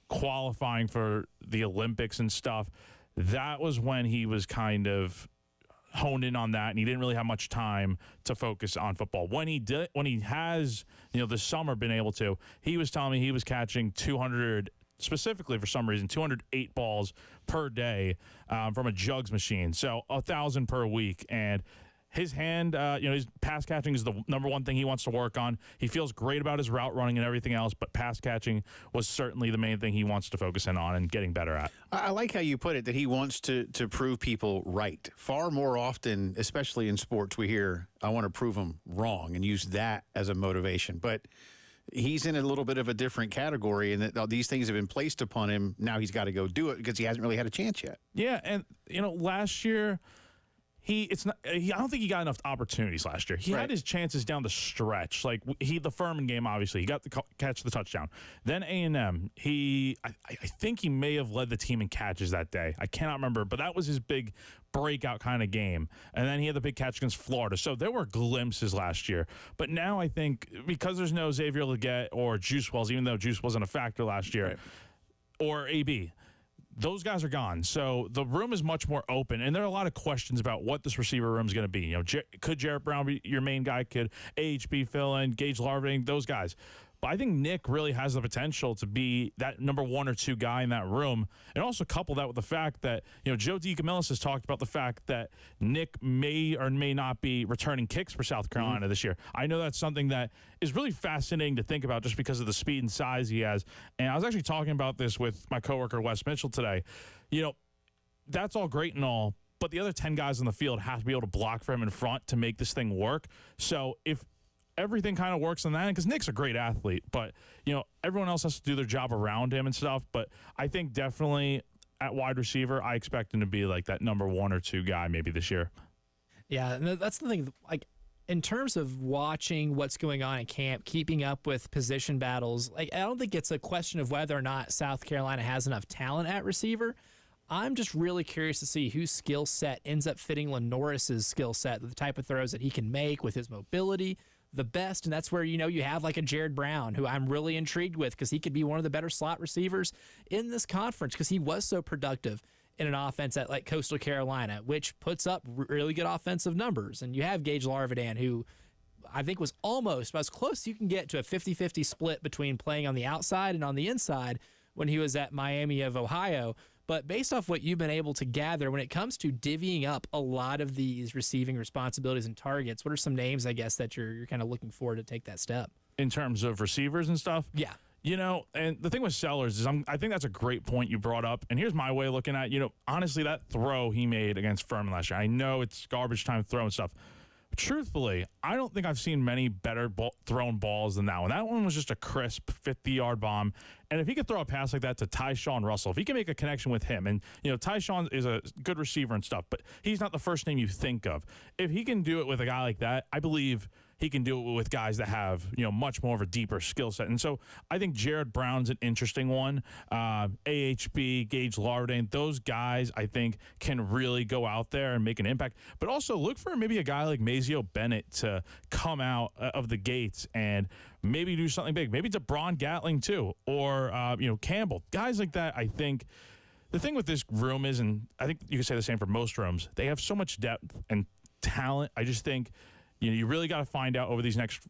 qualifying for the Olympics and stuff. That was when he was kind of honed in on that, and he didn't really have much time to focus on football. When he has this summer been able to, he was telling me he was catching 200, specifically for some reason 208 balls per day from a jugs machine, so 1,000 per week. And his hand, his pass catching is the number one thing he wants to work on. He feels great about his route running and everything else, but pass catching was certainly the main thing he wants to focus in on and getting better at. I like how you put it, that he wants to prove people right. Far more often, especially in sports, we hear, I want to prove them wrong, and use that as a motivation. But he's in a little bit of a different category, and that these things have been placed upon him. Now he's got to go do it because he hasn't really had a chance yet. Yeah, and, last year – I don't think he got enough opportunities last year. He had his chances down the stretch. The Furman game, obviously, he got the catch the touchdown. Then A&M, I think he may have led the team in catches that day. I cannot remember, but that was his big breakout kind of game. And then he had the big catch against Florida. So there were glimpses last year. But now I think because there's no Xavier Leggett or Juice Wells, even though Juice wasn't a factor last year, or AB, those guys are gone. So the room is much more open, and there are a lot of questions about what this receiver room is going to be. Could Jarrett Brown be your main guy? Could AHB fill in? Gage Larving, those guys. But I think Nick really has the potential to be that number 1 or 2 guy in that room, and also couple that with the fact that Joe DeCamillis has talked about the fact that Nick may or may not be returning kicks for South Carolina this year. I know that's something that is really fascinating to think about just because of the speed and size he has. And I was actually talking about this with my coworker Wes Mitchell today. That's all great and all, but the other 10 guys on the field have to be able to block for him in front to make this thing work. So if everything kind of works on that, because Nick's a great athlete, but everyone else has to do their job around him and stuff. But I think definitely at wide receiver, I expect him to be like that number 1 or 2 guy maybe this year. Yeah, and that's the thing. In terms of watching what's going on in camp, keeping up with position battles, I don't think it's a question of whether or not South Carolina has enough talent at receiver. I'm just really curious to see whose skill set ends up fitting Lenoris's skill set, the type of throws that he can make with his mobility the best. And that's where, you have like a Jared Brown, who I'm really intrigued with because he could be one of the better slot receivers in this conference because he was so productive in an offense at Coastal Carolina, which puts up really good offensive numbers. And you have Gage Larvidan, who I think was almost as close as you can get to a 50-50 split between playing on the outside and on the inside when he was at Miami of Ohio. But based off what you've been able to gather, when it comes to divvying up a lot of these receiving responsibilities and targets, what are some names, I guess, that you're kind of looking forward to take that step? In terms of receivers and stuff? Yeah. You know, and the thing with Sellers is I think that's a great point you brought up. And here's my way of looking at, honestly, that throw he made against Furman last year, I know it's garbage time throw and stuff. But truthfully, I don't think I've seen many better thrown balls than that one. That one was just a crisp 50-yard bomb. And if he could throw a pass like that to Tyshawn Russell, if he can make a connection with him, and, Tyshawn is a good receiver and stuff, but he's not the first name you think of. If he can do it with a guy like that, I believe he can do it with guys that have, much more of a deeper skill set. And so I think Jared Brown's an interesting one. AHB, Gage Lardane, those guys I think can really go out there and make an impact. But also look for maybe a guy like Mazio Bennett to come out of the gates and maybe do something big. Maybe DeBron Gatling too, or, Campbell. Guys like that, I think. The thing with this room is, and I think you can say the same for most rooms, they have so much depth and talent. I just think you really got to find out over this next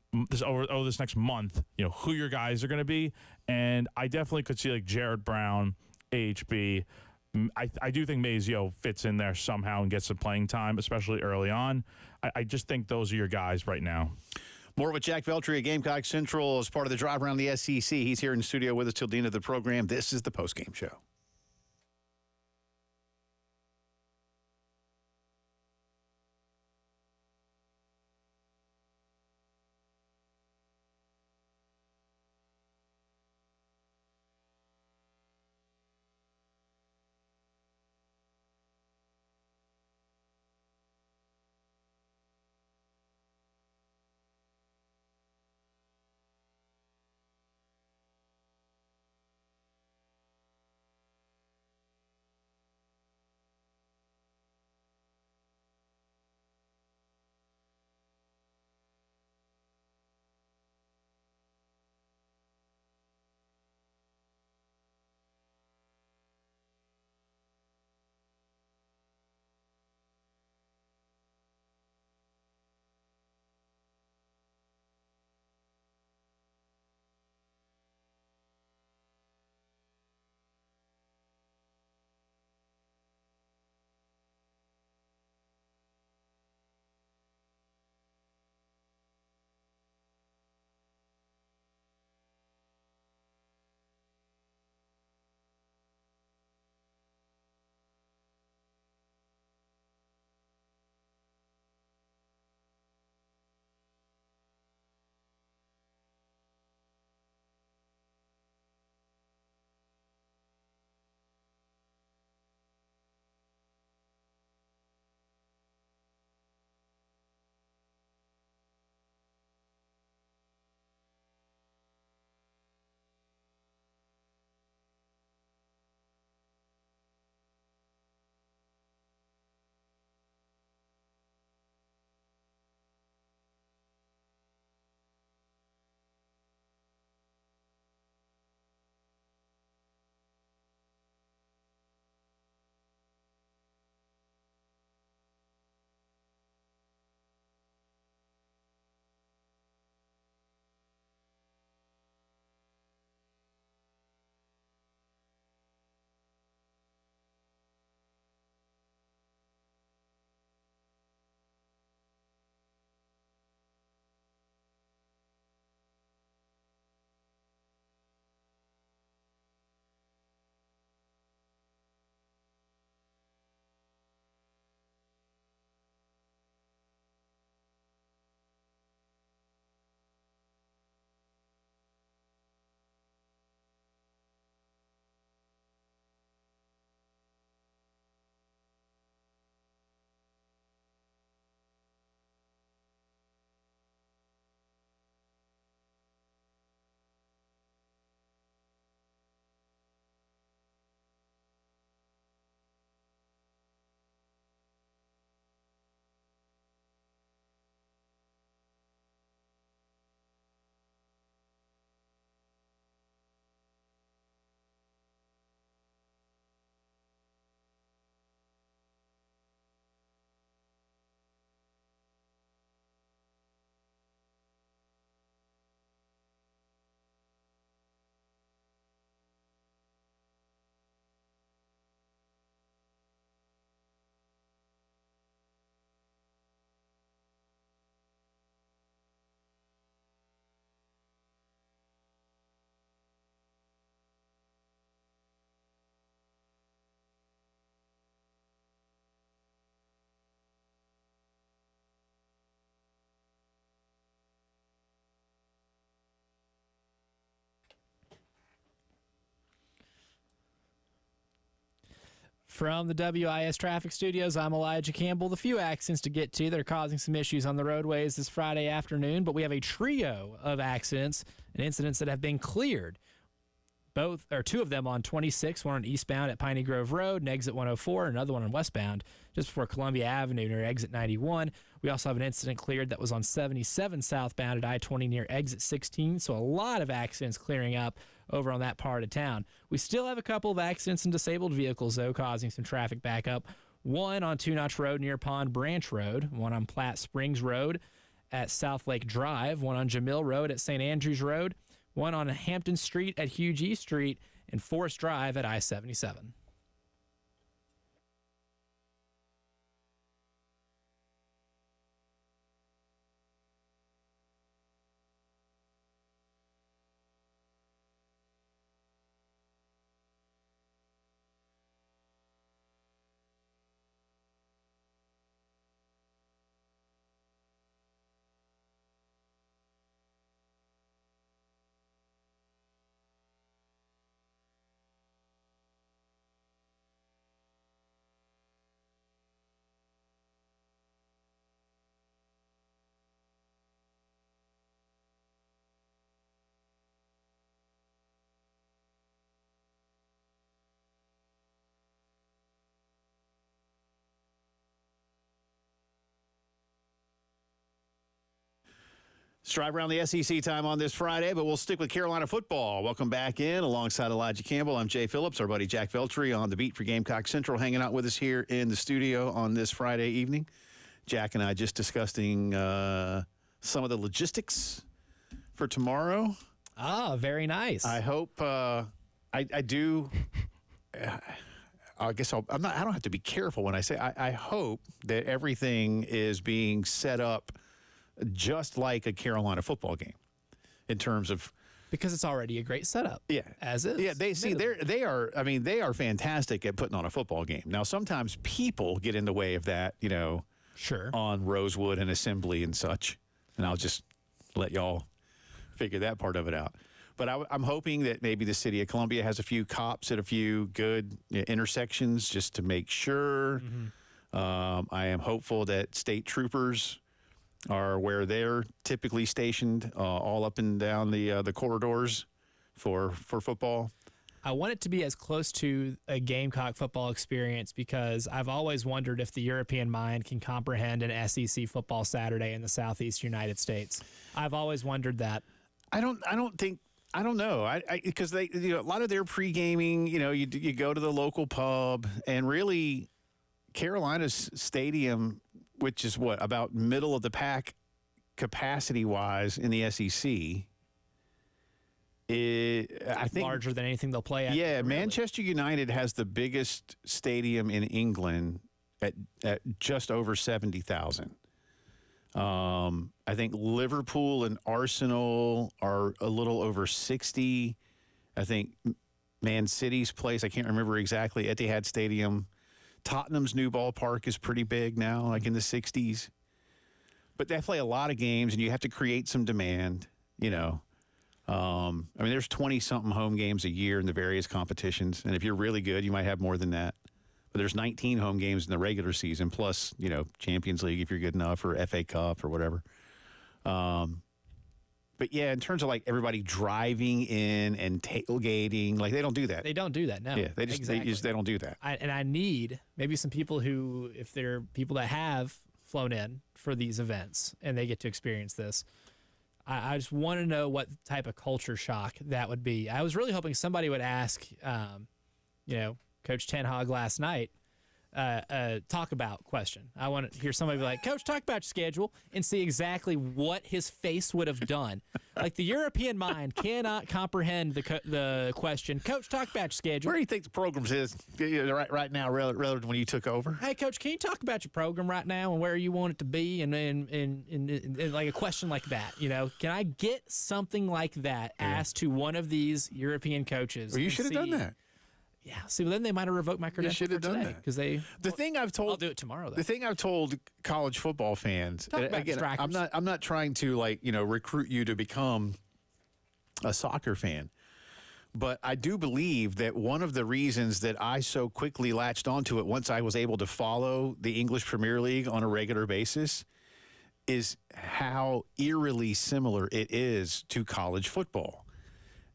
month, who your guys are going to be. And I definitely could see like Jared Brown, AHB. I do think Mazio fits in there somehow and gets some playing time, especially early on. I just think those are your guys right now. More with Jack Veltri at Gamecock Central as part of the drive around the SEC. He's here in the studio with us till the end of the program. This is the Postgame Show. From the WIS Traffic Studios, I'm Elijah Campbell. The few accidents to get to that are causing some issues on the roadways this Friday afternoon, but we have a trio of accidents and incidents that have been cleared. Two of them on 26, one on eastbound at Piney Grove Road and exit 104, another one on westbound just before Columbia Avenue near exit 91. We also have an incident cleared that was on 77 southbound at I-20 near exit 16, so a lot of accidents clearing up over on that part of town. We still have a couple of accidents and disabled vehicles, though, causing some traffic backup. One on Two Notch Road near Pond Branch Road, one on Platte Springs Road at South Lake Drive, one on Jamil Road at St. Andrews Road, one on Hampton Street at Hugh G. Street, and Forest Drive at I-77. Let's drive around the SEC time on this Friday, but we'll stick with Carolina football. Welcome back in alongside Elijah Campbell. I'm Jay Phillips. Our buddy Jack Veltri on the beat for Gamecock Central hanging out with us here in the studio on this Friday evening. Jack and I just discussing some of the logistics for tomorrow. Ah, very nice. I hope I do. I guess I don't have to be careful when I say I hope that everything is being set up just like a Carolina football game in terms of, because it's already a great setup. Yeah. As is. Yeah, they are fantastic at putting on a football game. Now sometimes people get in the way of that, Sure. on Rosewood and Assembly and such. And I'll just let y'all figure that part of it out. But I'm hoping that maybe the city of Columbia has a few cops at a few good intersections just to make sure. Mm-hmm. I am hopeful that state troopers are where they're typically stationed, all up and down the corridors for football. I want it to be as close to a Gamecock football experience because I've always wondered if the European mind can comprehend an SEC football Saturday in the Southeast United States. I've always wondered that. I don't know. Because they, a lot of their pre-gaming, you go to the local pub, and really Carolina's stadium, which is about middle of the pack capacity-wise in the SEC, I think larger than anything they'll play at. Yeah, really. Manchester United has the biggest stadium in England at just over 70,000. I think Liverpool and Arsenal are a little over 60. I think Man City's place, I can't remember exactly, Etihad Stadium. Tottenham's new ballpark is pretty big now, like in the 60s. But they play a lot of games, and you have to create some demand, there's 20-something home games a year in the various competitions. And if you're really good, you might have more than that. But there's 19 home games in the regular season, plus, Champions League if you're good enough, or FA Cup or whatever. But, yeah, in terms of, everybody driving in and tailgating, they don't do that. They don't do that, no. Yeah, they don't do that. I need maybe some people who, if they're people that have flown in for these events and they get to experience this, I just want to know what type of culture shock that would be. I was really hoping somebody would ask, Coach Ten Hag last night, talk about question. I want to hear somebody be like, Coach, talk about your schedule, and see exactly what his face would have done. Like the European mind cannot comprehend the question, Coach, talk about your schedule. Where do you think the program is right now relative to when you took over? Hey, Coach, can you talk about your program right now and where you want it to be and like a question like that? Can I get something like that asked to one of these European coaches? Well, you should have done that. Yeah. See, well, then they might have revoked my credentials. You should have done that because I'll do it tomorrow. Though. The thing I've told college football fans, Talk about again, distractors. I'm not trying to recruit you to become a soccer fan, But I do believe that one of the reasons that I so quickly latched onto it once I was able to follow the English Premier League on a regular basis is how eerily similar it is to college football,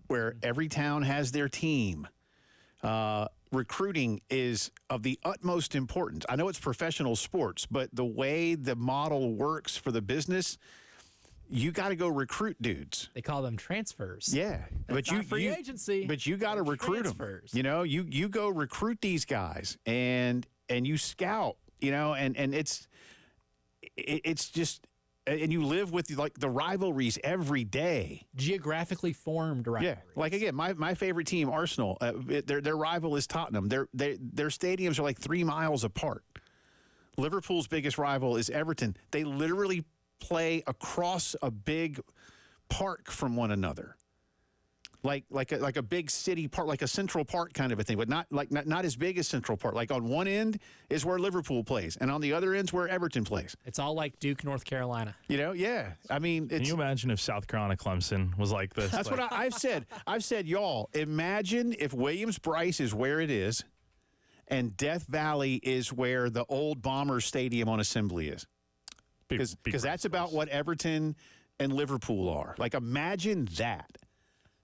where every town has their team. Recruiting is of the utmost importance. I know it's professional sports, but the way the model works for the business, you got to go recruit dudes. They call them transfers. Yeah, but free agency. But you got to recruit them. You know, you go recruit these guys and you scout. You know, and it's just. And you live with like the rivalries every day. Geographically formed rivalries. Yeah, like again, my favorite team, Arsenal. Their rival is Tottenham. Their stadiums are like 3 miles apart. Liverpool's biggest rival is Everton. They literally play across a big park from one another, like a big city park, like a Central Park kind of a thing, but not as big as Central Park. Like on one end is where Liverpool plays, and on the other end's where Everton plays. It's all like Duke, North Carolina. You know, yeah. I mean, can you imagine if South Carolina Clemson was like this? That's what I've said. I've said, y'all, imagine if Williams-Brice is where it is, and Death Valley is where the old Bombers Stadium on Assembly is, because that's about what Everton and Liverpool are. Like, imagine that.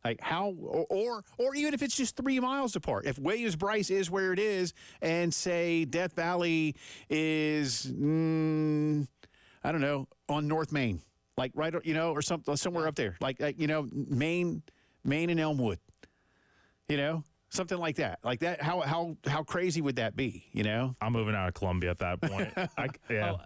Like how, or even if it's just 3 miles apart. If Williams-Brice is where it is, and say Death Valley is, I don't know, on North Main, like right, you know, or somewhere up there, like you know, Maine and Elmwood, you know, something like that. Like that. How crazy would that be? You know, I'm moving out of Columbia at that point.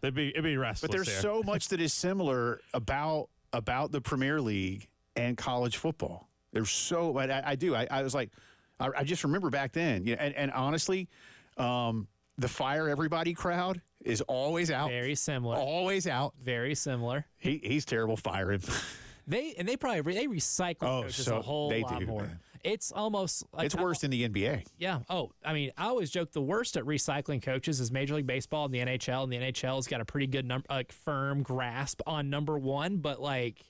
It'd be restless. But there's so much that is similar about the Premier League and college football. There's so, I do. I was like, I just remember back then, you know, and honestly, the Fire Everybody crowd is always out. Very similar. Always out. Very similar. He's terrible. Fire him. They recycle coaches a whole lot more. Man. It's almost like it's worse than the NBA. Yeah. Oh, I mean, I always joke the worst at recycling coaches is Major League Baseball and the NHL. And the NHL's got a pretty good firm grasp on number one, but like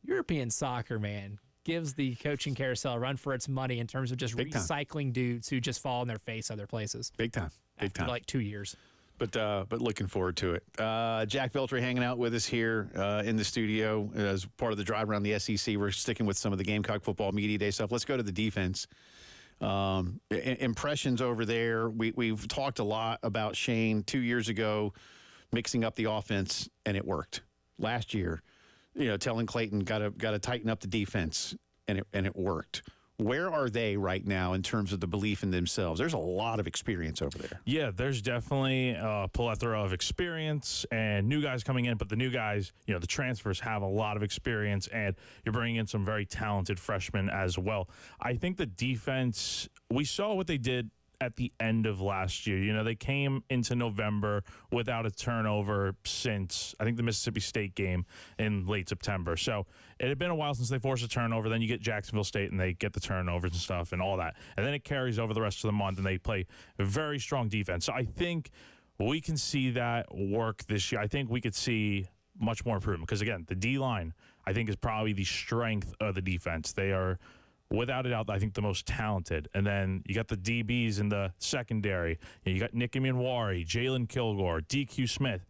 European soccer, man, gives the coaching carousel a run for its money in terms of just recycling dudes who just fall on their face other places. Big time. Big time. Like 2 years. But looking forward to it. Jack Veltri hanging out with us here in the studio as part of the drive around the SEC. We're sticking with some of the Gamecock football media day stuff. Let's go to the defense. Impressions over there. We've talked a lot about Shane 2 years ago mixing up the offense, and it worked. Last year, you know, telling Clayton got to tighten up the defense, and it worked. Where are they right now in terms of the belief in themselves? There's a lot of experience over there. Yeah, there's definitely a plethora of experience and new guys coming in, but the new guys, you know, the transfers have a lot of experience, and you're bringing in some very talented freshmen as well. I think the defense, we saw what they did at the end of last year. You know, they came into November without a turnover since, I think, the Mississippi State game in late September. So it had been a while since they forced a turnover. Then you get Jacksonville State, and they get the turnovers and stuff and all that. And then it carries over the rest of the month, and they play a very strong defense. So I think we can see that work this year. I think we could see much more improvement because, again, the D-line, I think, is probably the strength of the defense. They are, without a doubt, I think the most talented. And then you got the DBs in the secondary. You got Nick Immanwari, Jalen Kilgore, DQ Smith,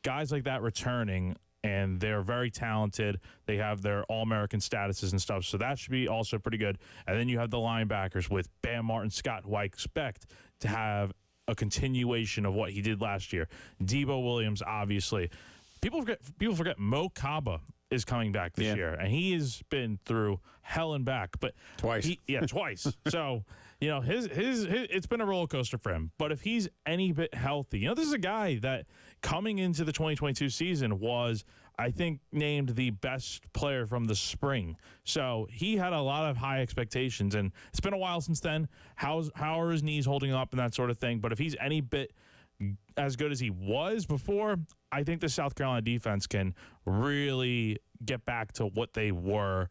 guys like that returning, and they're very talented. They have their All-American statuses and stuff, so that should be also pretty good. And then you have the linebackers with Bam Martin Scott, who I expect to have a continuation of what he did last year. Debo Williams, obviously. People forget Mo Kaba is coming back this year, and he has been through hell and back, but twice. Twice. So, you know, his it's been a roller coaster for him. But if he's any bit healthy, you know, this is a guy that coming into the 2022 season was, I think, named the best player from the spring. So he had a lot of high expectations, and it's been a while since then. How are his knees holding up and that sort of thing? But if he's any bit as good as he was before, I think the South Carolina defense can really get back to what they were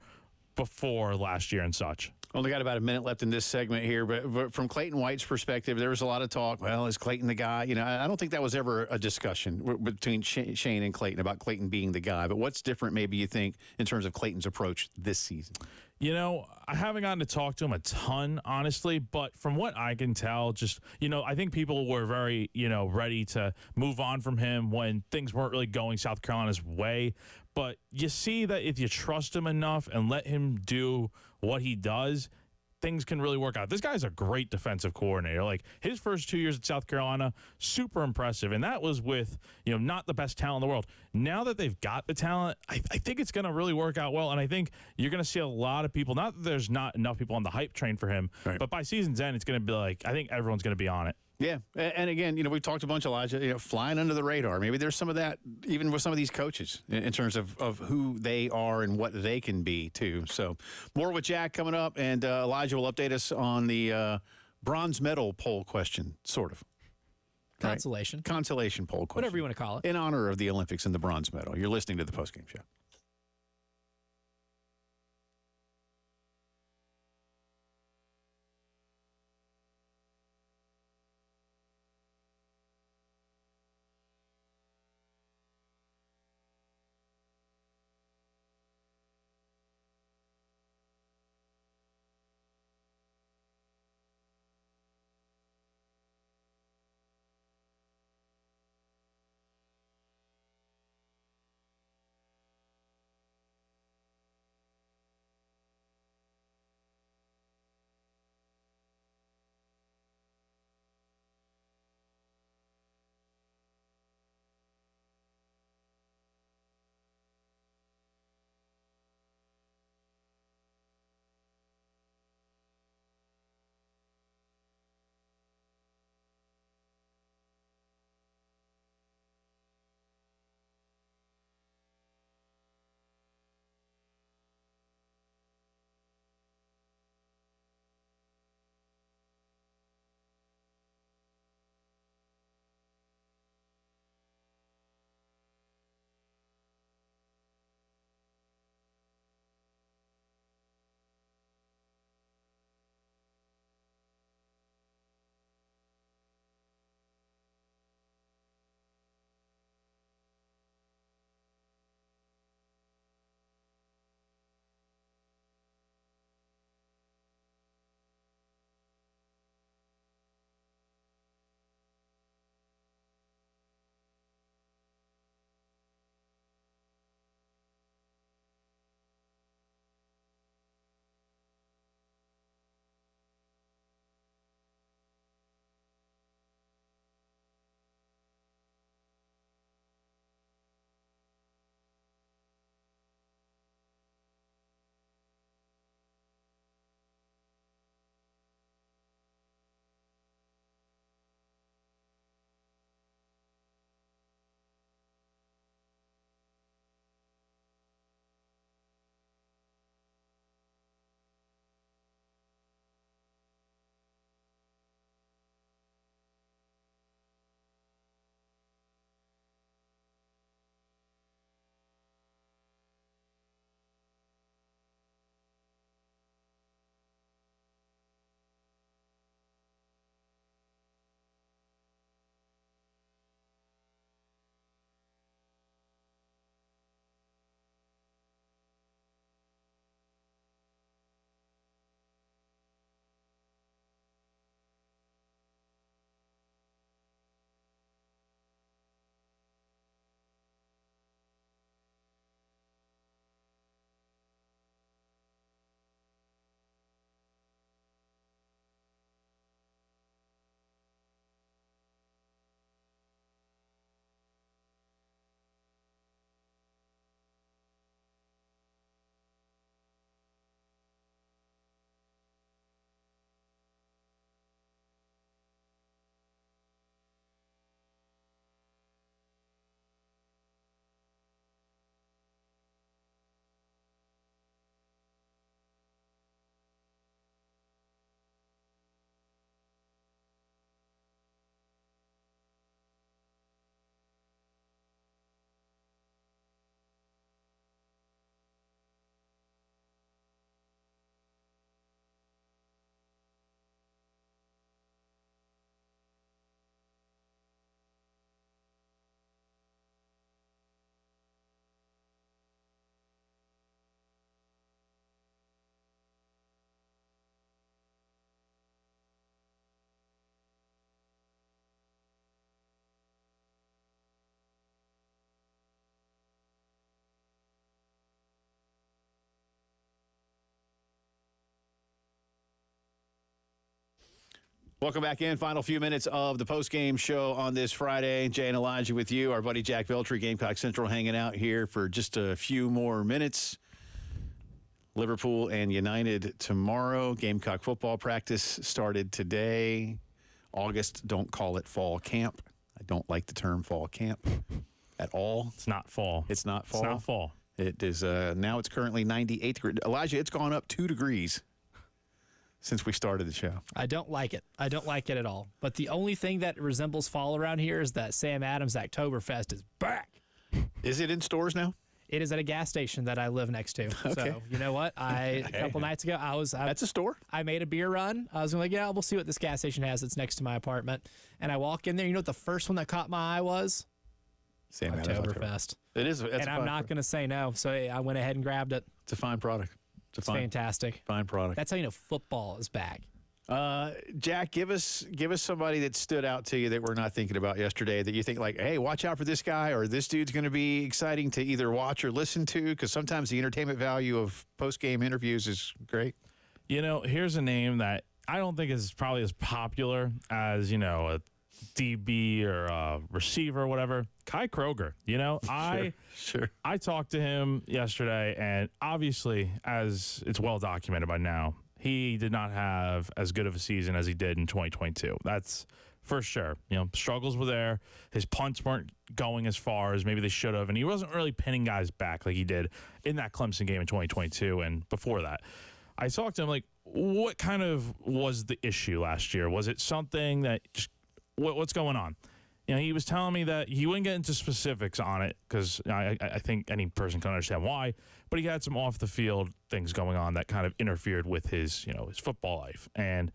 before last year and such. Only got about a minute left in this segment here, but from Clayton White's perspective, there was a lot of talk. Well, is Clayton the guy? You know, I don't think that was ever a discussion between Shane and Clayton about Clayton being the guy. But what's different, maybe you think, in terms of Clayton's approach this season? You know, I haven't gotten to talk to him a ton, honestly, but from what I can tell, just, I think people were very, ready to move on from him when things weren't really going South Carolina's way. But you see that if you trust him enough and let him do what he does, things can really work out. This guy's a great defensive coordinator. Like, his first 2 years at South Carolina, super impressive. And that was with, not the best talent in the world. Now that they've got the talent, I think it's going to really work out well. And I think you're going to see a lot of people, not that there's not enough people on the hype train for him, right, but by season's end, it's going to be like, I think everyone's going to be on it. Yeah, and again, we've talked a bunch, Elijah, flying under the radar. Maybe there's some of that even with some of these coaches in terms of who they are and what they can be, too. So more with Jack coming up, and Elijah will update us on the bronze medal poll question, sort of. Consolation. Right? Consolation poll question. Whatever you want to call it. In honor of the Olympics and the bronze medal. You're listening to the Postgame Show. Welcome back in. Final few minutes of the postgame show on this Friday. Jay and Elijah with you. Our buddy Jack Veltri, Gamecock Central, hanging out here for just a few more minutes. Liverpool and United tomorrow. Gamecock football practice started today. August, don't call it fall camp. I don't like the term fall camp at all. It's not fall. It's not fall. It's not fall. It is now it's currently 98 degrees. Elijah, it's gone up 2 degrees since we started the show. I don't like it. I don't like it at all. But the only thing that resembles fall around here is that Sam Adams Oktoberfest is back. Is it in stores now? It is at a gas station that I live next to. Okay. So, you know what? A couple nights ago, That's a store? I made a beer run. I was like, yeah, we'll see what this gas station has that's next to my apartment. And I walk in there. You know what the first one that caught my eye was? Sam Adams Oktoberfest. It is. And I'm not going to say no. So I went ahead and grabbed it. It's a fine product. It's fantastic. Fine product. That's how you know football is back. Jack, give us somebody that stood out to you that we're not thinking about yesterday that you think like, hey, watch out for this guy, or this dude's going to be exciting to either watch or listen to, because sometimes the entertainment value of post-game interviews is great. You know, here's a name that I don't think is probably as popular as, you know, a DB or a receiver or whatever. Kai Kroger, you know, Sure. I talked to him yesterday, and obviously, as it's well documented by now, he did not have as good of a season as he did in 2022. That's for sure. You know, struggles were there. His punts weren't going as far as maybe they should have, and he wasn't really pinning guys back like he did in that Clemson game in 2022 and before that. I talked to him like, what kind of was the issue last year? Was it something that just, what's going on? You know, he was telling me that he wouldn't get into specifics on it because I think any person can understand why, but he had some off the field things going on that kind of interfered with his, you know, his football life, and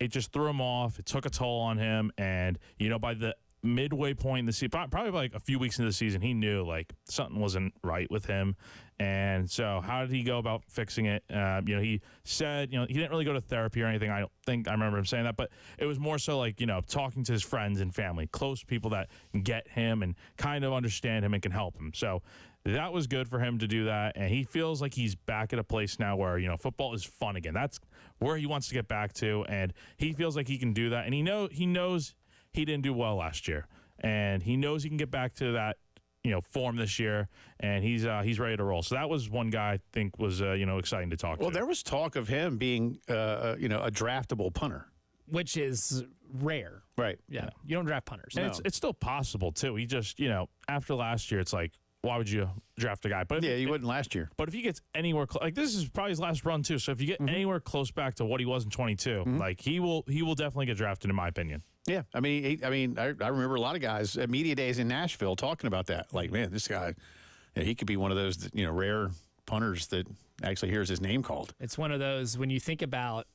it just threw him off. It took a toll on him, and you know, by the midway point in the season, probably like a few weeks into the season, he knew like something wasn't right with him. And so how did he go about fixing it? You know, he said, you know, he didn't really go to therapy or anything. I don't think I remember him saying that, but it was more so like, you know, talking to his friends and family, close people that get him and kind of understand him and can help him. So that was good for him to do that. And he feels like he's back at a place now where, you know, football is fun again. That's where he wants to get back to. And he feels like he can do that. And he knows he didn't do well last year, and he knows he can get back to that, you know, form this year, and he's ready to roll. So that was one guy I think was you know, exciting to talk to. Well, there was talk of him being you know, a draftable punter, which is rare. right? Yeah, you don't draft punters. and it's still possible too. He just, you know, after last year, it's like, why would you draft a guy? But Yeah, you wouldn't last year. But if he gets anywhere like this is probably his last run too. So if you get anywhere close back to what he was in 22, like he will definitely get drafted, in my opinion. Yeah, I mean, I remember a lot of guys at media days in Nashville talking about that. Like, man, this guy, yeah, he could be one of those, you know, rare punters that actually hears his name called. It's one of those when you think about,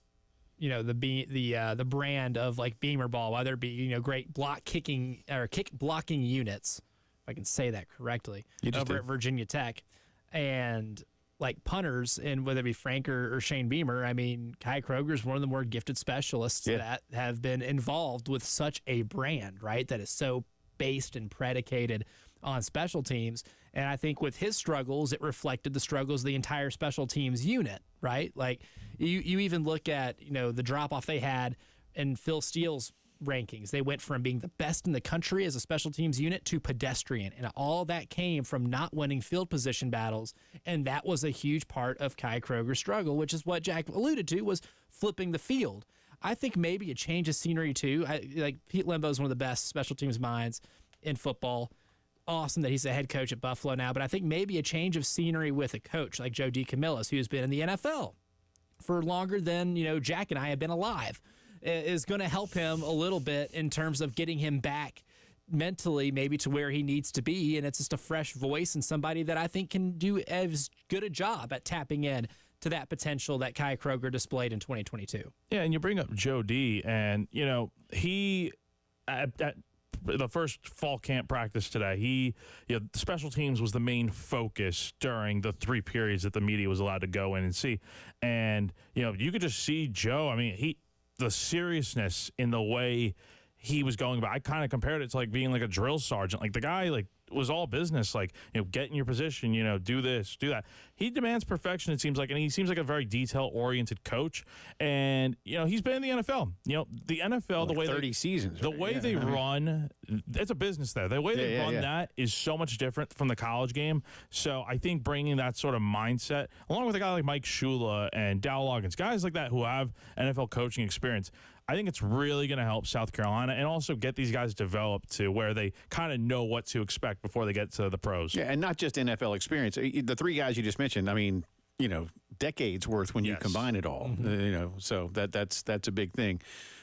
you know, the brand of like Beamer ball, whether it be, you know, great block kicking or kick blocking units, if I can say that correctly, over at Virginia Tech, and like punters, and whether it be Frank or Shane Beamer, I mean, Kai Kroger is one of the more gifted specialists that have been involved with such a brand, right? That is so based and predicated on special teams. And I think with his struggles, it reflected the struggles of the entire special teams unit, right? Like you even look at, you know, the drop off they had in Phil Steele's rankings. They went from being the best in the country as a special teams unit to pedestrian, and all that came from not winning field position battles, and that was a huge part of Kai Kroger's struggle, which is what Jack alluded to, was flipping the field. I think maybe a change of scenery too. Like Pete Lembo is one of the best special teams minds in football. Awesome that he's a head coach at Buffalo now, but I think maybe a change of scenery with a coach like Joe DeCamillis, who's been in the NFL for longer than, you know, Jack and I have been alive, is going to help him a little bit in terms of getting him back mentally maybe to where he needs to be. And it's just a fresh voice and somebody that I think can do as good a job at tapping in to that potential that Kai Kroger displayed in 2022. Yeah, and you bring up Joe D, and, you know, he at the first fall camp practice today, you know, special teams was the main focus during the 3 periods that the media was allowed to go in and see. And, you know, you could just see Joe. I mean, the seriousness in the way he was going about. I kind of compared it to like being like a drill sergeant. Like the guy like was all business, like, get in your position, do this, do that. He demands perfection, it seems like, and he seems like a very detail-oriented coach. And, he's been in the NFL. The NFL, like the way 30 seasons. The way they run, it's a business there. The way they run that is so much different from the college game. So I think bringing that sort of mindset, along with a guy like Mike Shula and Dow Loggins, guys like that who have NFL coaching experience, I think it's really going to help South Carolina and also get these guys developed to where they kind of know what to expect before they get to the pros. Yeah, and not just NFL experience. The three guys you just mentioned, I mean, decades worth when you combine it all. So that's a big thing.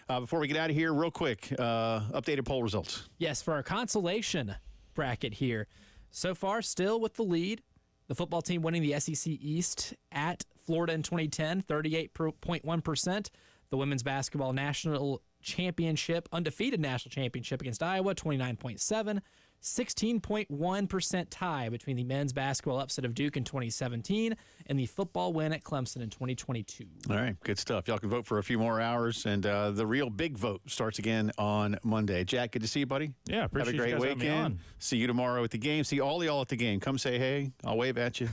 Before we get out of here, real quick, updated poll results. Yes, for our consolation bracket here. So far, still with the lead. The football team winning the SEC East at Florida in 2010, 38.1%. The women's basketball national championship, undefeated national championship against Iowa, 29.7%. 16.1% tie between the men's basketball upset of Duke in 2017 and the football win at Clemson in 2022. All right, good stuff. Y'all can vote for a few more hours, and the real big vote starts again on Monday. Jack, good to see you, buddy. Yeah, appreciate Have a great you guys having me weekend. on. See you tomorrow at the game. See all y'all at the game. Come say hey. I'll wave at you.